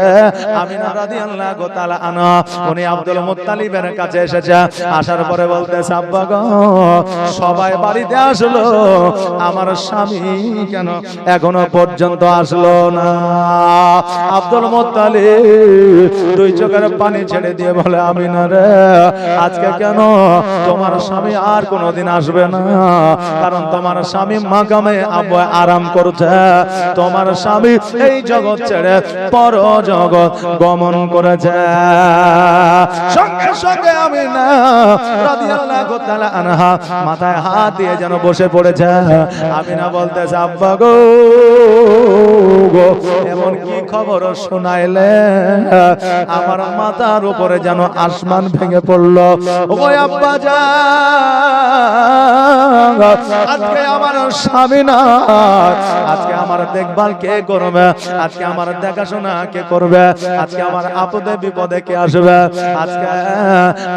আমিনা রাদিয়াল্লাহু তাআলা আনহা উনি আব্দুল মুত্তালিবের কাছে এসেছে। আসার পরে বলতেছে আব্বা গো, সবাই বাড়িতে আসলো, আমার স্বামী কেন এখনো পর্যন্ত আসলো না? আব্দুল মুত্তালিব দুই চোখের পানি ছেড়ে দিয়ে বলে আমিনা রে, আজকে কেন তোমার স্বামী আর কোনোদিন আসবে না? কারণ তোমার স্বামী মাকামে আরাম করছে, তোমার স্বামী এই জগৎ ছেড়ে পর জগৎ গমন করেছে। সঙ্গে সঙ্গে আমিনা রাদিয়াল্লাহু তাআলা আনহা মাথায় হাত দিয়ে যেন বসে পড়েছে। আমিনা বলতেছে আব্বা গো, এমন কি খবর শোনাইলে আমার মাথার উপরে যেন আসমান ভেঙে পড়লো। ও আব্বা জান, আজকে আমার স্বামী না, আজকে আমার দেখভাল কে করবে? আজকে আমার দেখাশোনা কে করবে? আজকে আমার আপদে বিপদে কে আসবে? আজকে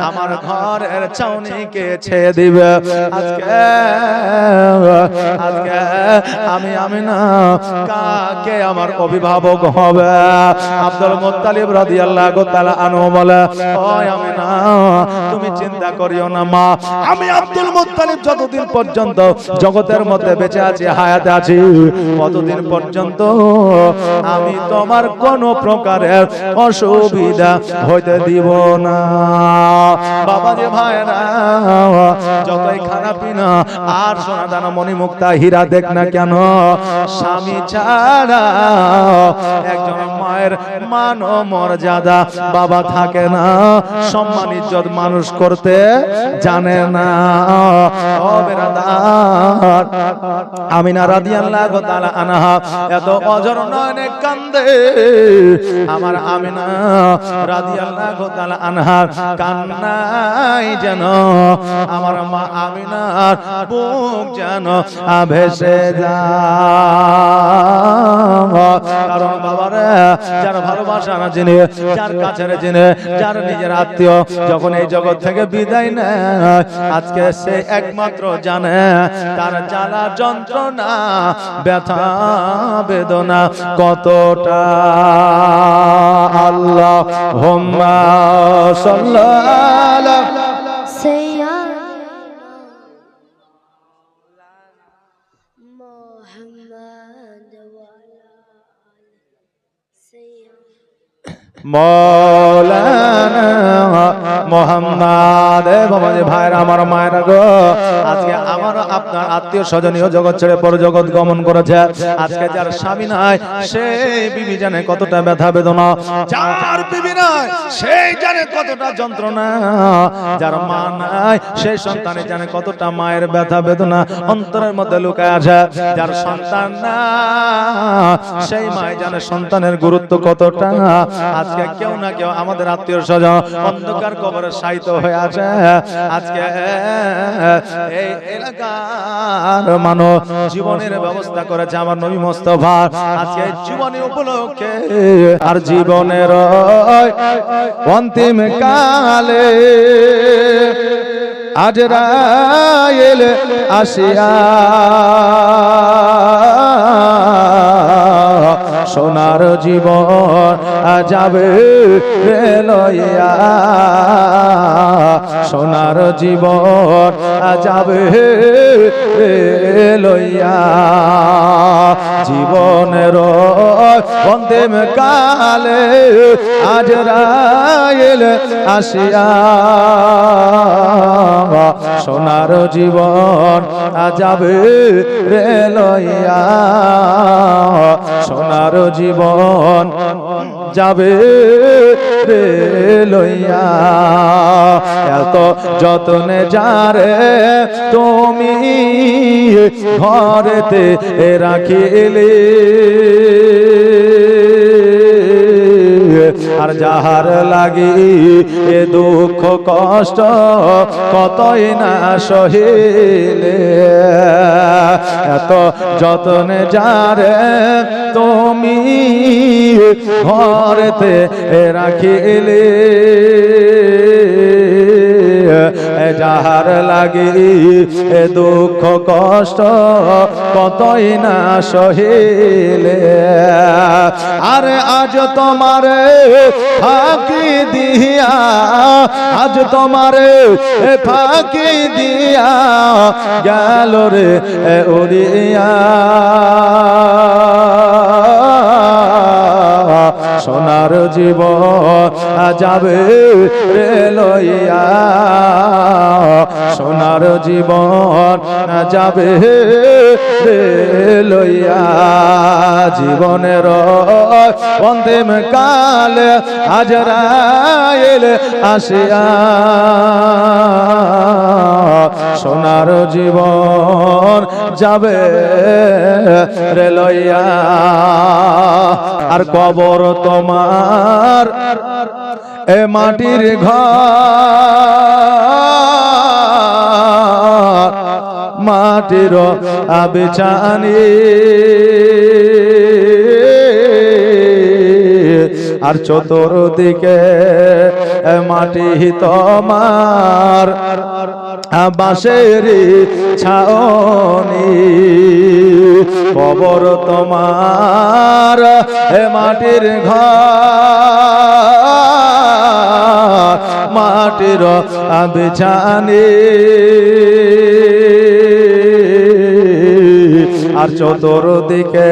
আমার ঘরের ছাউনি কে ছেয়ে দিবে? আজকে আমি না কাকে আমার অভিভাবক হবে? আব্দুল মুত্তালিব রাদিয়াল্লাহু তাআলা আনহু বলে ও আমিনা, তুমি চিন্তা করিও না মা, আমি আব্দুল মুত্তালিব যতদিন পর্যন্ত জগতের মধ্যে বেঁচে আছি, হায়াতে আছি, ততদিন পর্যন্ত আমি তোমার কোন প্রকারের অসুবিধা হইতে দিব না। বাবা যে ভাইরা, যতই খানা পিনা আর সোনা দানা মণিমুক্তা হীরা দেখ না কেন, স্বামী ছাড়া একজন মায়ের মান ও মর্যাদা বাবা থাকে না, সম্মান ইজ্জত মানুষ করতে জানে না। ও বেরাদার, আমিনা রাদিয়াল্লাহু তাআলা আনহা এত অঝর নয়নে কান্দে। আমার আমিনা রাদিয়াল্লাহু তাআলা আনহার কান্নাই যেন আমার মা আমিনার বুক যেন ভেসে যায়। কারণ বাবারে, যার ভালোবাসা না জেনে, যার কাছের জেনে, যার নিজের আত্মীয় যখন এই জগৎ থেকে বিদায় নেয়, আজকে সে একমাত্র জানে তার জ্বালা যন্ত্রণা ব্যথা বেদনা কতটা। আল্লাহুম্মা সাল্লাল্লাহু মৌলানা মুহাম্মদ। বাবাজি ভাইরা, আমার মায়েরা গো, আজকে আমার আপনার আত্মীয় স্বজনীয় জগৎ ছেড়ে পর জগৎ গমন করেছে। আজকে যার স্বামী নাই সেই বিবি জানে কতটা ব্যথা বেদনা, যার বিবি নাই সেই জানে কতটা যন্ত্রণা, যার মা নাই সেই সন্তানে জানে কতটা মায়ের ব্যথা বেদনা অন্তরের মধ্যে লুকায় আছে, যার সন্তান না সেই মা জানে সন্তানের গুরুত্ব কতটা। আজকে কেউ না কেউ আমাদের আত্মীয় স্বজন অন্ধকার কবরে শায়িত হয়ে আছে। আজকে এই এলাকার মানুষ জীবনের ব্যবস্থা করেছে আমার নবী মুস্তাফা। আজকে জীবনী উপলক্ষে আর জীবনের অন্তিম কালে সোনার জীবন যাবে রে লইয়া, সোনার জীবন যাবে রে লইয়া। জীবনের অন্তিম কালে আজরাইল আসিয়া, সোনার জীবন যাবে রে লইয়া, সোনার জীবন যাবে রে লইয়া। এত যতনে যারে তুমি ঘরেতে রাখিলে, আর যাহার লাগি এ দুঃখ কষ্ট কতই না সহিলে। এত যতনে যারে তুমি ঘরেতে রাখিলে, যাহার লাগি এ দুঃখ কষ্ট কতই না সহিলে। আরে আজ তোমারে ফাঁকি দিয়া, আজ তোমারে ফাঁকি দিয়া গেল রে উড়িয়া, সোনার জীবন যাবে রে লইয়া, সোনার জীবন যাবে রে লইয়া। জীবনের অন্তিম কালে আজরাইল আসিয়া, সোনার জীবন যাবে রে লইয়া। আর কবর তোমার এ মাটির ঘর, মাটির বিছানি, আর চতুর্দিকে মাটি তোমার বাঁশের ছাউনি। কবর তোমার মাটির ঘর, মাটির বিছানি, আর চতুর্দিকে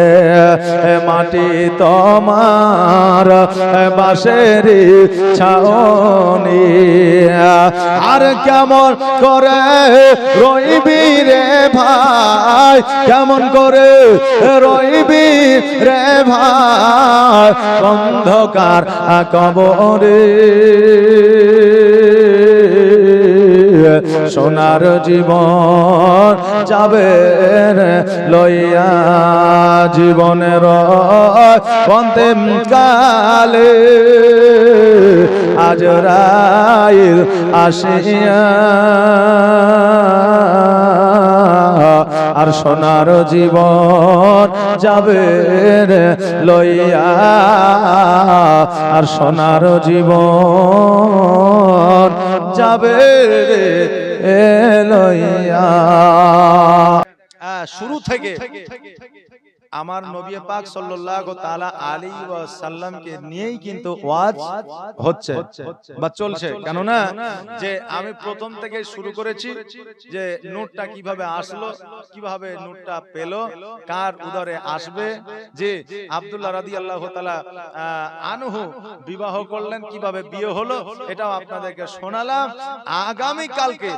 মাটি তোমার বাঁশের ছাউনি। আর কেমন করে রইবি রে ভাই, কেমন করে রইবি রে ভাই অন্ধকার কবরে। সোনার জীবন যাবে লইয়া, জীবনের অন্তিম কালে আজরাইল আসিয়া, আর সোনার জীবন যাবে লইয়া, আর সোনার জীবন যাবে লইয়া। শুরু থেকে আমার নবী পাক সাল্লাল্লাহু তাআলা আলাইহি ওয়াসাল্লামকে নিয়েই কিন্তু ওয়াজ হচ্ছে বা চলছে। কেন না যে আমি প্রথম থেকে শুরু করেছি যে নূরটা কিভাবে আসলো, কিভাবে নূরটা পেল, কার উদরে আসবে, যে আব্দুল্লাহ রাদিয়াল্লাহু তাআলা আনহু বিবাহ করলেন, কিভাবে বিয়ে হলো, এটাও আপনাদেরকে শোনালাম। আগামী কালকে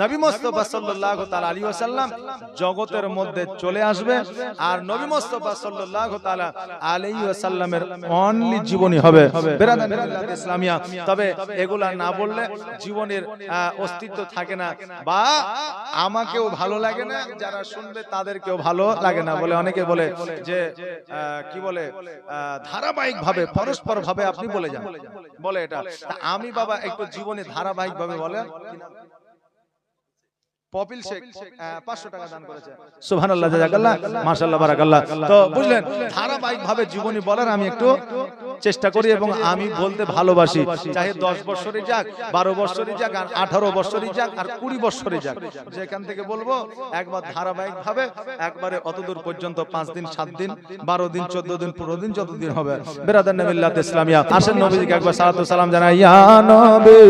নবী মুস্তাফা সাল্লাল্লাহু তাআলা আলাইহি ওয়াসাল্লাম জগতের মধ্যে চলে আসবে, আর নবী মুস্তাফা সাল্লাল্লাহু তাআলা আলাইহি ওয়াসাল্লামের অনলি জীবনী হবে বেরাদার ইসলামিয়া। তবে এগুলা না বললে জীবনের অস্তিত্ব থাকে না, বা আমাকেও ভালো লাগে না, যারা শুনবে তাদেরকেও ভালো লাগে না। বলে অনেকে বলে যে কি বলে ধারাবাহিক ভাবে পরস্পর ভাবে আপনি বলে যান, বলে এটা। আমি বাবা একটু জীবনে ধারাবাহিক ভাবে বলে পপিল শেখ 500 টাকা দান করেছে। সুবহানাল্লাহ, জাযাকাল্লাহ, মাশাআল্লাহ, বারাকাল্লাহ। তো বুঝলেন, ধারাবাহিক ভাবে জীবনী বলার আমি একটু চেষ্টা করি এবং আমি বলতে ভালোবাসি, চাহে 10 বছরই যাক, 12 বছরই যাক, আর 18 বছরই যাক, আর 20 বছরই যাক, যেখান থেকে বলবো একবার ধারাবাহিক ভাবে একবারে অতদূর পর্যন্ত 5 দিন 7 দিন 12 দিন 14 দিন 15 দিন যতদিন হবে। বেরাদার মিল্লাত ইসলামিয়া, আসেন নবীজিকে একবার সালাতু সালাম জানাই। ইয়া নবী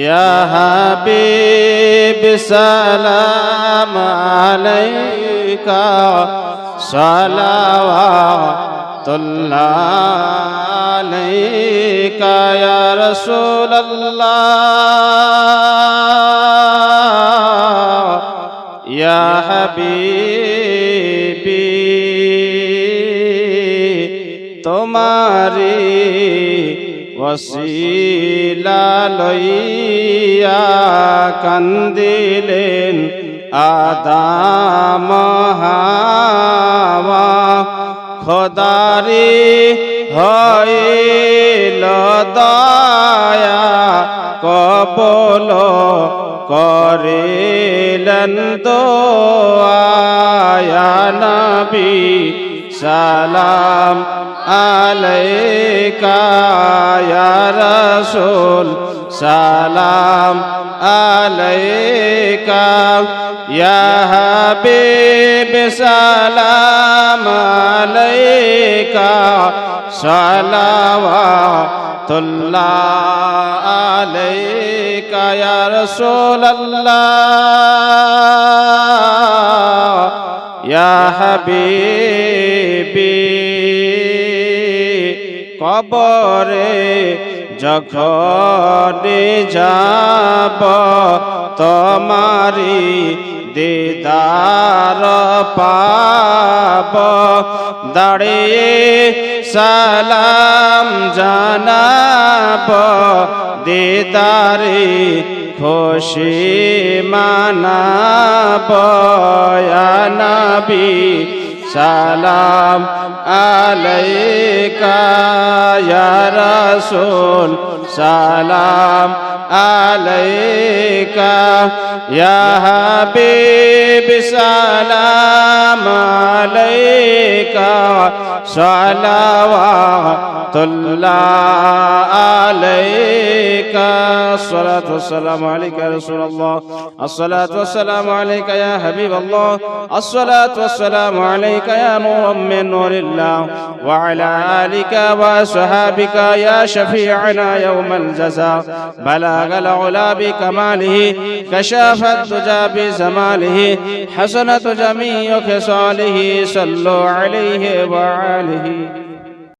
يا حبيب سلام عليك صلوات الله عليك يا رسول الله يا حبيبي तुम्हारी वसीला लइया कंदिलेन आदम हावा খোদারি হইল দয়া কবুল করিলেন দোয়া ইয়া নবী সালাম আলাইকা ইয়া রাসূল সালাম আলাইকা ইয়া হাবিব সালাম আলাইকা সালাওয়াতুল্লাহ আলাইকা ইয়া রাসূলুল্লাহ ইয়া হাবিবি কবরে যখন যাব তোমারি দিদার পাব দাঁড়িয়ে সালাম জানাব দিদারি খুশি মানাব ইয়া নবী সালাম আলাইকা ইয়া রাসূল সালাম আলাইকা ইয়া হাবিব সালাম আলাইকা সালাওয়াতুল্লাহ আলাইকা আসসালাতু ওয়াসসালামু আলাইকা ইয়া রাসূলুল্লাহ আসসালাতু ওয়াসসালামু আলাইকা ইয়া হাবিবাল্লাহ আসসালাতু ওয়াসসালামু আলাইকা ইয়া নূরুম মিন নূরিল্লাহ ওয়া আলা আলিকা ওয়া আসহাবিকা ইয়া শাফি'ানা ইয়াওমাল জাযা বালাগাল উলা বিকামালিহি কাশাফাত তুজা বিজামালিহি হাসানাতু জামিউ খিসালিহি সাল্লু আলাইহি ওয়া আলিহি